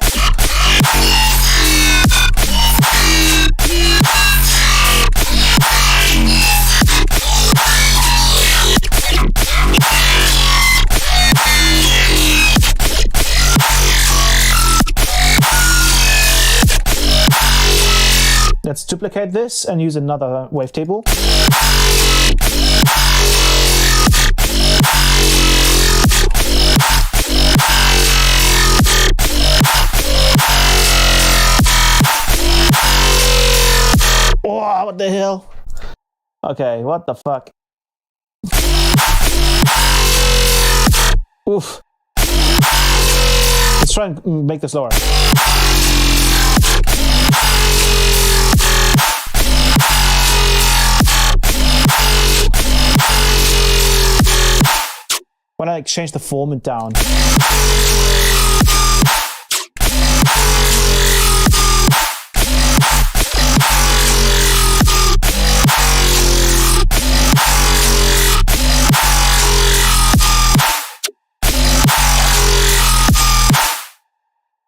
Let's duplicate this and use another wavetable. Oh, what the hell? Okay, what the fuck? Oof. Let's try and make this lower. When I change the Formant down.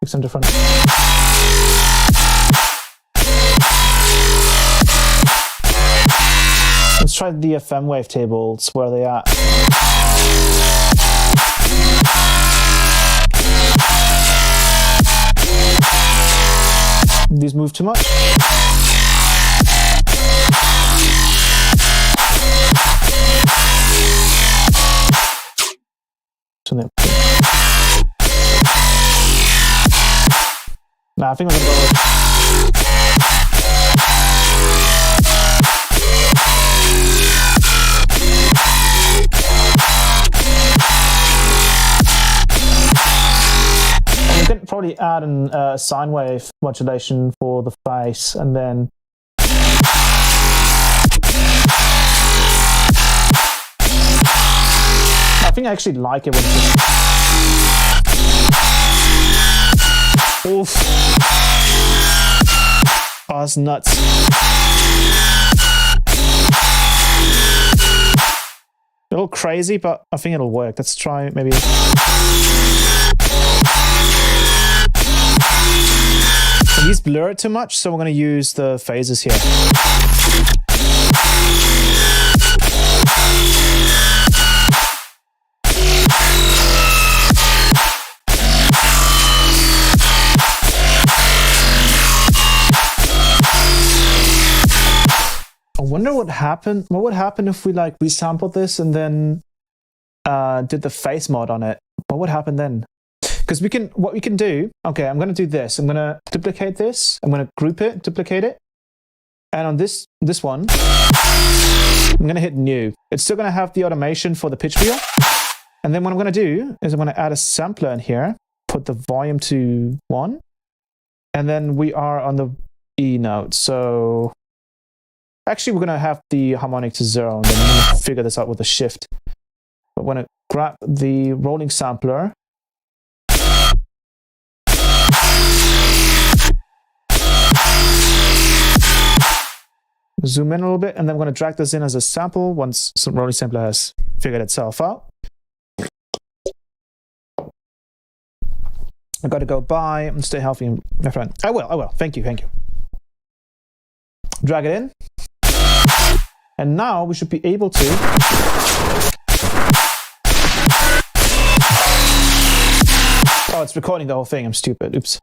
Pick some different. Let's try the FM wavetables. Where are they at? These move too much? Nah, I think we're gonna go with... We can probably add a sine wave modulation for the face, and then I think I actually like it when it's just... Oof. Oh, that's nuts. A little crazy, but I think it'll work. Let's try maybe... These blur it too much, so we're going to use the phases here. I wonder what happened. What would happen if we like resampled this and then did the phase mod on it? What would happen then? Because what we can do, okay, I'm going to do this. I'm going to duplicate this. I'm going to group it, duplicate it. And on this one, I'm going to hit new. It's still going to have the automation for the pitch wheel. And then what I'm going to do is I'm going to add a sampler in here, put the volume to 1. And then we are on the E note. So actually, we're going to have the harmonic to 0. And then I'm going to figure this out with a shift. But when I grab the rolling sampler, zoom in a little bit, and then I'm going to drag this in as a sample once some rolling sampler has figured itself out. I've got to go by and stay healthy, my friend. I will. Thank you. Drag it in. And now we should be able to... Oh, it's recording the whole thing. I'm stupid. Oops.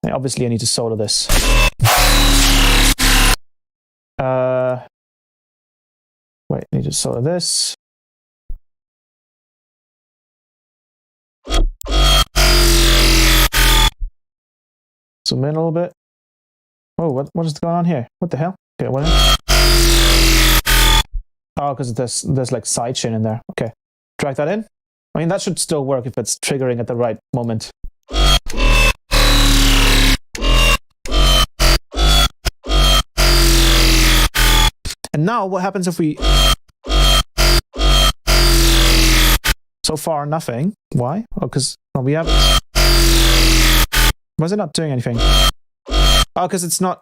Obviously, I need to solo this. Wait, I need to solo this. Zoom in a little bit. Oh, what is going on here? What the hell? Okay, what? Oh, because there's like sidechain in there. Okay, drag that in. I mean, that should still work if it's triggering at the right moment. And now what happens if we... So far, nothing. Why? Oh, because we have... Why is it not doing anything? Oh, because it's not...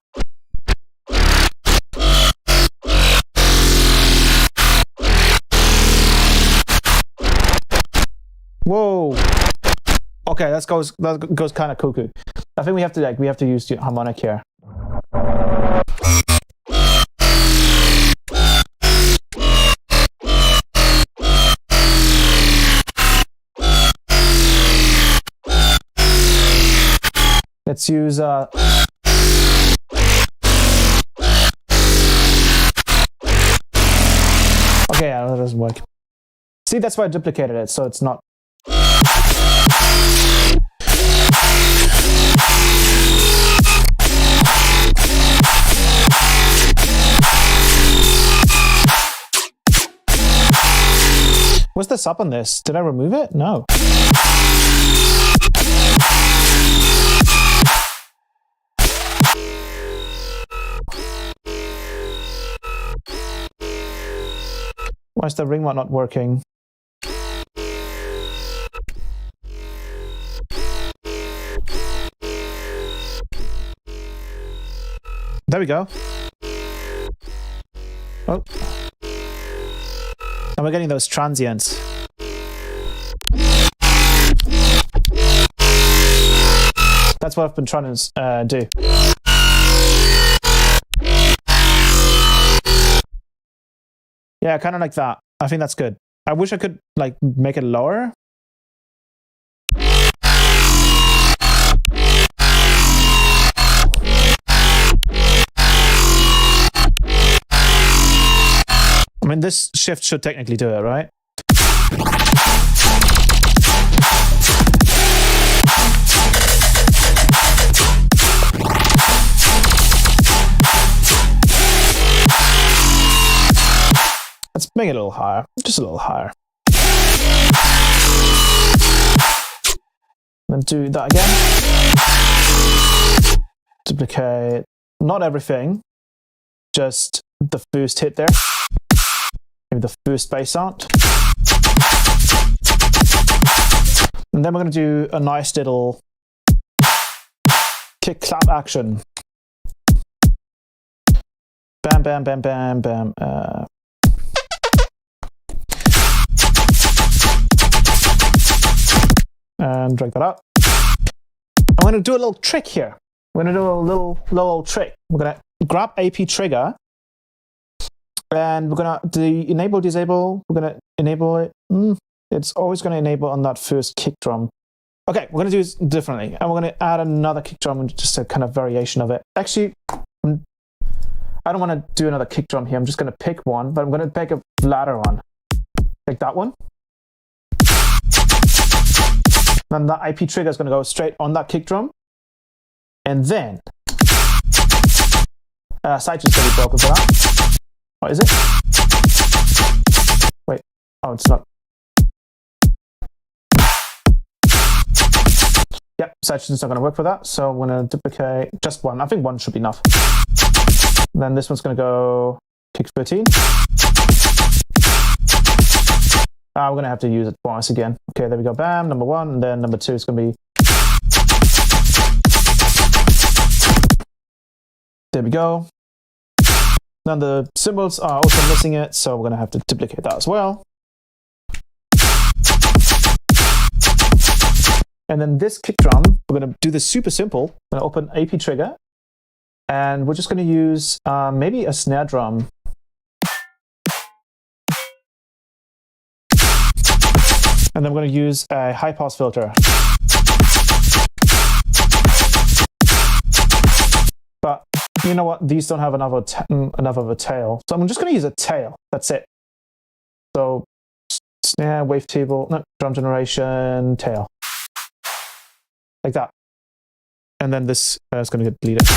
Whoa! Okay, that goes kind of cuckoo. I think we have to use the harmonic here. Let's use okay, yeah, that doesn't work. See, that's why I duplicated it, so it's not. What's the sub on this? Did I remove it? No. Why is the ring mod not working? There we go. Oh. And we're getting those transients. That's what I've been trying to do. Yeah, kind of like that. I think that's good. I wish I could like make it lower. I mean, this shift should technically do it, right? Let's make it a little higher, just a little higher. Then do that again. Duplicate, not everything, just the first hit there. Maybe the first bass sound. And then we're going to do a nice little kick clap action. Bam, bam, bam, bam, bam. And drag that up. I'm going to do a little trick here. We're going to do a little trick. We're going to grab aptrigga. And we're going to enable, disable. We're going to enable it. It's always going to enable on that first kick drum. Okay, we're going to do it differently. And we're going to add another kick drum, just a kind of variation of it. Actually, I don't want to do another kick drum here. I'm just going to pick one, but I'm going to pick a flatter one. Like that one. Then the aptrigga is going to go straight on that kick drum. And then, side is going to be broken for that. What is it? Wait. Oh, it's not. Yep, section's not going to work for that. So I'm going to duplicate just one. I think one should be enough. Then this one's going to go kick 13. We're going to have to use it twice again. Okay, there we go. Bam, number one. And then number two is going to be. There we go. Now the cymbals are also missing it, so we're going to have to duplicate that as well. And then this kick drum, we're going to do this super simple. I'm going to open aptrigga, and we're just going to use maybe a snare drum. And then we're going to use a high pass filter. But you know what? These don't have enough of a tail. So I'm just going to use a tail. That's it. So snare, wavetable, no, drum generation, tail. Like that. And then this is going to get deleted.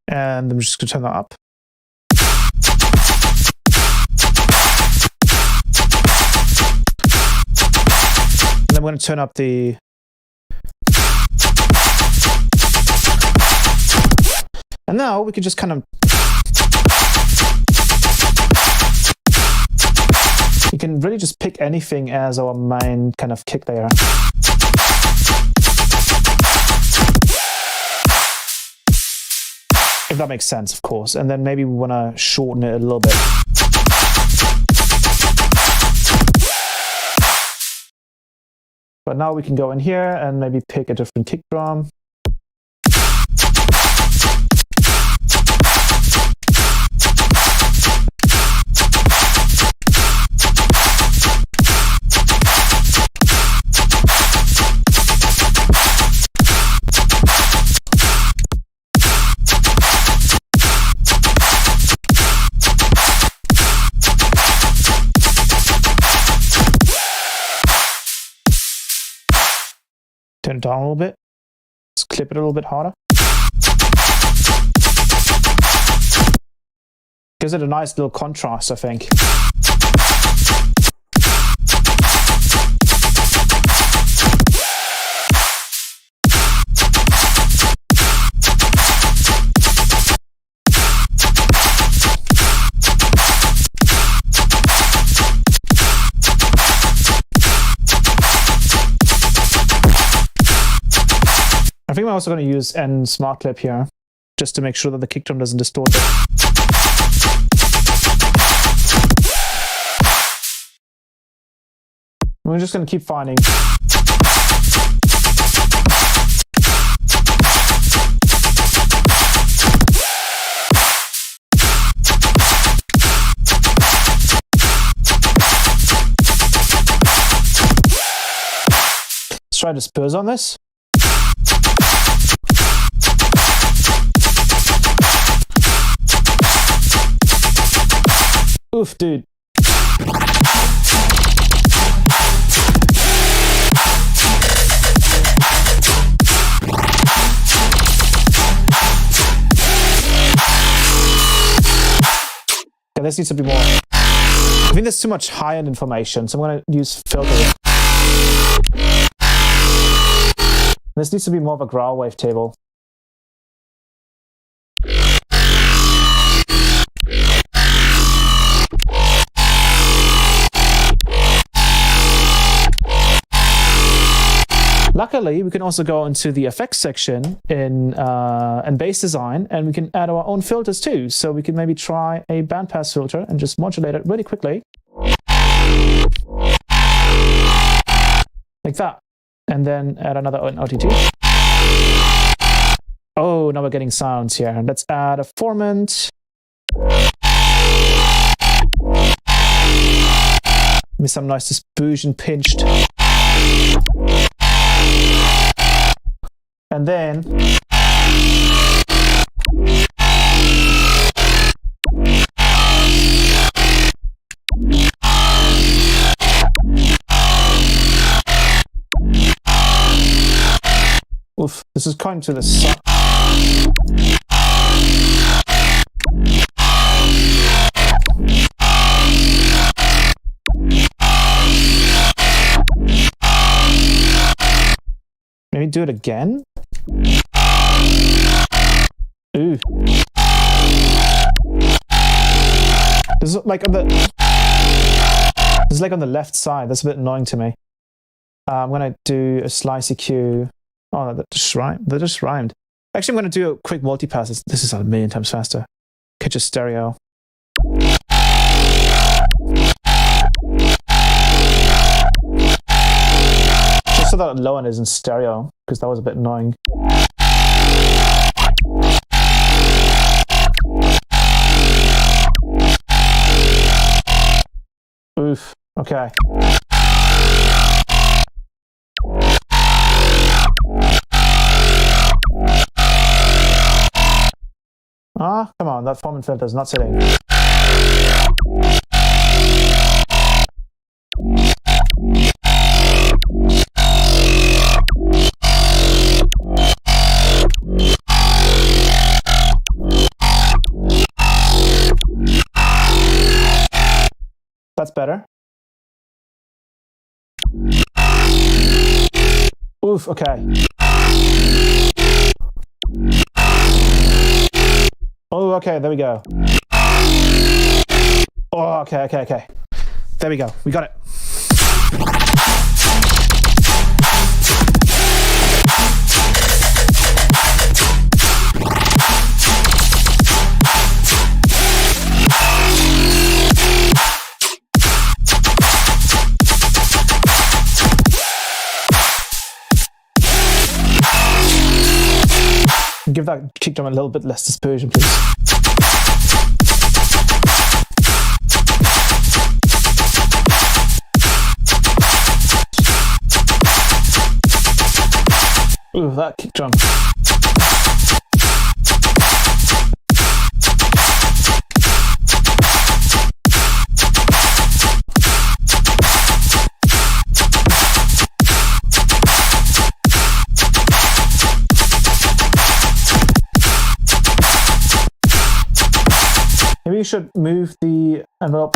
And I'm just going to turn that up. And then we're going to turn up the... And now we can just kind of... You can really just pick anything as our main kind of kick layer. If that makes sense, of course. And then maybe we want to shorten it a little bit. But now we can go in here and maybe pick a different kick drum. Turn it down a little bit. Let's clip it a little bit harder. Gives it a nice little contrast, I think. I think I'm also going to use N smart clip here, just to make sure that the kick drum doesn't distort it. We're just going to keep finding Let's try disperse on this. Oof, dude. Okay, this needs to be more. I think there's too much high-end information, so I'm going to use filter. This needs to be more of a growl wavetable. Luckily, we can also go into the effects section in bass design, and we can add our own filters too. So we can maybe try a bandpass filter and just modulate it really quickly. Like that. And then add another OTT. Oh, now we're getting sounds here. Let's add a Formant. With some nice dispersion pinched. And then oof, this is going to the side. Maybe do it again. Ooh. This is like on the. This is like on the left side. That's a bit annoying to me. I'm gonna do a slice EQ. Oh, that just rhymed. That just rhymed. Actually, I'm gonna do a quick multipass. This is a million times faster. Catch a stereo. Just so that low end is in stereo, because that was a bit annoying. Oof. Okay. Ah, come on, that Formant filter is not sitting. That's better. Oof, okay. Oh, okay, there we go. Oh, okay. There we go, we got it. Give that kick drum a little bit less dispersion, please. Ooh, that kick drum. Maybe you should move the envelope.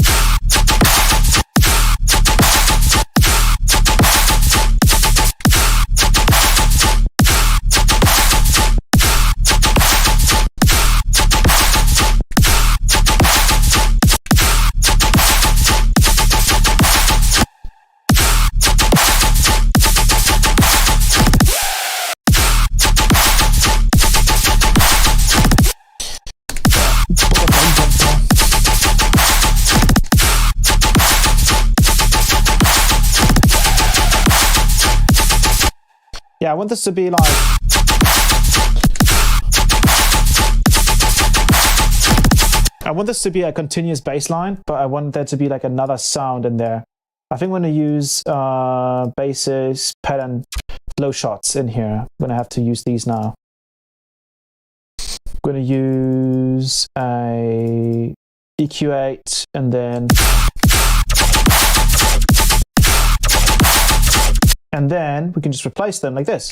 Yeah, I want this to be like... I want this to be a continuous bass line, but I want there to be like another sound in there. I think I'm going to use basses, pattern, flow shots in here. I'm going to have to use these now. I'm going to use a EQ8 and then... And then we can just replace them like this.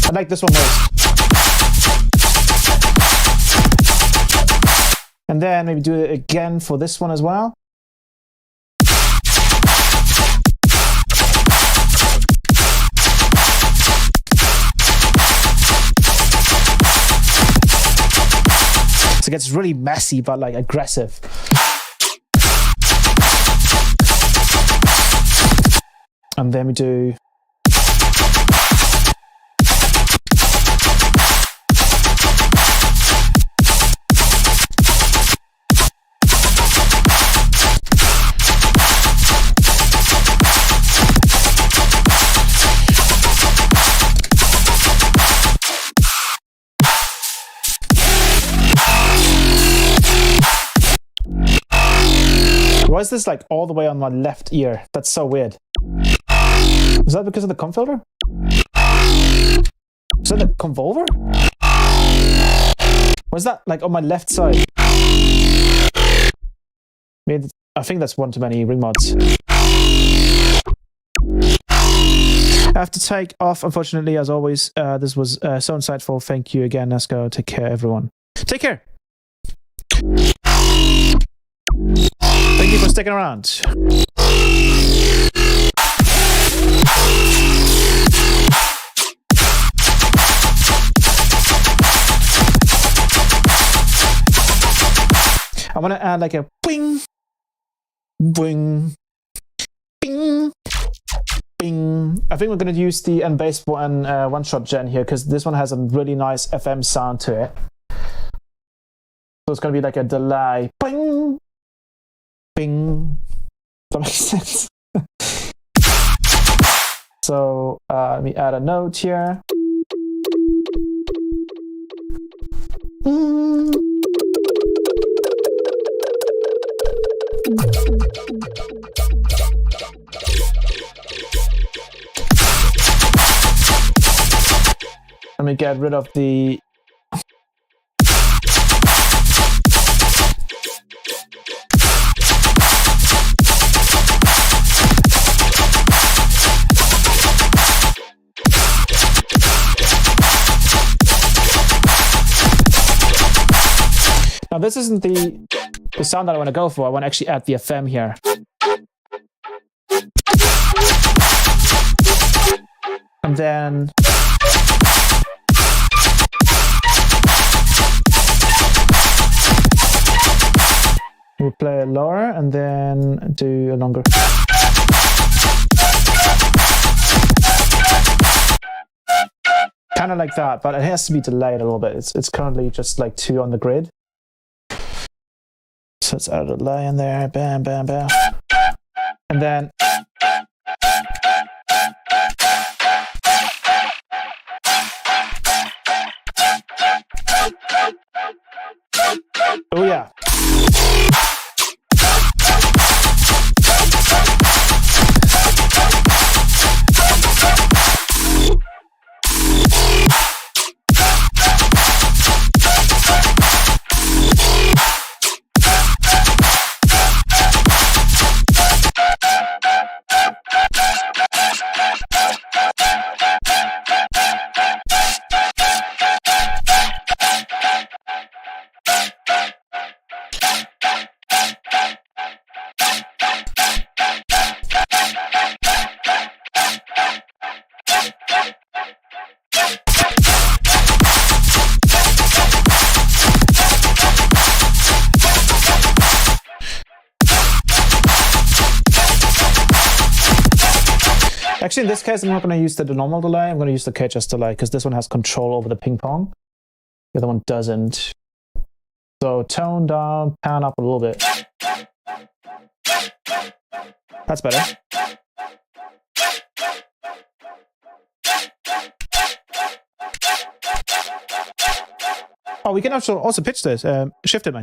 I like this one most. And then maybe do it again for this one as well. So it gets really messy, but like aggressive. And then we do... Why is this like all the way on my left ear? That's so weird. Is that because of the comp filter? Is that the convolver? Or is that like on my left side? Maybe, I think that's one too many ring mods. I have to take off, unfortunately, as always. This was so insightful. Thank you again, Nasco. Take care, everyone. Take care. Thank you for sticking around. I want to add like a bing, bing, bing, bing. I think we're going to use the N-Bass one one-shot gen here because this one has a really nice FM sound to it. So it's going to be like a delay. Bing, bing. That makes sense. So let me add a note here. Let me get rid of the Now this isn't the sound that I want to go for. I want to actually add the FM here. And then we'll play a lower and then do a longer. Kind of like that, but it has to be delayed a little bit. It's currently just like 2 on the grid. So let's add a delay in there. Bam, bam, bam. And then oh yeah. Actually, in this case, I'm not going to use the normal delay. I'm going to use the KHS delay because this one has control over the ping pong. The other one doesn't. So tone down, pan up a little bit. That's better. Oh, we can also pitch this. Shift it, man.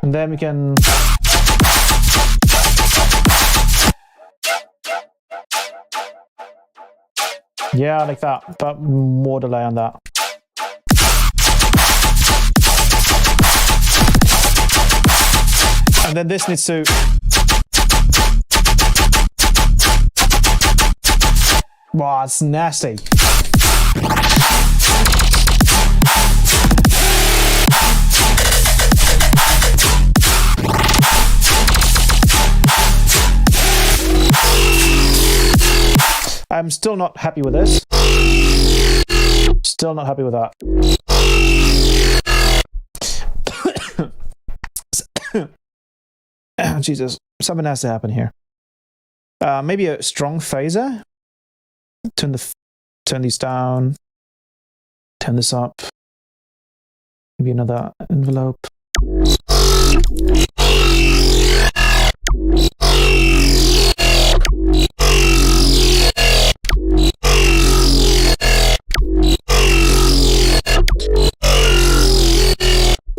And then we can... Yeah, like that, but more delay on that. And then this needs to... Wow, it's nasty. I'm still not happy with this. Still not happy with that. Jesus, something has to happen here. Maybe a strong phaser. Turn these down. Turn this up. Maybe another envelope.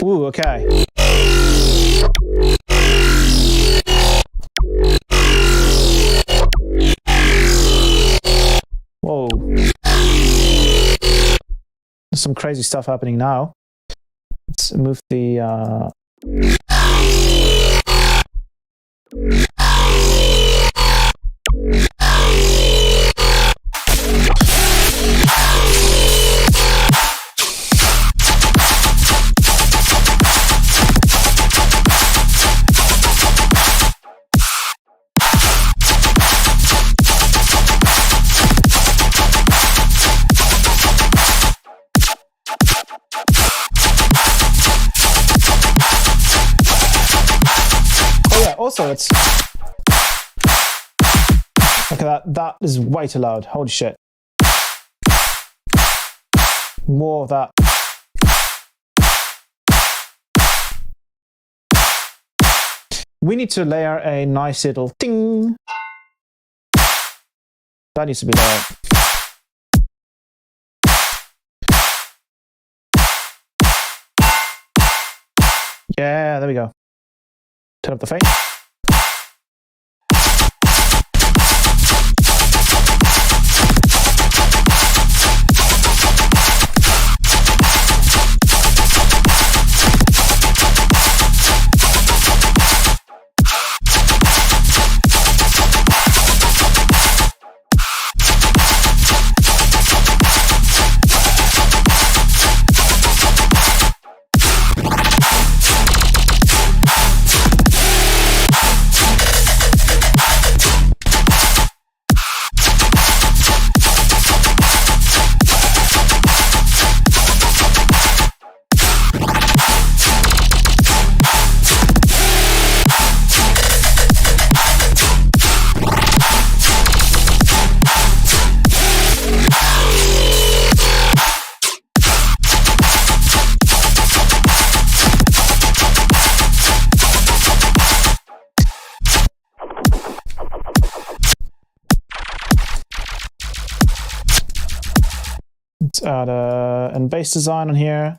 Ooh, okay. Whoa. There's some crazy stuff happening now. Let's move the... Also, it's... Look at that. That is way too loud. Holy shit. More of that. We need to layer a nice little ding. That needs to be loud. Yeah, there we go. Turn up the fade. Let's add a bass design on here.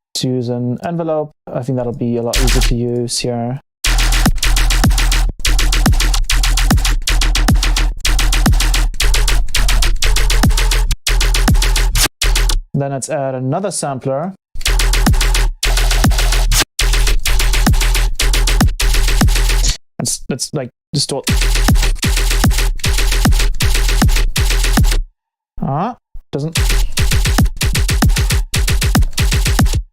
Let's use an envelope. I think that'll be a lot easier to use here. Then let's add another sampler. Let's like distort. Doesn't.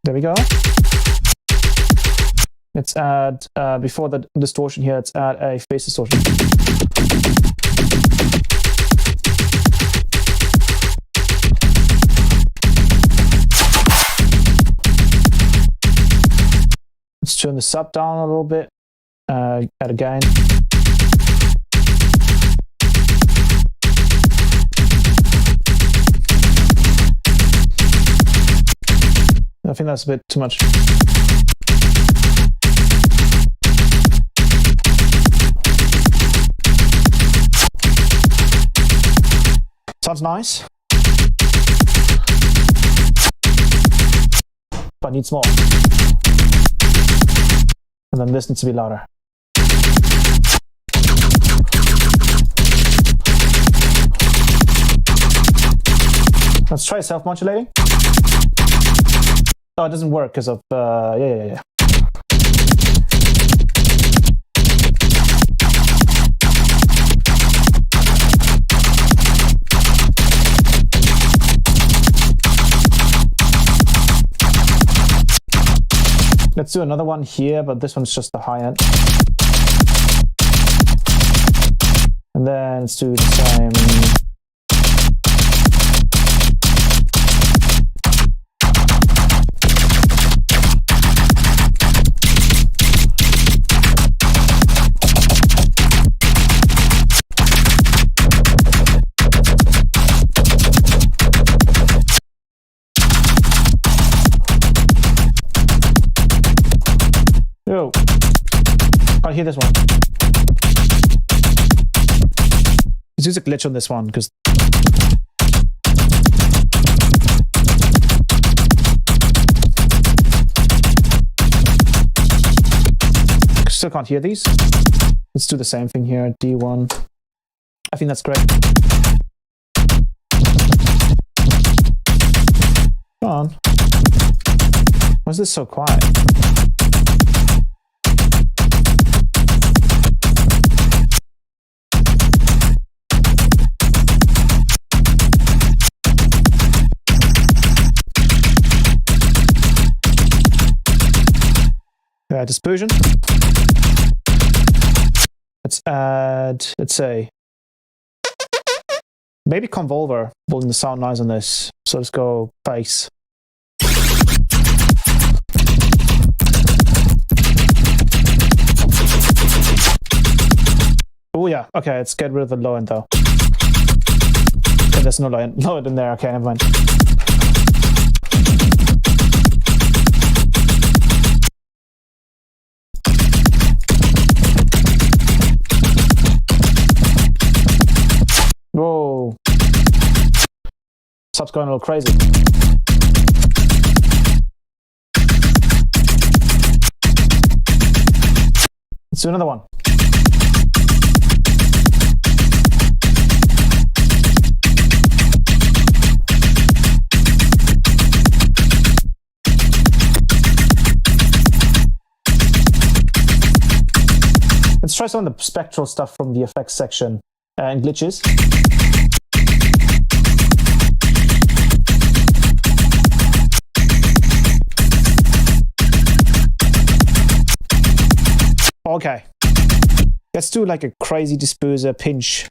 There we go. Let's add, before the distortion here, let's add a phase distortion. Let's turn the sub down a little bit, add a gain. I think that's a bit too much. Sounds nice, but needs more. And then this needs to be louder. Let's try self-modulating. Oh, it doesn't work because of, yeah. Let's do another one here, but this one's just the high end. And then let's do the same. Yo, I'll hear this one. Let's use a glitch on this one because still can't hear these. Let's do the same thing here. D1. I think that's great. Come on. Why is this so quiet? Dispersion. Let's add, let's say, maybe Convolver, building the sound nice on this. So let's go bass. Oh yeah, okay, let's get rid of the low end though. Okay, there's no low end in there, okay, never mind. Whoa. Sub's going a little crazy. Let's do another one. Let's try some of the spectral stuff from the effects section and glitches. Okay, let's do like a crazy disperser pinch.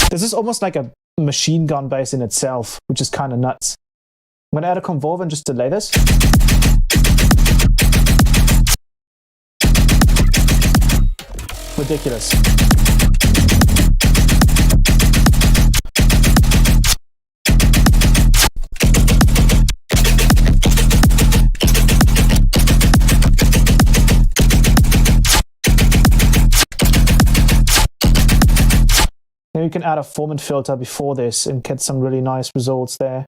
This is almost like a machine gun bass in itself, which is kind of nuts. I'm going to add a Convolver and just delay this. Ridiculous. Now you can add a Formant filter before this and get some really nice results there.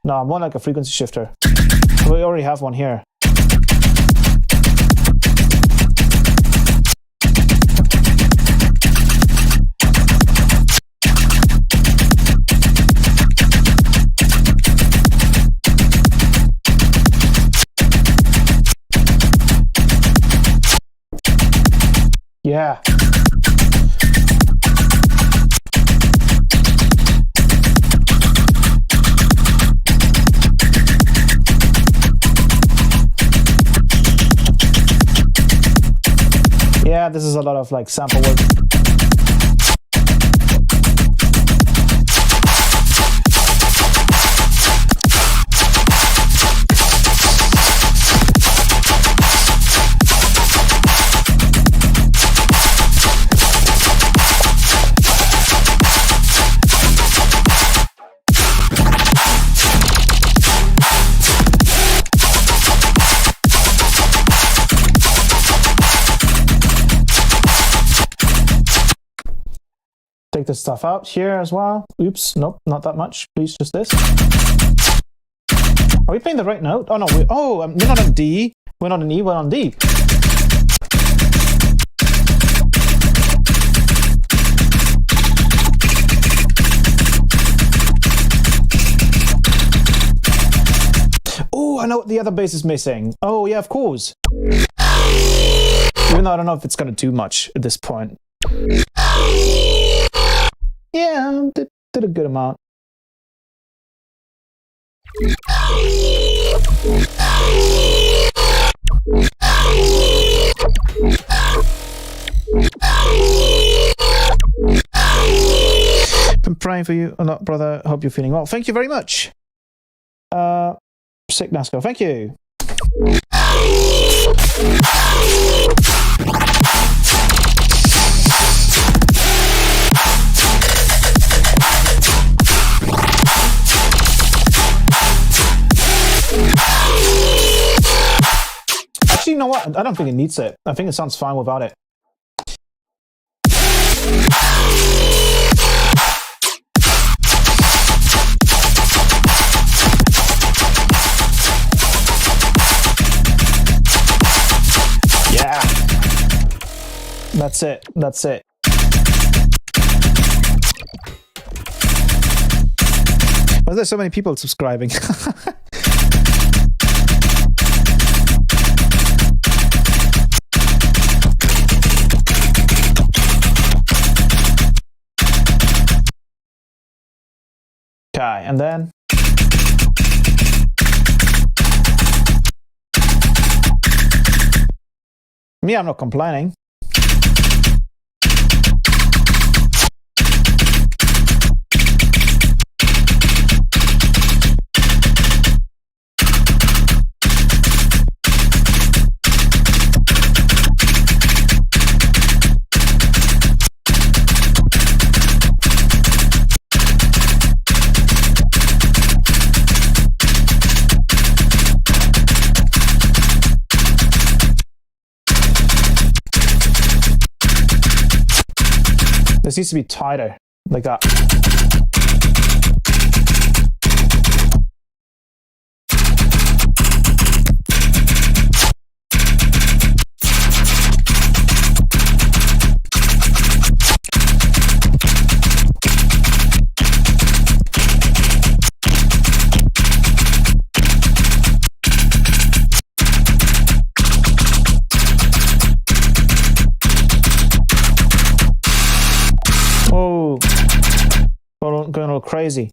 No, more like a frequency shifter. We already have one here. Yeah. Yeah, this is a lot of like sample work. Take this stuff out here as well. Oops, nope, not that much. Please, just this. Are we playing the right note? Oh no, we're not on D. We're not on E, we're on D. Oh, I know what the other bass is missing. Oh yeah, of course. Even though I don't know if it's gonna do much at this point. Yeah, did a good amount. Been praying for you a lot, brother. Hope you're feeling well. Thank you very much. Sick NASCAR. Thank you. Actually, you know what? I don't think it needs it. I think it sounds fine without it. Yeah. That's it. That's it. Why are there so many people subscribing? Okay, and then me, I'm not complaining. This needs to be tighter, like that. Going all crazy.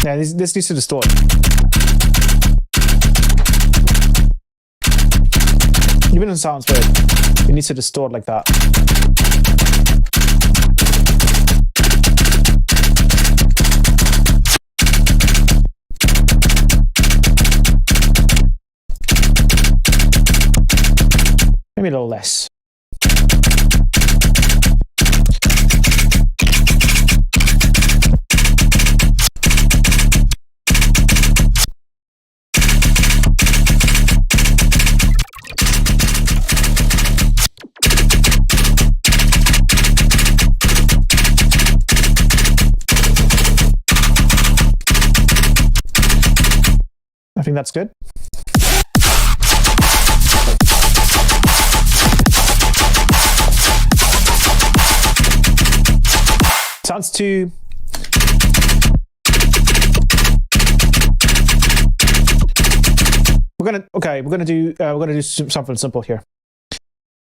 Yeah, this needs to distort. Even if it sounds weird, it needs to distort like that. Maybe a little less. I think that's good. Sounds too we're gonna do something simple here.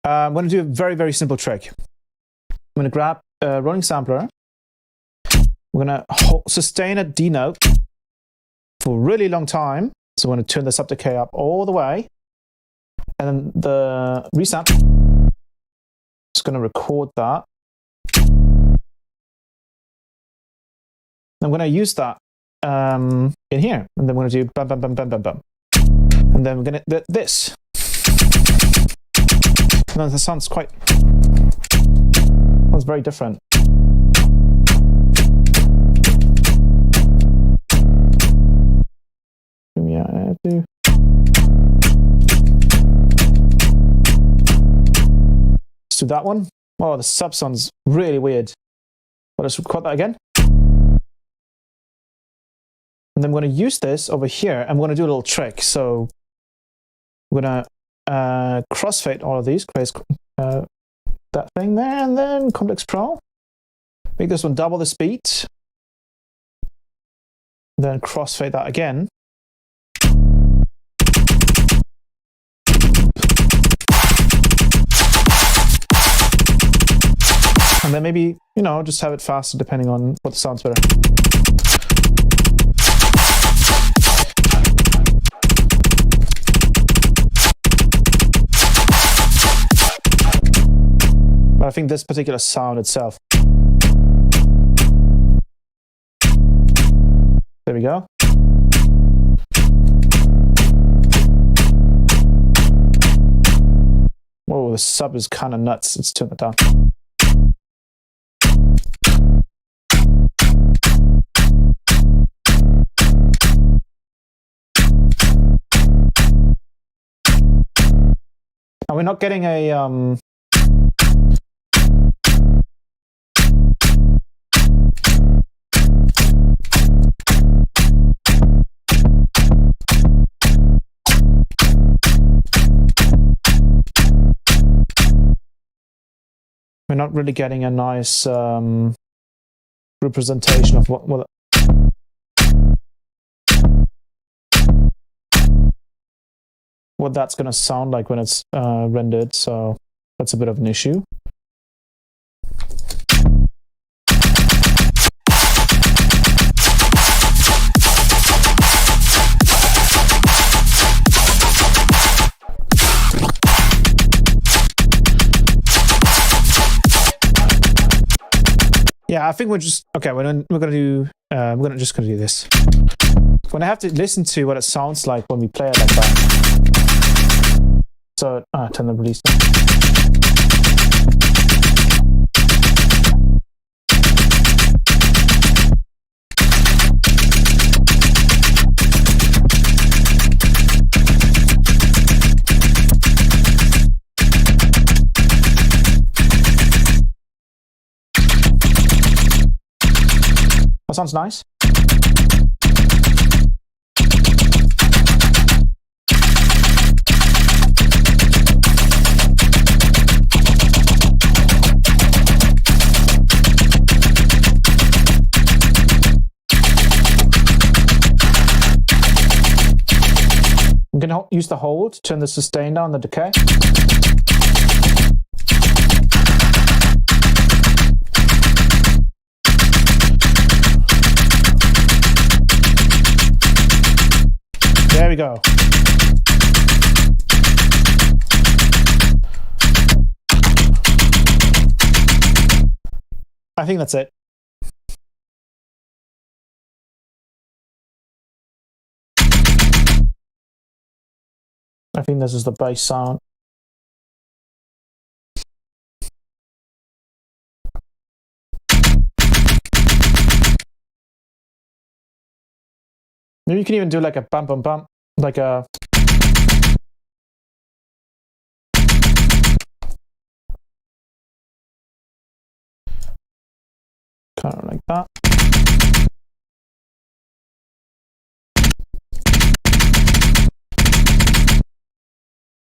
I'm gonna do a very simple trick. I'm gonna grab a rolling sampler. We're gonna sustain a D note for a really long time. So we're gonna turn the sub decay up all the way, and then the resamp. Just gonna record that. I'm gonna use that in here, and then we're gonna do bam bam bam bam bam bam, and then we're gonna this. And then that sounds very different. Yeah, I do. Let's do that one. Oh, the sub sounds really weird. Let's record that again. And then I'm going to use this over here. I'm going to do a little trick. So we're going to crossfade all of these, create that thing there, and then Complex Pro. Make this one double the speed. Then crossfade that again. And then maybe, you know, just have it faster depending on what sounds better. But I think this particular sound itself. There we go. Whoa, the sub is kind of nuts. Let's turn it down. And we're not getting a we're not really getting a nice representation of what that's going to sound like when it's rendered, so that's a bit of an issue. Yeah, I think we're just okay. We're gonna do. We're just gonna do this. When I have to listen to what it sounds like when we play it like that. So turn the release down. That sounds nice. I'm going to use the hold, turn the sustain down, the decay. There we go. I think that's it. I think this is the bass sound. Maybe you can even do like a bump bump bump, like a kind of like that.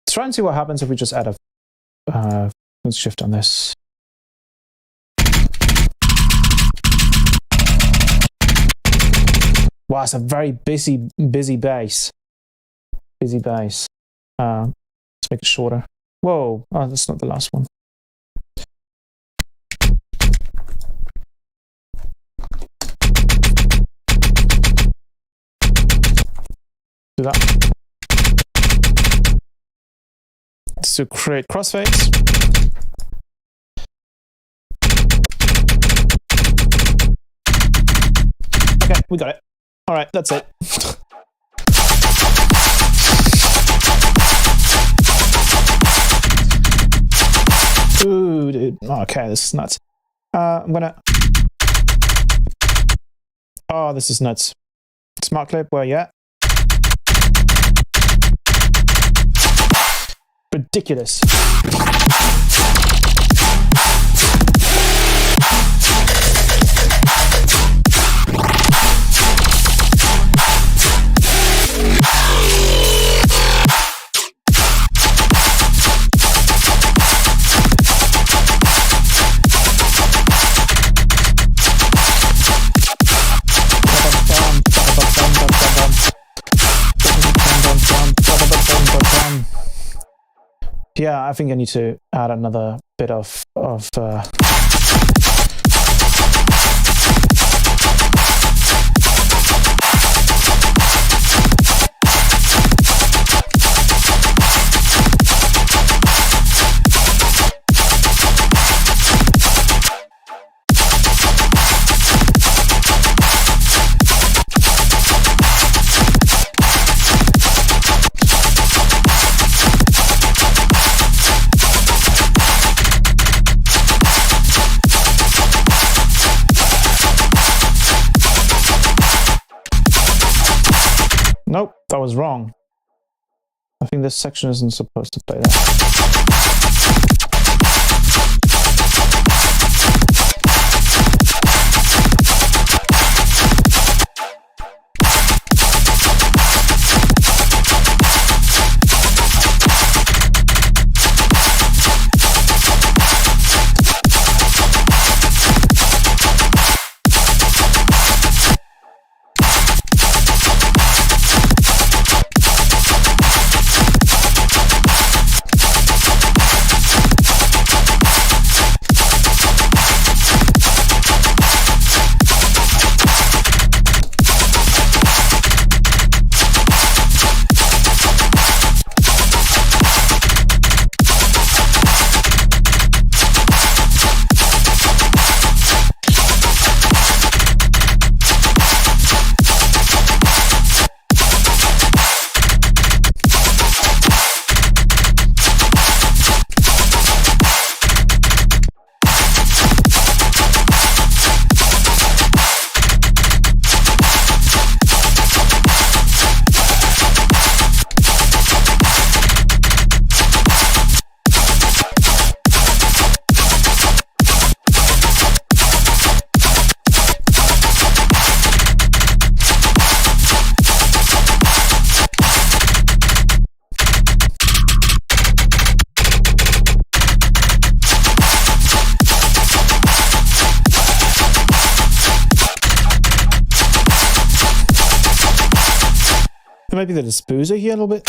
Let's try and see what happens if we just add a let's shift on this. Wow, it's a very busy bass. busy bass. Let's make it shorter. Whoa, oh, that's not the last one. Do that. To create crossfades. Okay, we got it. All right, that's it. Ooh, dude. Okay, this is nuts. I'm gonna... Oh, this is nuts. Smart clip, where you at? Ridiculous. Yeah, I think I need to add another bit of Nope, that was wrong. I think this section isn't supposed to play that. Maybe the disposer here a little bit.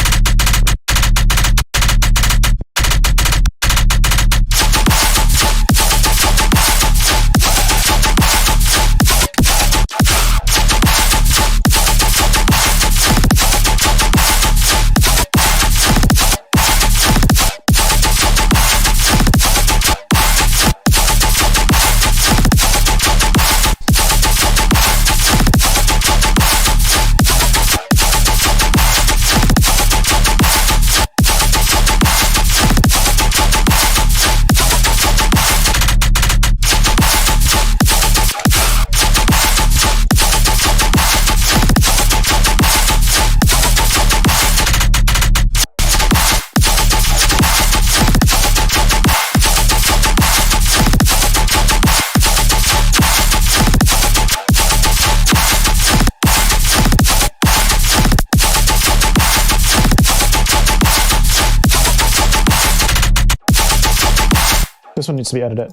This one needs to be edited.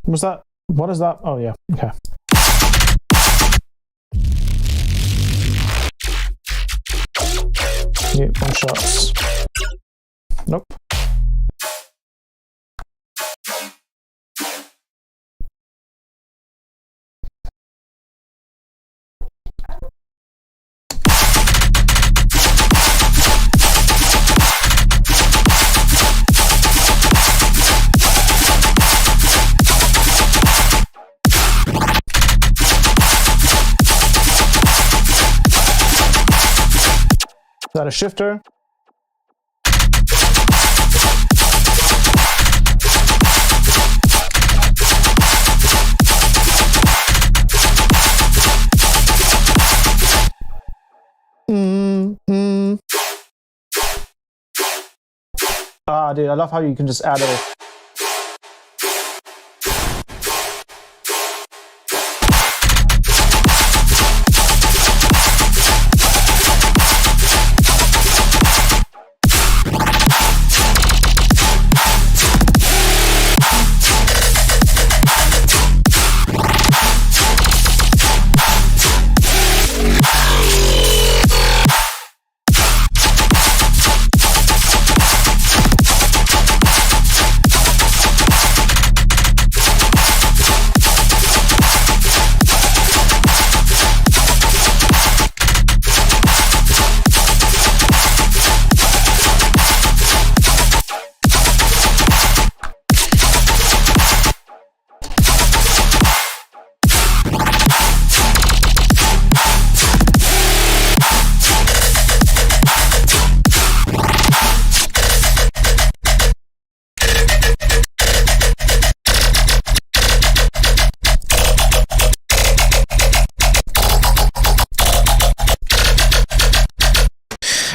Was that? What is that? Oh yeah. Okay. Yeah, one shots. Nope. Is that a shifter? Ah, dude, I love how you can just add a...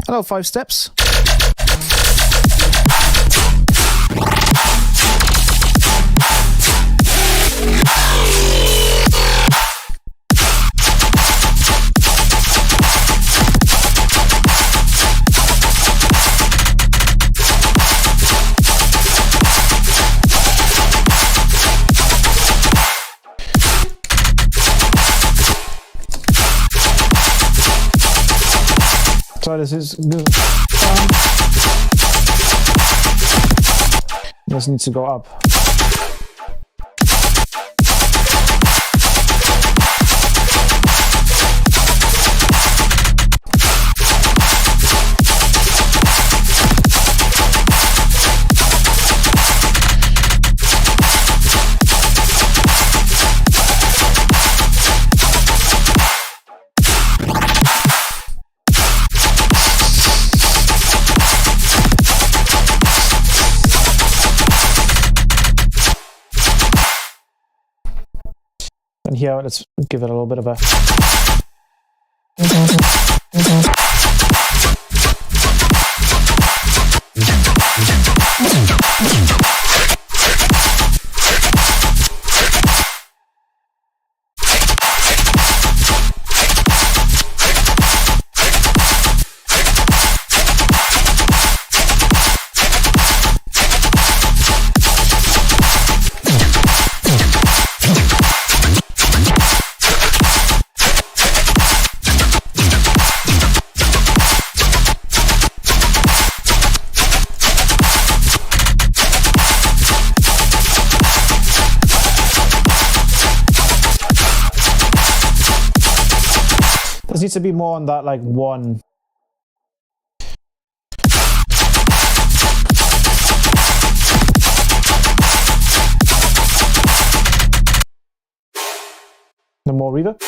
Hello, 5 steps. So this is good. This needs to go up. And here, let's give it a little bit of a... This needs to be more on that, like, one. No more reverb.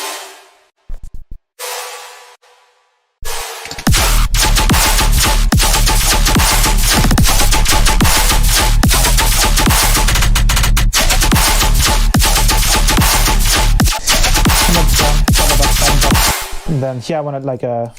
And then here I want it like a...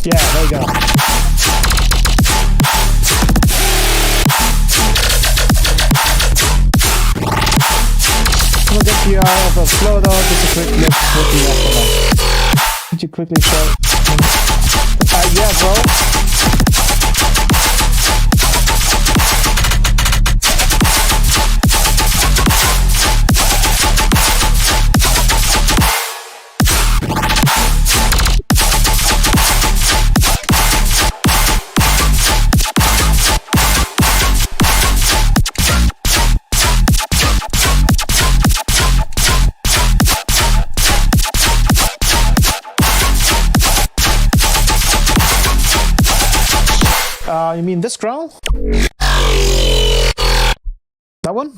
Yeah, there you go. We'll get you out of a flow though, just a quick look what you have for that. Could you quickly show? Yeah, bro. You mean this growl? That one?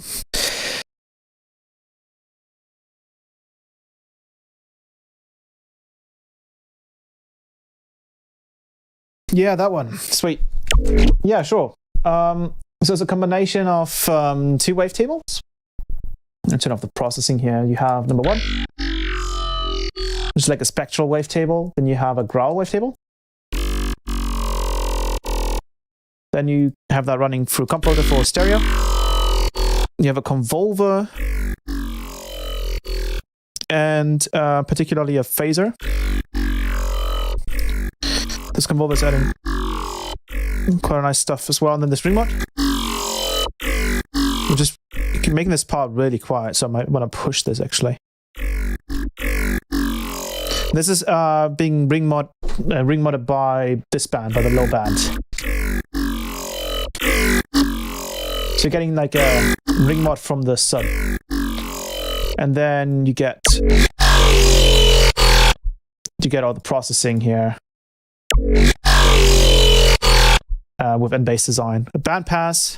Yeah, that one. Sweet. Yeah, sure. So it's a combination of two wavetables. In terms of the processing here, you have number one, which is like a spectral wavetable. Then you have a growl wavetable. Then you have that running through composer for stereo. You have a convolver and particularly a phaser. This convolver is adding quite nice stuff as well. And then this ring mod, which is making this part really quiet. So I might want to push this actually. This is being ring modded by this band, by the low band. So you're getting like a ring mod from the sub. And then you get all the processing here with N-Bass design. A band pass,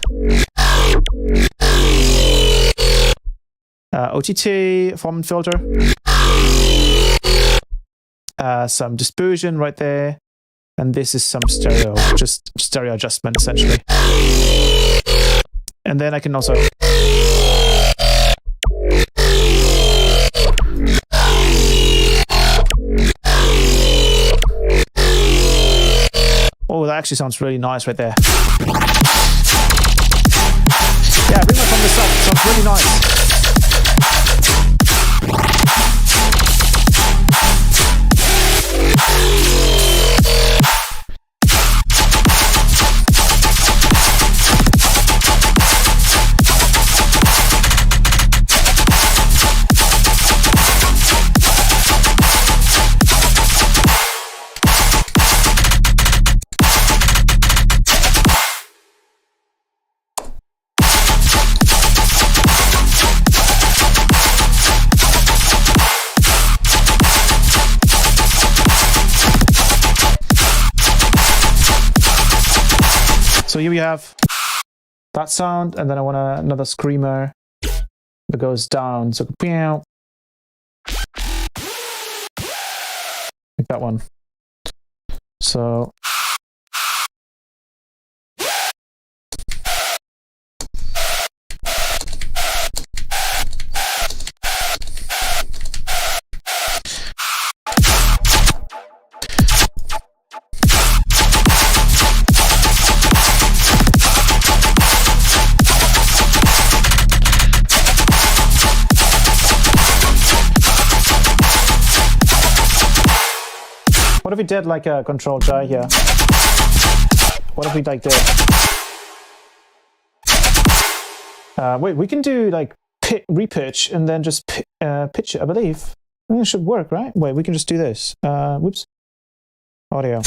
OTT, Formant filter, some dispersion right there. And this is some stereo, just stereo adjustment essentially. And then I can also oh, that actually sounds really nice right there. Yeah, bring that from the sub. Sounds really nice. So here we have that sound, and then I want another screamer that goes down. So like that one. So what if we did like a control J here? What if we like did? Wait, we can do like repitch and then just pitch it, I believe. I think it should work, right? Wait, we can just do this. Whoops. Audio.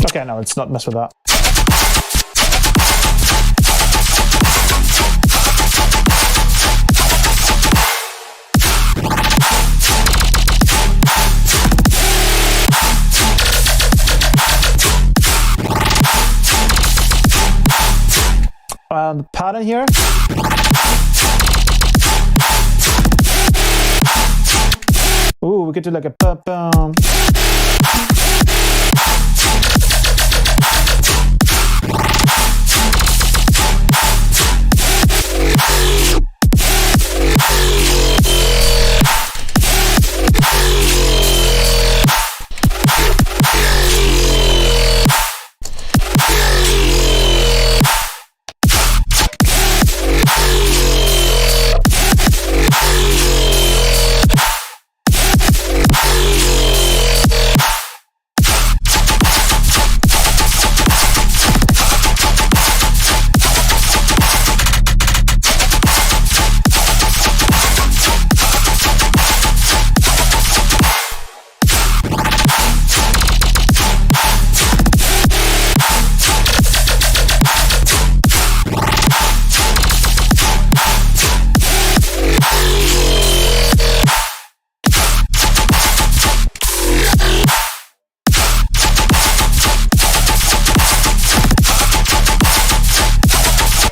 Okay, no, let's not mess with that. The pattern here. Ooh, we could do like a boom.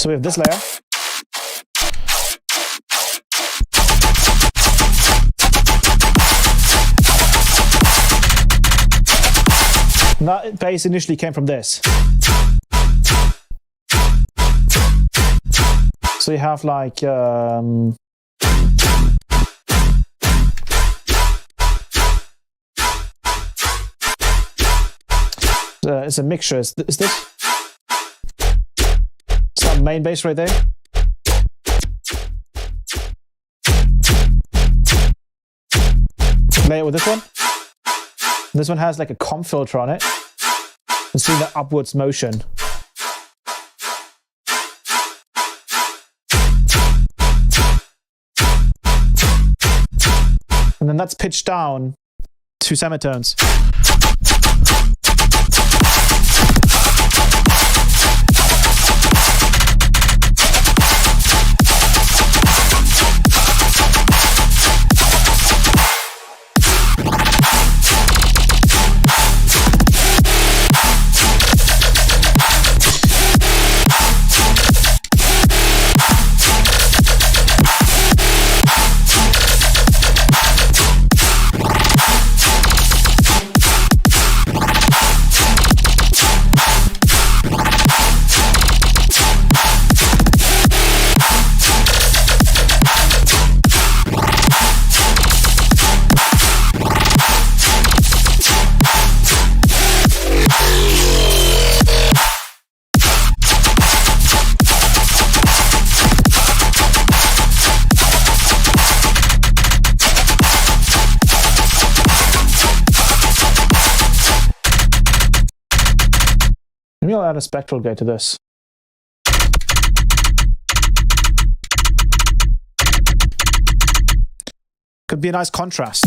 So we have this layer. That bass initially came from this. So you have like it's a mixture. Is this? It's that main bass right there. Layer with this one. This one has like a comp filter on it. And see the upwards motion. And then that's pitched down to semitones. Maybe I'll add a spectral gate to this. Could be a nice contrast.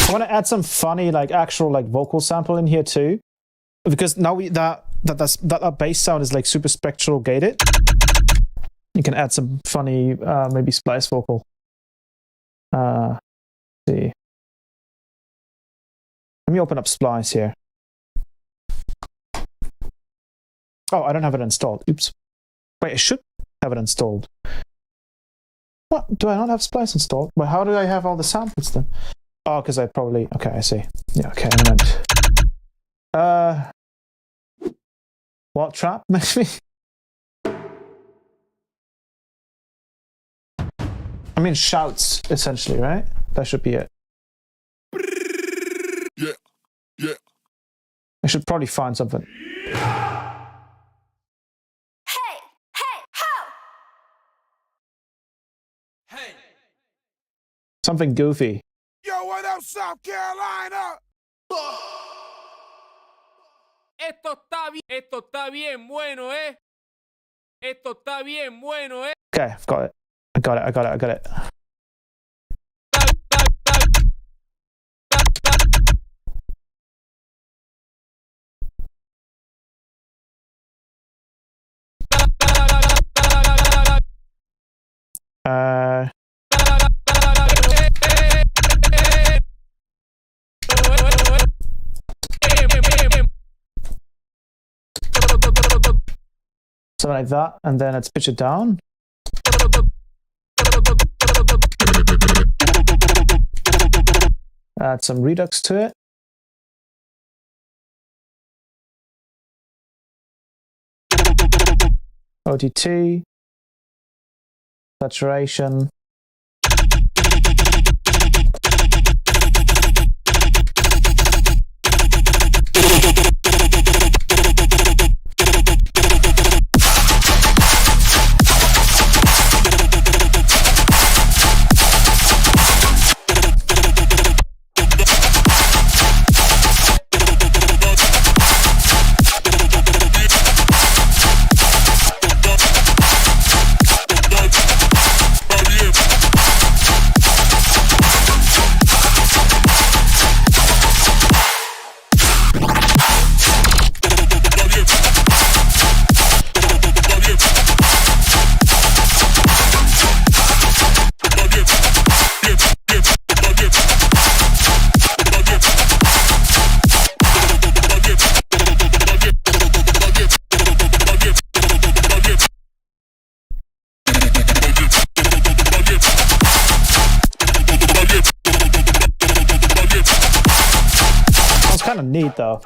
I want to add some funny, like actual, like vocal sample in here too, because now that bass sound is like super spectral gated. You can add some funny, maybe splice vocal. Let's see. Let me open up Splice here. Oh, I don't have it installed. Oops. Wait, I should have it installed. What? Do I not have Splice installed? But how do I have all the samples then? Oh, because I probably... Okay, I see. Yeah, okay, I meant... What trap, maybe? I mean, shouts, essentially, right? That should be it. Yeah, yeah. I should probably find something. Hey, hey, ho! Hey. Something goofy. Yo, what up, South Carolina? Esto está bien bueno, ¿eh? Esto está bien bueno, ¿eh? Okay, I've got it. I got it. Something like that, and then let's pitch it down. Add some redux to it. OTT, saturation. Kind of neat though.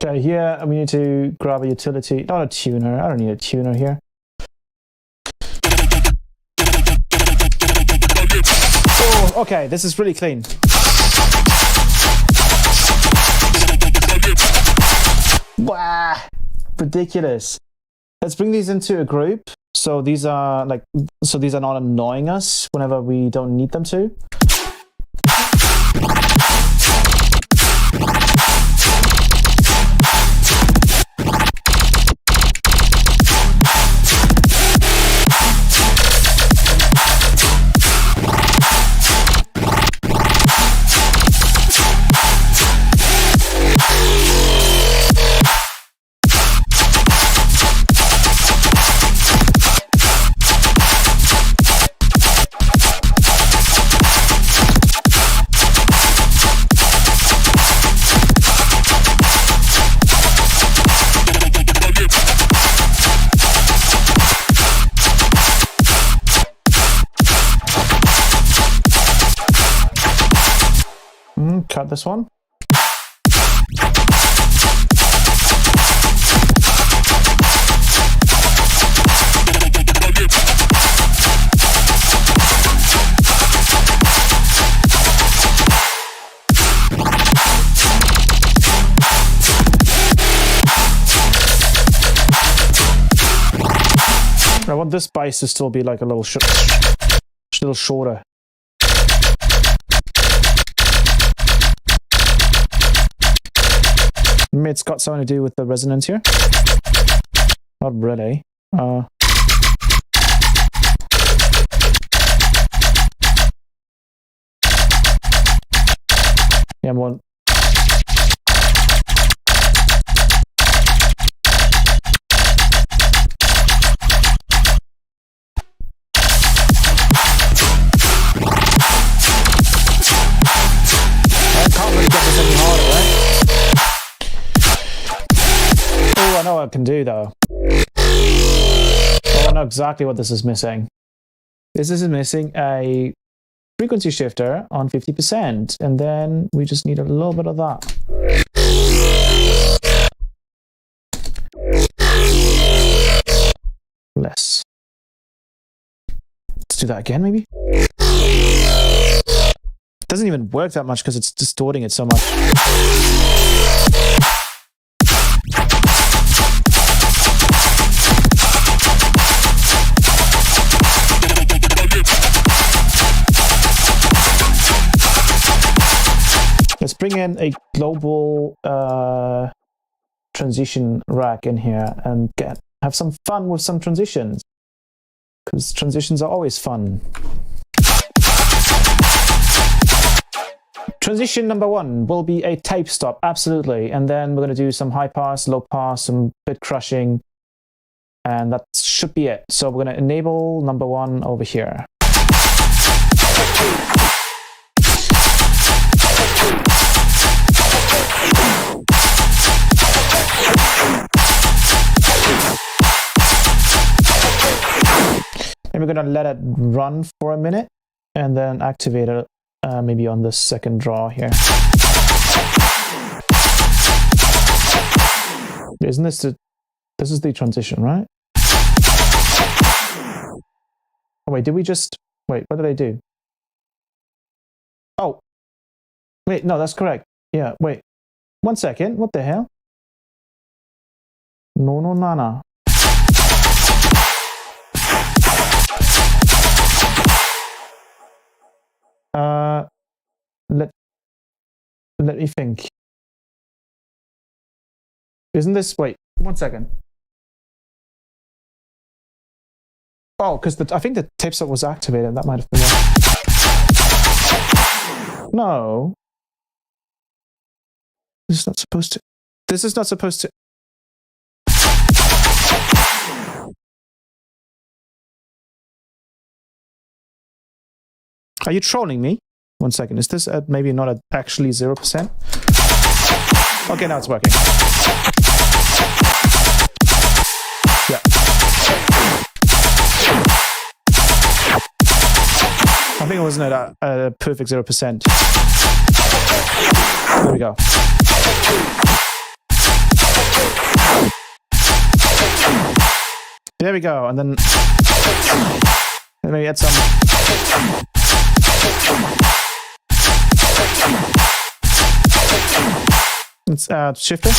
Okay, here we need to grab a utility, not a tuner. I don't need a tuner here. Oh, okay, this is really clean. Wow, ridiculous. Let's bring these into a group. So these are not annoying us whenever we don't need them to. Cut this one. I want this bass to still be like a little shorter. Maybe it's got something to do with the resonance here. Not really. Yeah, one. I can't really get this any harder, right? Oh, I know what I can do though. Oh, I know exactly what this is missing. This is missing a frequency shifter on 50%, and then we just need a little bit of that. Less. Let's do that again, maybe. doesn't even work that much because it's distorting it so much. Let's bring in a global transition rack in here and have some fun with some transitions, because transitions are always fun. Transition number 1 will be a tape stop, absolutely, and then we're going to do some high pass, low pass, some bit crushing, and that should be it. So we're going to enable number 1 over here. And we're going to let it run for a minute and then activate it maybe on the second draw here. Isn't this this is the transition, right? Oh wait, wait, what did I do? Oh, wait, no, that's correct. Yeah, wait, 1 second, what the hell? No, nana. Let me think. Isn't this, wait, 1 second. Oh, because I think the tape stop was activated. That might have been wrong. No. This is not supposed to. This is not supposed to. Are you trolling me? 1 second. Is this maybe not actually 0%? Okay, now it's working. Yeah. I think it wasn't at a perfect 0%. There we go. There we go. And then maybe add some. Let's add shifter.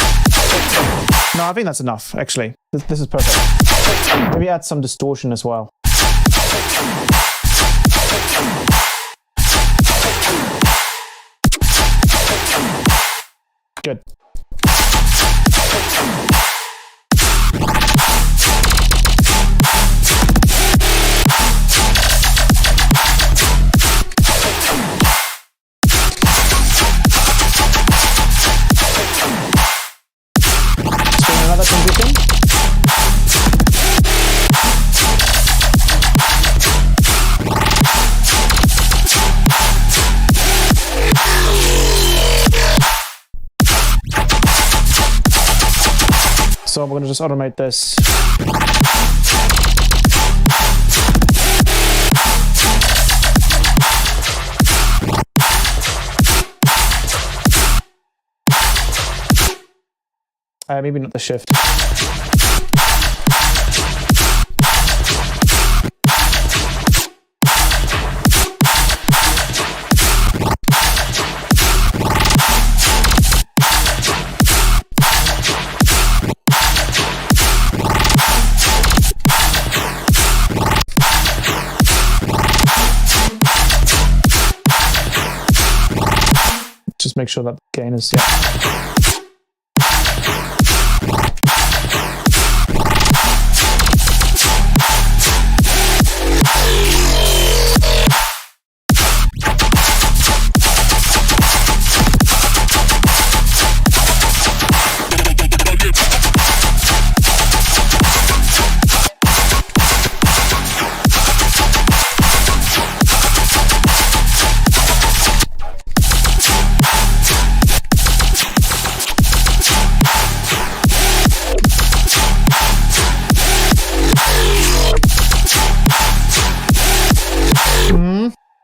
No, I think that's enough, actually. This is perfect. Maybe add some distortion as well. Good. Another transition. So we're going to just automate this. Maybe not the shift. Just make sure that the gain is, yeah.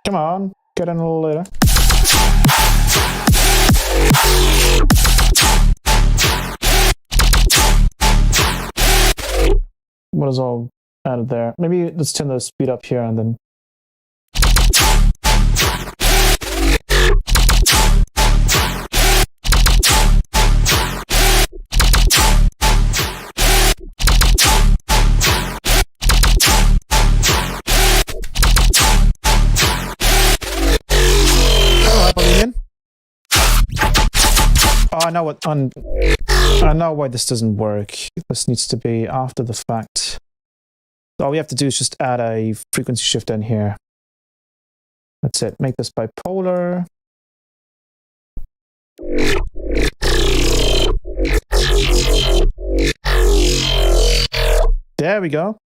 Come on, get in a little later. What is all added there? Maybe let's turn the speed up here and then. volume in. Oh, I know what. I know why this doesn't work. This needs to be after the fact. All we have to do is just add a frequency shifter in here. That's it. Make this bipolar. There we go.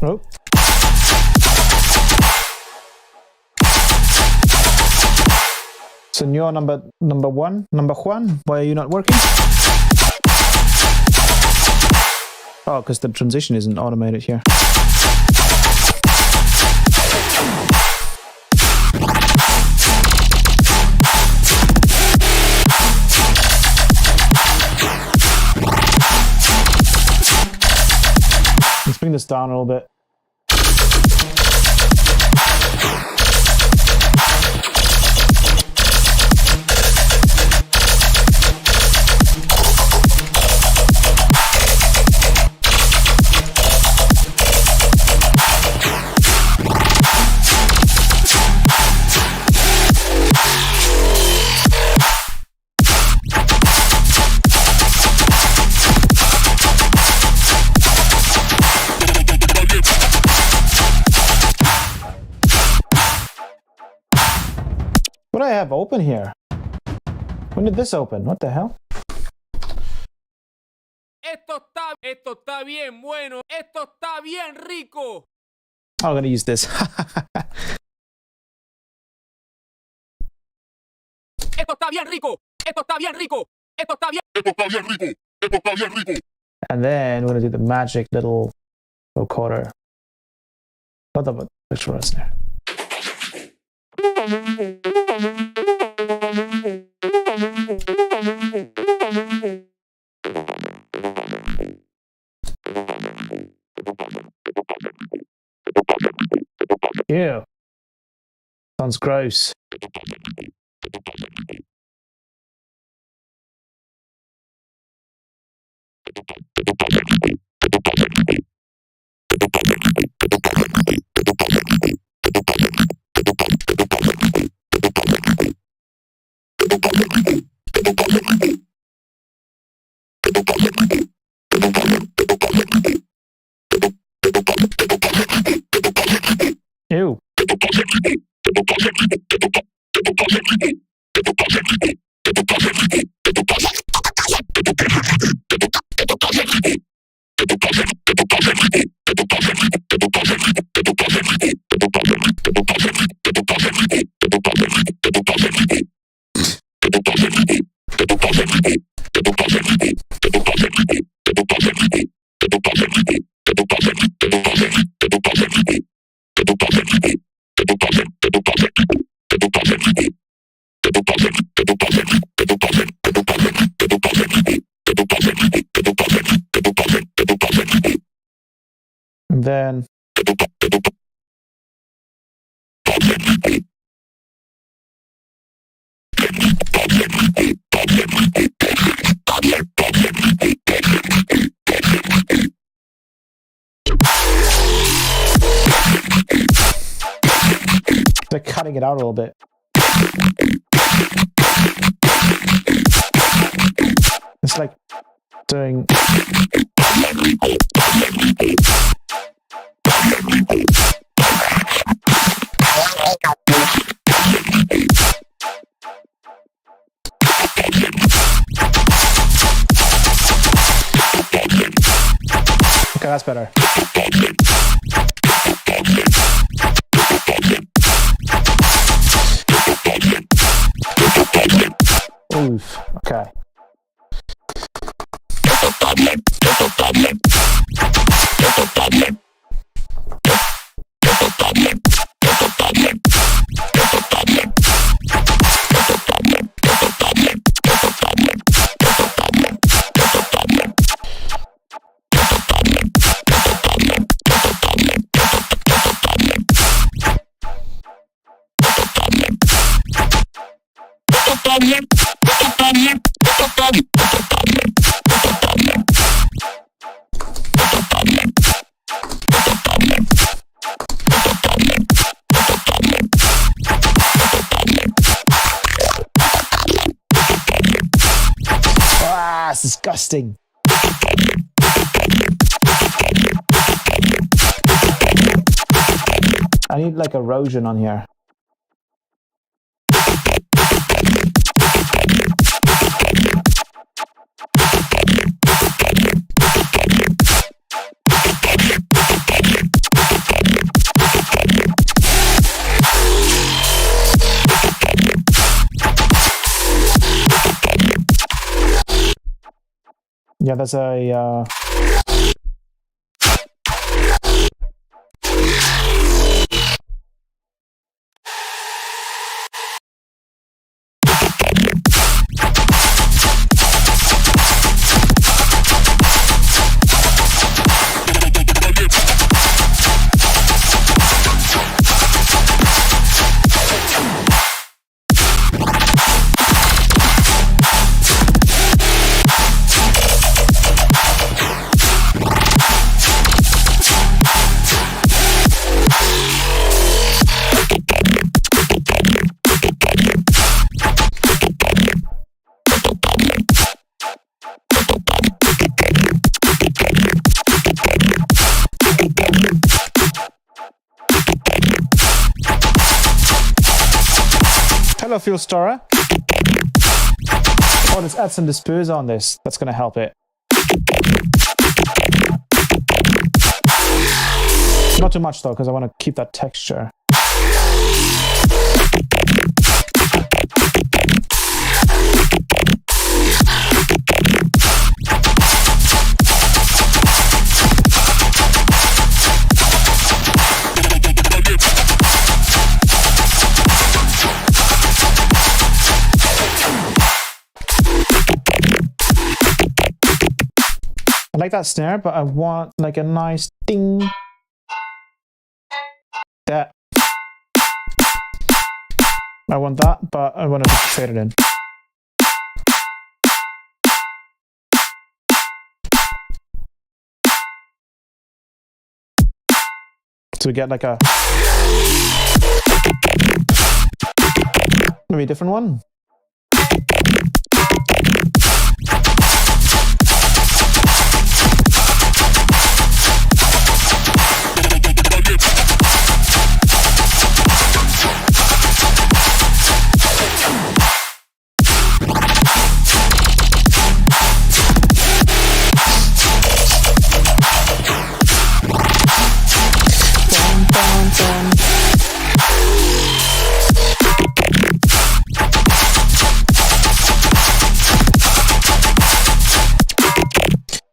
Oh. Senor number Juan, why are you not working? Oh, because the transition isn't automated here. Let's bring this down a little bit. What do I have open here? When did this open? What the hell? Esto está bien bueno. Esto está bien rico. Oh, I'm gonna use this. Esto está bien rico. Esto está bien rico. Esto está bien. Esto está bien rico. Esto está bien rico. And then we're gonna do the magic little vocoder. What about picture snare? Ew. Sounds gross. Ew. And then they're cutting it out a little bit. It's like doing okay, that's better. Oof, okay. Ah, it's disgusting. I need like erosion on here. Yeah, there's a hello, fuel storer. Oh, let's add some disperser on this. That's going to help it. Not too much though, because I want to keep that texture. I like that snare, but I want like a nice ding. That. I want that, but I want to trade it in. So we get like a maybe a different one.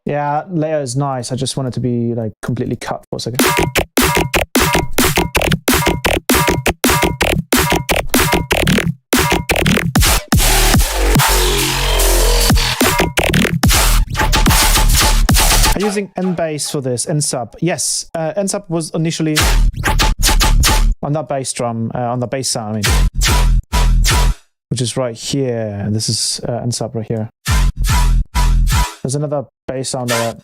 Yeah, layer is nice. I just want it to be like completely cut for a second. I'm using N bass for this, N sub. Yes, N sub was initially on that bass drum, on the bass sound, I mean, which is right here. This is N sub right here. There's another bass sound there.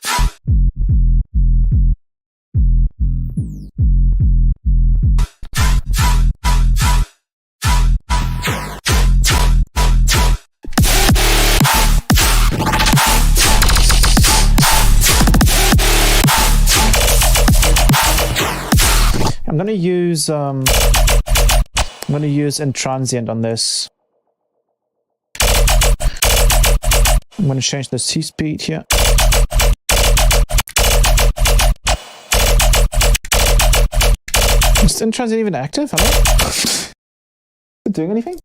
I'm gonna use Transient on this. I'm going to change the C speed here. Is Transient even active? Hello? Is it doing anything?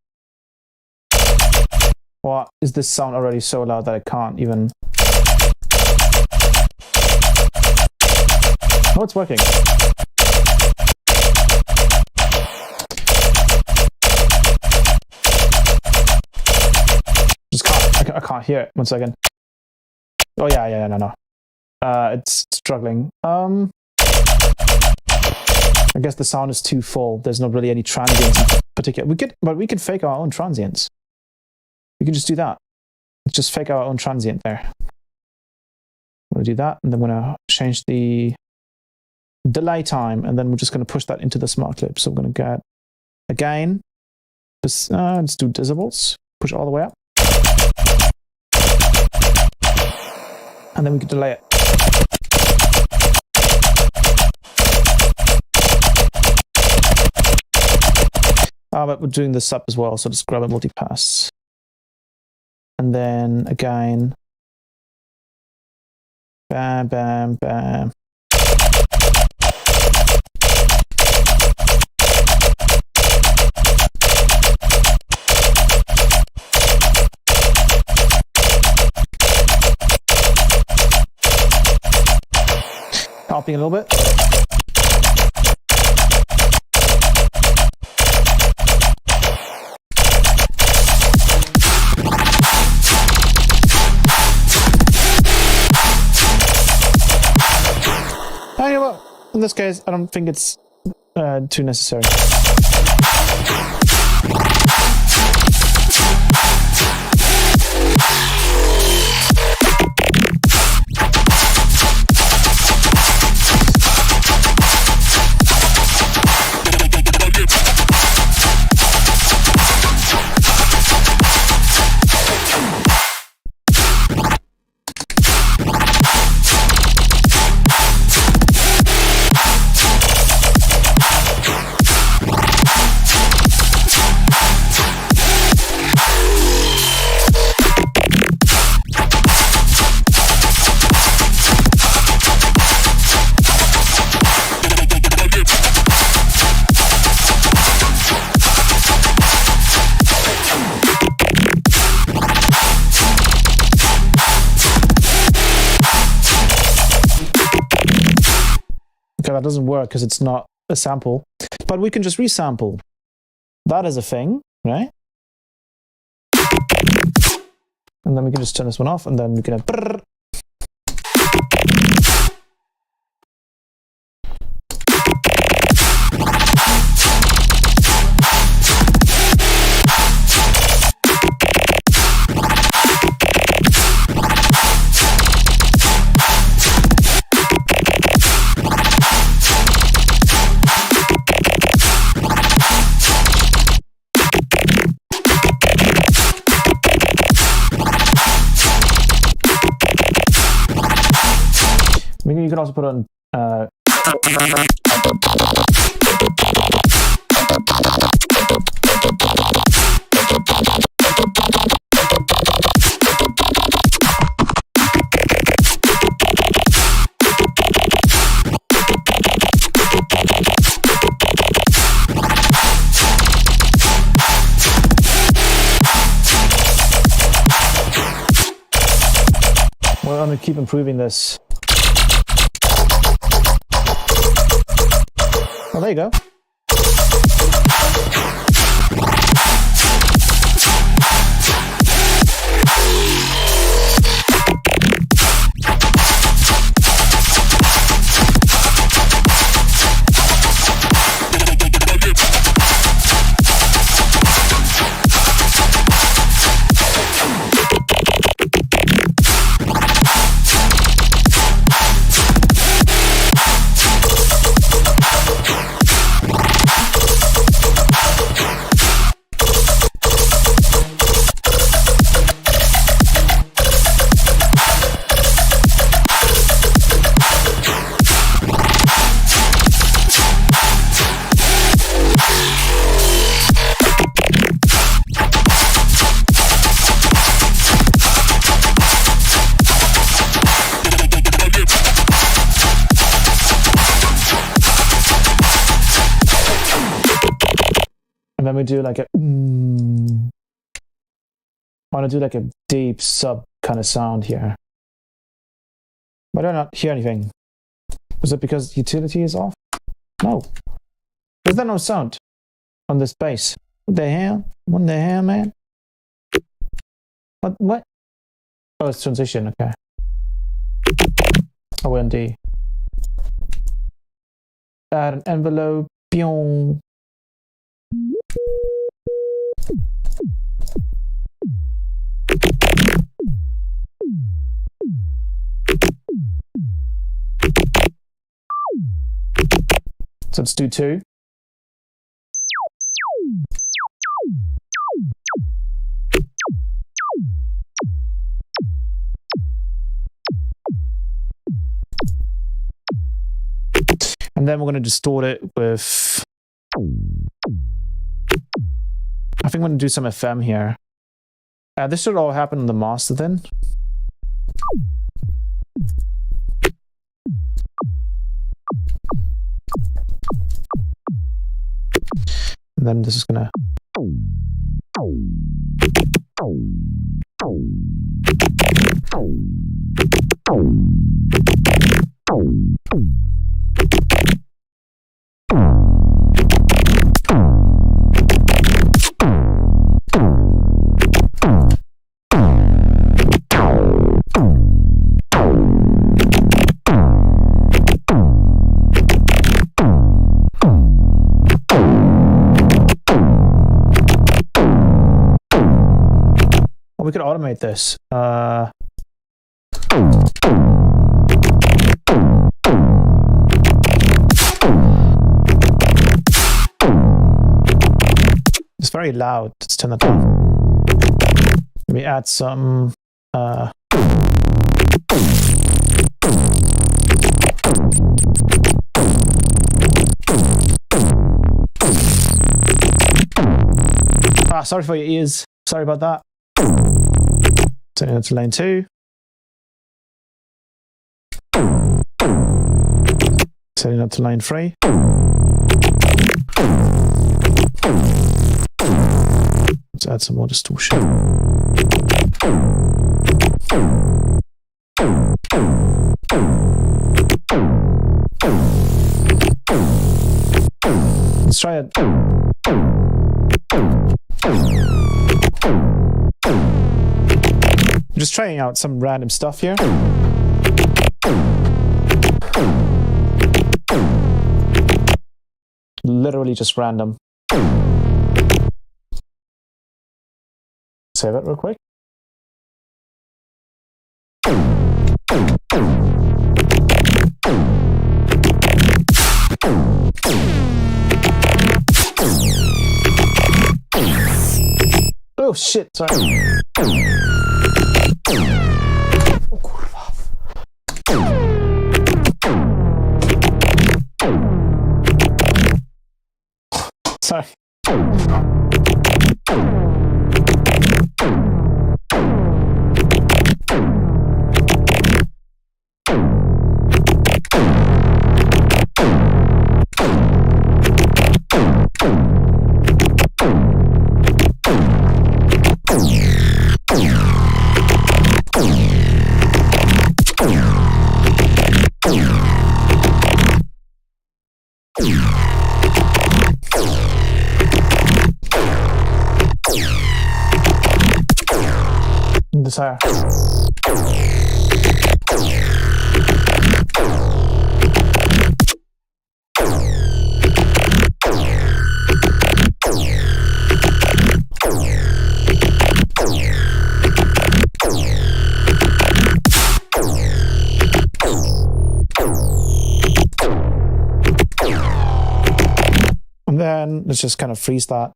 Or is this sound already so loud that I can't even... Oh, it's working. Just can't. I can't hear it. 1 second. Oh yeah, no. It's struggling. I guess the sound is too full. There's not really any transients in particular. We could fake our own transients. We can just do that. Let's just fake our own transient there. I'm going to do that, and then I'm going to change the delay time, and then we're just going to push that into the smart clip. So we're going to get a gain. Let's do decibels. Push it all the way up. And then we can delay it. But we're doing the sub as well, so just grab a multipass. And then again, bam, bam, bam. Helping a little bit. You know what? In this case, I don't think it's too necessary. That doesn't work because it's not a sample, but we can just resample. That is a thing, right? And then we can just turn this one off, and then we can have brrr. You can also put on we're going to keep improving this. Well, there you go. And then we do like a I want to do like a deep sub kind of sound here. But I do not hear anything. Was it because utility is off? No. Is there no sound on this bass? What the hell? What the hell, man? What? Oh, it's transition, okay. Oh, we're in D. Add an envelope. Pyong. So let's do 2. And then we're going to distort it with... I think I'm going to do some FM here. This should all happen in the master then. And then this is going to... We could automate this. It's very loud. Let's turn that down. Maybe add some. Sorry for your ears. Sorry about that. Turning it to lane 2. Setting up to lane 3. Let's add some more distortion. Let's try it. I'm just trying out some random stuff here. Literally just random. Save it real quick. Oh shit, sorry. O kurwa. Sorry. Desire. And then let's just kind of freeze that.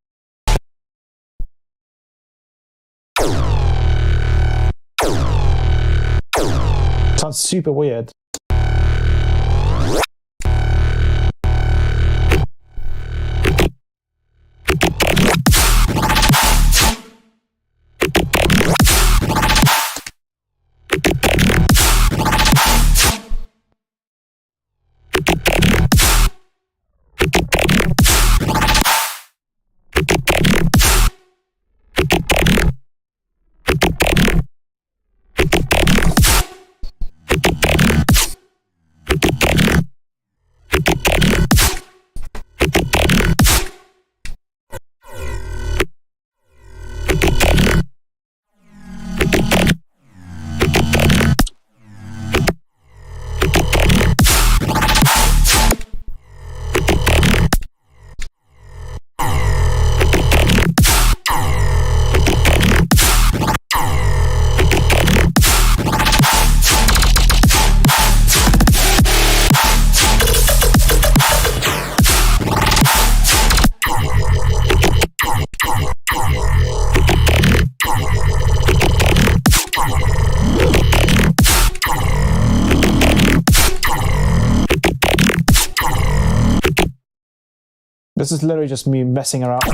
Sounds super weird. This is literally just me messing around. You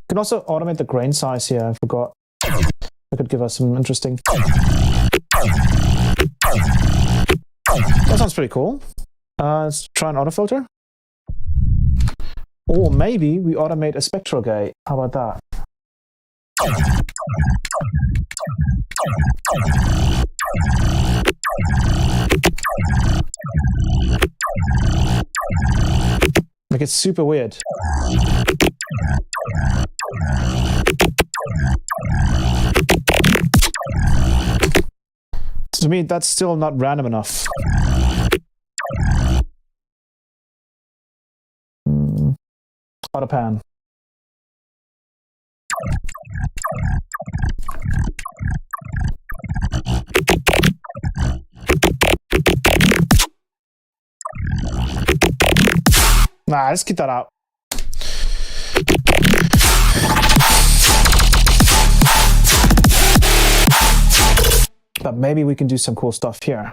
can also automate the grain size here. I forgot. That could give us some interesting. That sounds pretty cool. Let's try an auto filter. Or maybe we automate a spectral gate. How about that? Like it's super weird. To me, that's still not random enough. Auto pan. Nah, let's get that out. But maybe we can do some cool stuff here.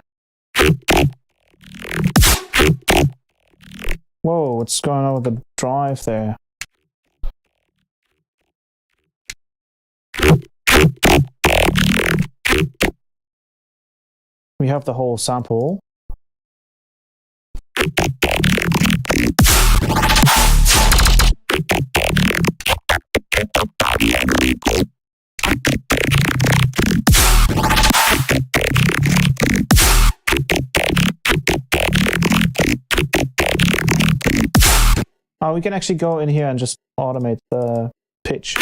Whoa, what's going on with the drive there? We have the whole sample. We can actually go in here and just automate the pitch.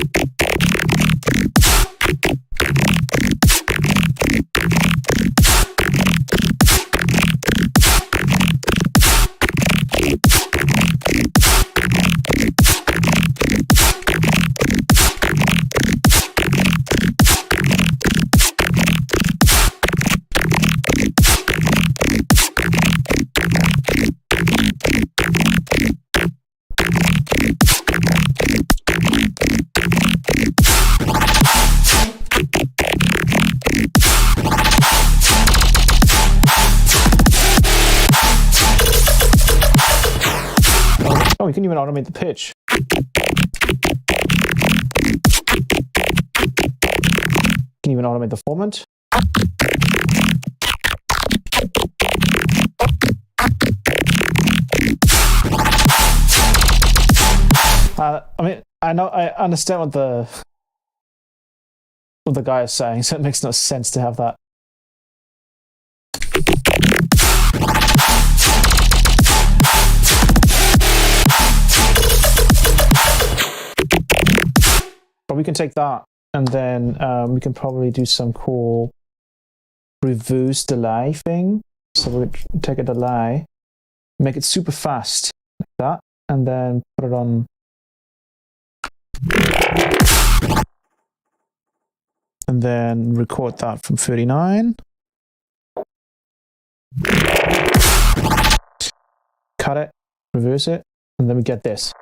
Oh, we can even automate the pitch. Can even automate the formant. I mean, I understand what the guy is saying, so it makes no sense to have that. But we can take that, and then we can probably do some cool reverse delay thing. So we take a delay, make it super fast, like that, and then put it on. And then record that from 39. Cut it, reverse it, and then we get this.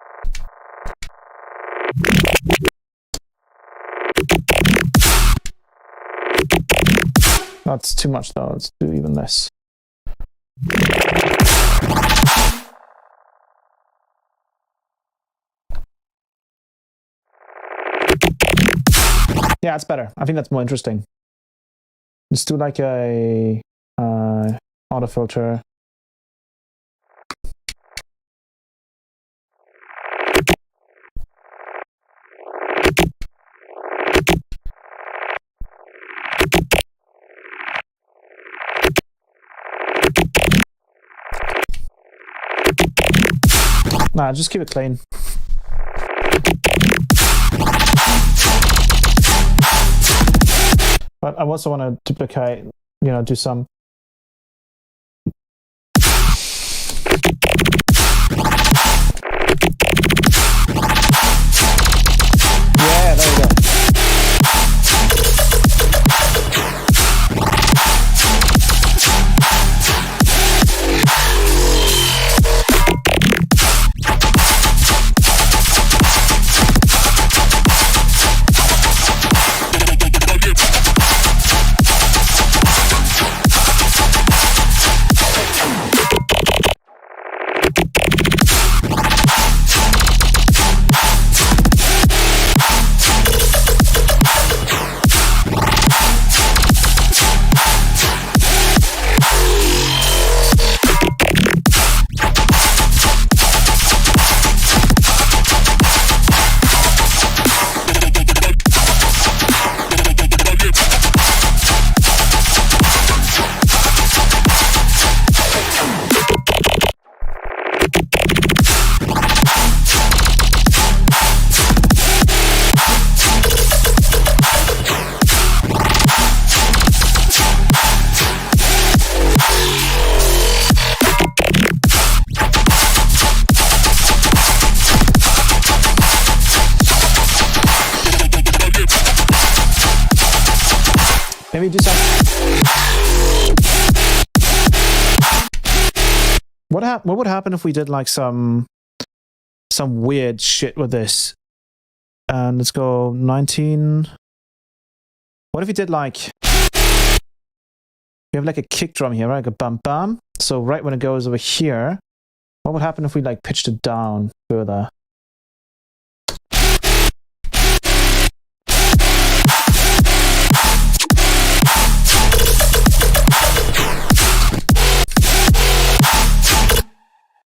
That's too much though, let's do even less. Yeah, it's better. I think that's more interesting. Let's do like a auto filter. Nah, just keep it clean. But I also want to duplicate, do some. Yeah, there we go. Maybe do something. What would happen if we did like some weird shit with this? And let's go 19. What if we did like, we have like a kick drum here, right? Like a bam bam. So right when it goes over here, what would happen if we like pitched it down further?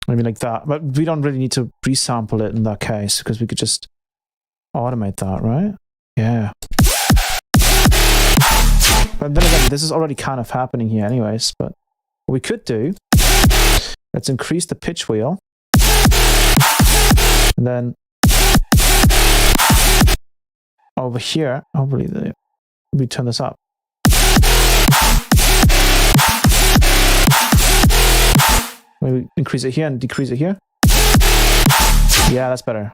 Maybe like that, but we don't really need to resample it in that case because we could just automate that, right? Yeah. But then again, this is already kind of happening here anyways, but what we could do, let's increase the pitch wheel. And then over here, hopefully we turn this up. Maybe increase it here and decrease it here. Yeah, that's better.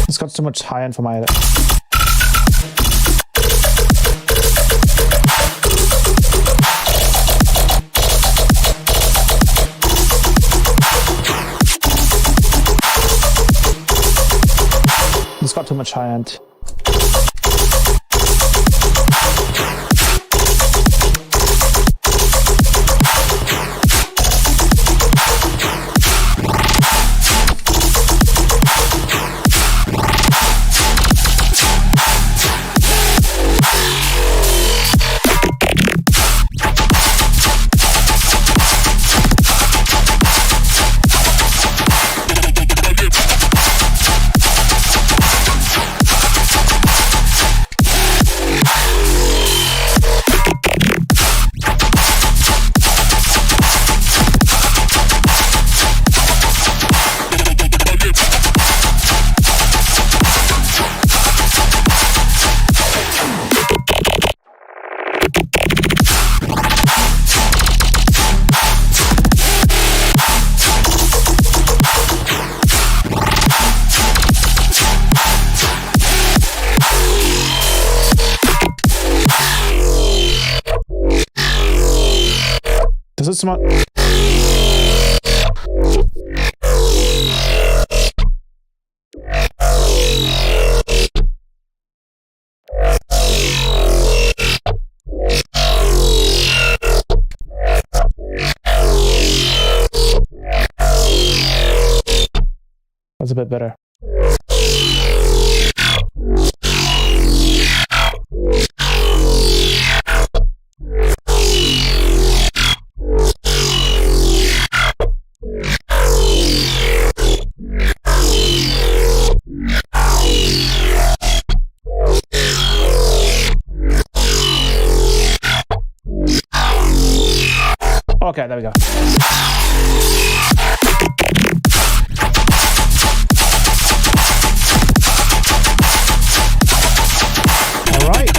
It's got so much high end for my edit. It's got too much high end. Does it smart? That's a bit better. Okay, there we go. All right.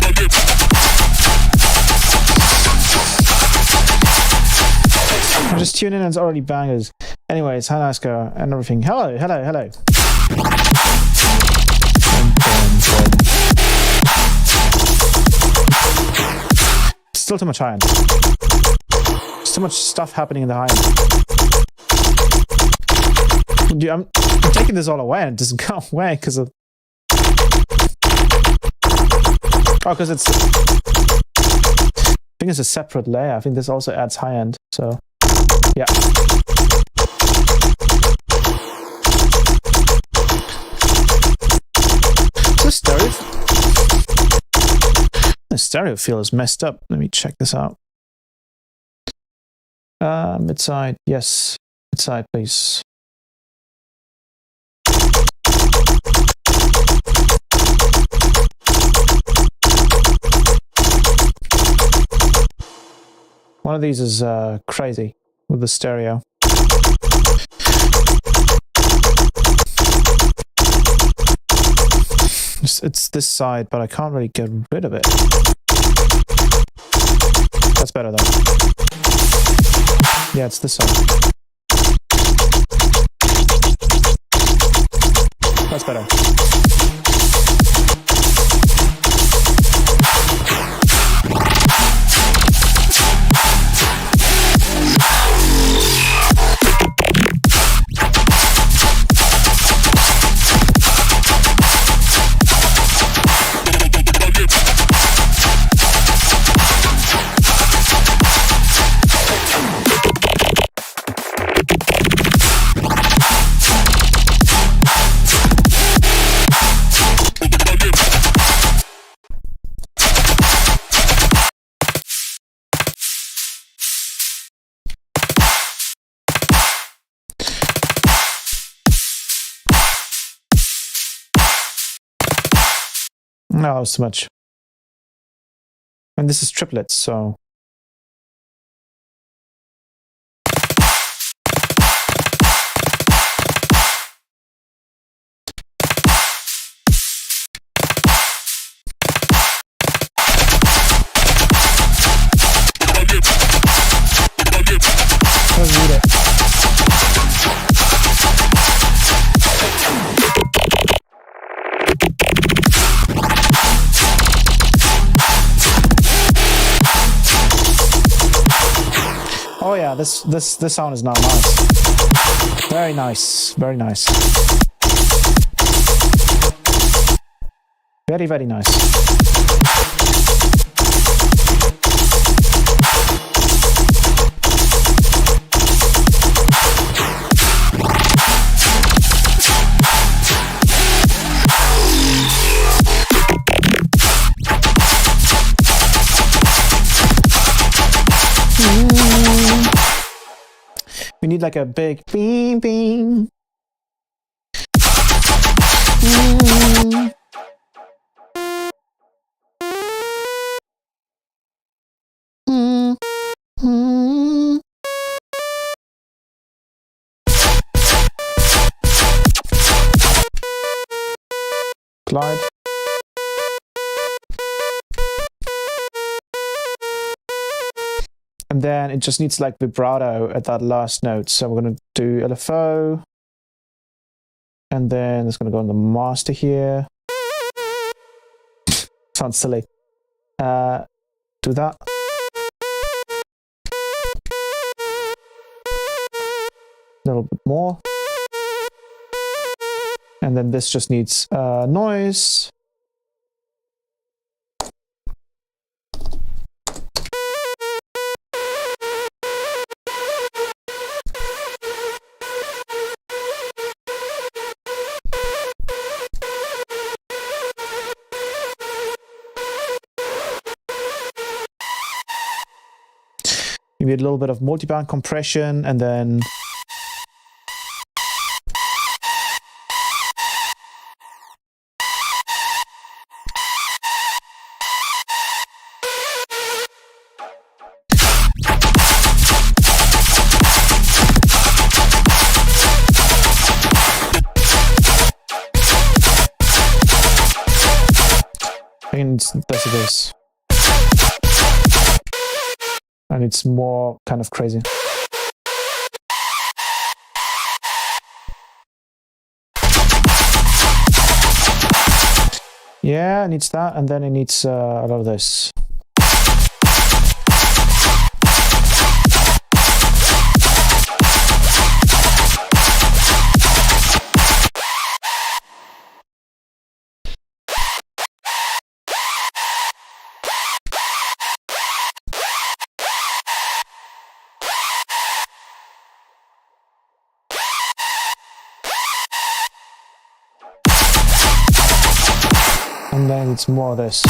I'm just tuning in, it's already bangers. Anyways, hi Naska and everything. Hello, hello, hello. Still too much high end. Too much stuff happening in the high end. Dude, I'm taking this all away and it doesn't go away because of... Oh, because it's... I think it's a separate layer. I think this also adds high end, so... Yeah. Is stereo? The stereo feel is messed up. Let me check this out. Mid side, yes. Mid side, please. One of these is crazy with the stereo. It's this side, but I can't really get rid of it. That's better though. Yeah, it's this side. That's better. No, it's too much. And this is triplets, so. Let's read it. Oh yeah, this sound is now nice. Very nice, very nice. Very, very nice. We need like a big bing bing. Glide. And then it just needs like vibrato at that last note. So we're going to do LFO. And then it's going to go on the master here. Sounds silly. Do that. A little bit more. And then this just needs noise. Maybe a little bit of multiband compression, and then I think it's less of this. And it's more kind of crazy. Yeah, it needs that, and then it needs a lot of this. And then it's more of this.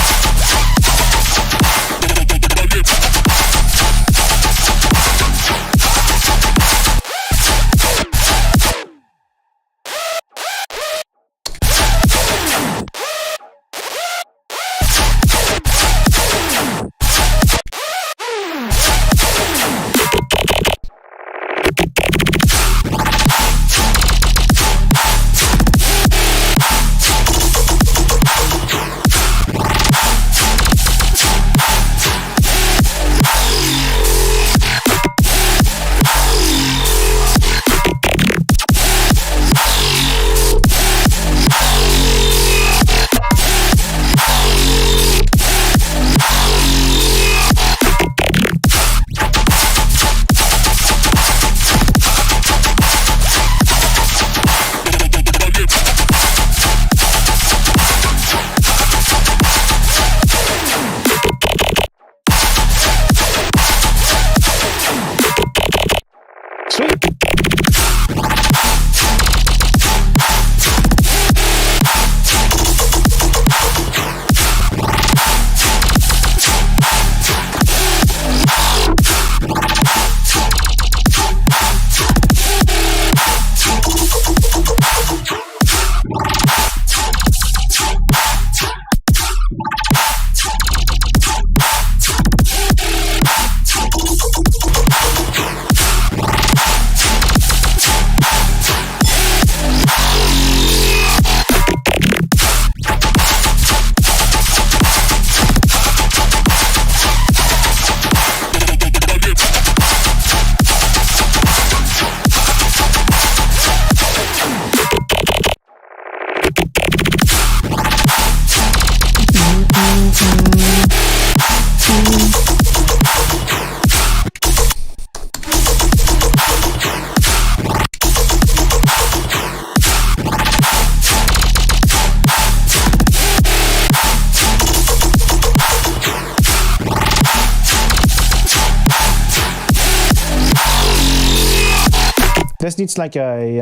This needs like a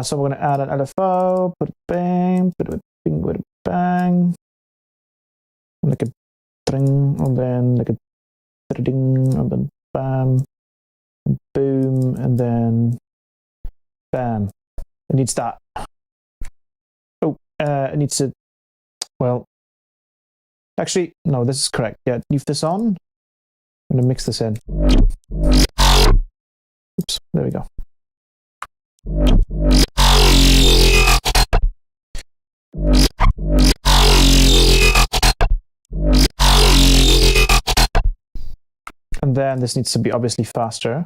so we're gonna add an LFO, put a bang, put a bing, put a bang, like a ding, and then like a ding, and then bam, and boom, and then bam. It needs that. Oh, it needs to. Well, actually, no, this is correct. Yeah, leave this on. I'm gonna mix this in. Oops, there we go. And then this needs to be obviously faster.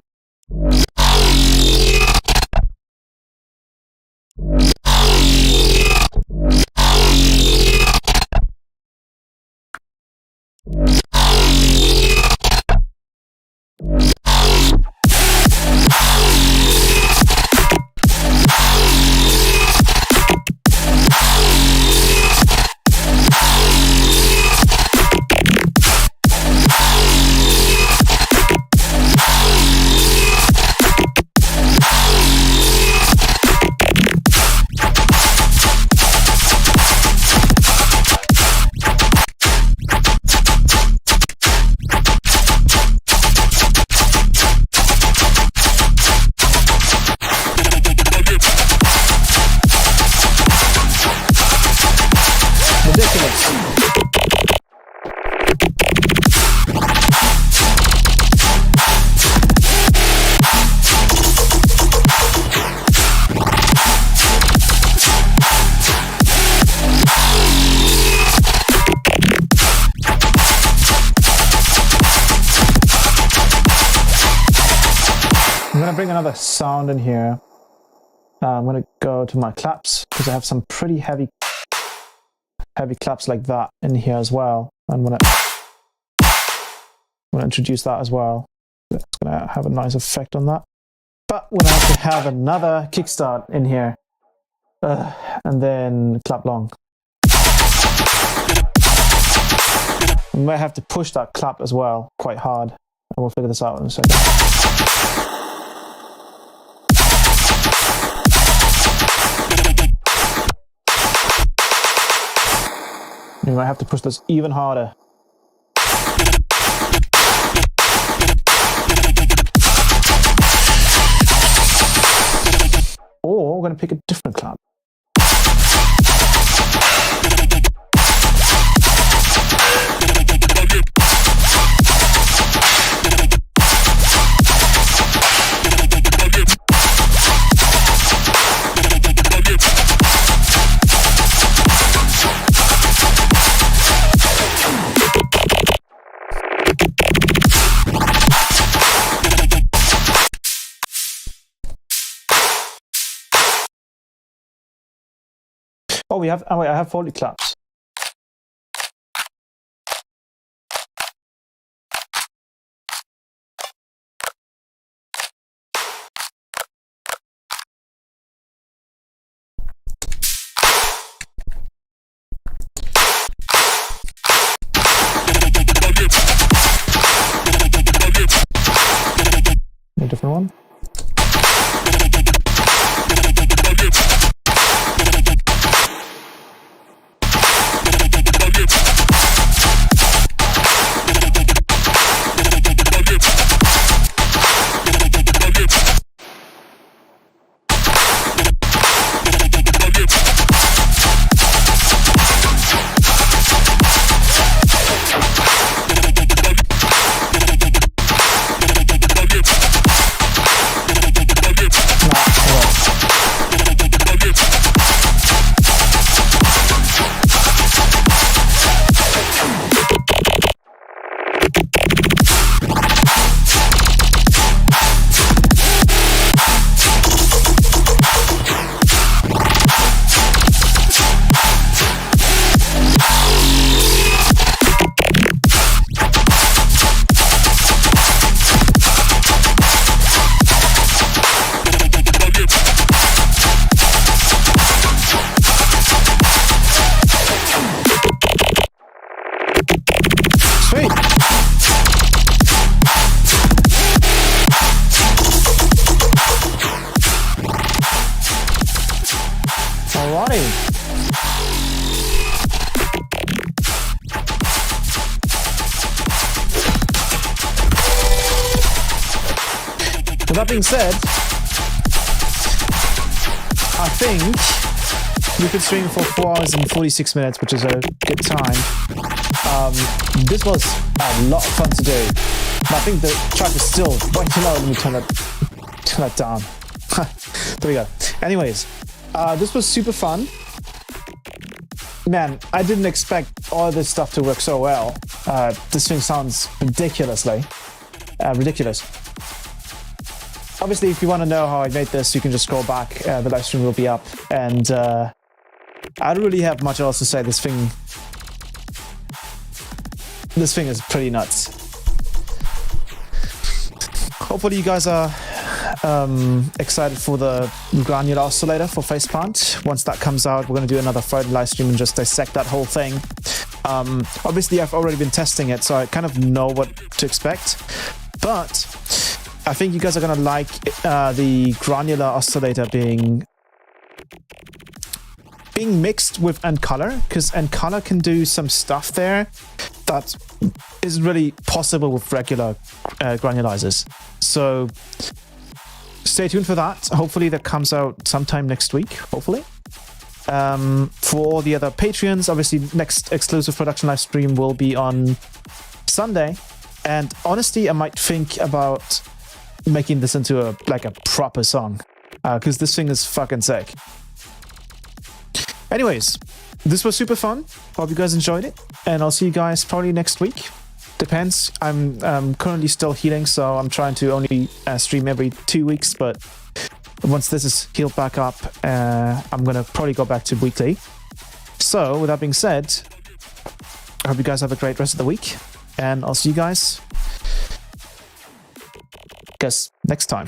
I'm going to bring another sound in here. I'm going to go to my claps because I have some pretty heavy claps like that in here as well. I'm going to introduce that as well. It's going to have a nice effect on that. But we're going to have another kickstart in here. And then clap long. We might have to push that clap as well quite hard. And we'll figure this out in a second. You might have to push this even harder. Or we're going to pick a different clap. Oh, we have. Oh, wait, I have Foley claps. A different one. With that being said, I think we could stream for 4 hours and 46 minutes, which is a good time. This was a lot of fun to do, but I think the track is still way too low. Let me turn that down. There we go. Anyways, this was super fun. Man, I didn't expect all this stuff to work so well. This thing sounds ridiculous. Obviously, if you want to know how I made this, you can just scroll back. The live stream will be up. And I don't really have much else to say. This thing is pretty nuts. Hopefully you guys are excited for the granular oscillator for Faceplant. Once that comes out, we're going to do another Friday live stream and just dissect that whole thing. Obviously, I've already been testing it, so I kind of know what to expect. But I think you guys are going to like the granular oscillator being mixed with Encolor, because Encolor can do some stuff there that isn't really possible with regular granulizers. So stay tuned for that. Hopefully that comes out sometime next week, hopefully. For all the other Patreons, obviously next exclusive production live stream will be on Sunday. And honestly, I might think about making this into a proper song, because this thing is fucking sick. Anyways, this was super fun. Hope you guys enjoyed it, and I'll see you guys probably next week. Depends. I'm currently still healing, so I'm trying to only stream every 2 weeks, but once this is healed back up, I'm gonna probably go back to weekly. So with that being said, I hope you guys have a great rest of the week, and I'll see you guys next time.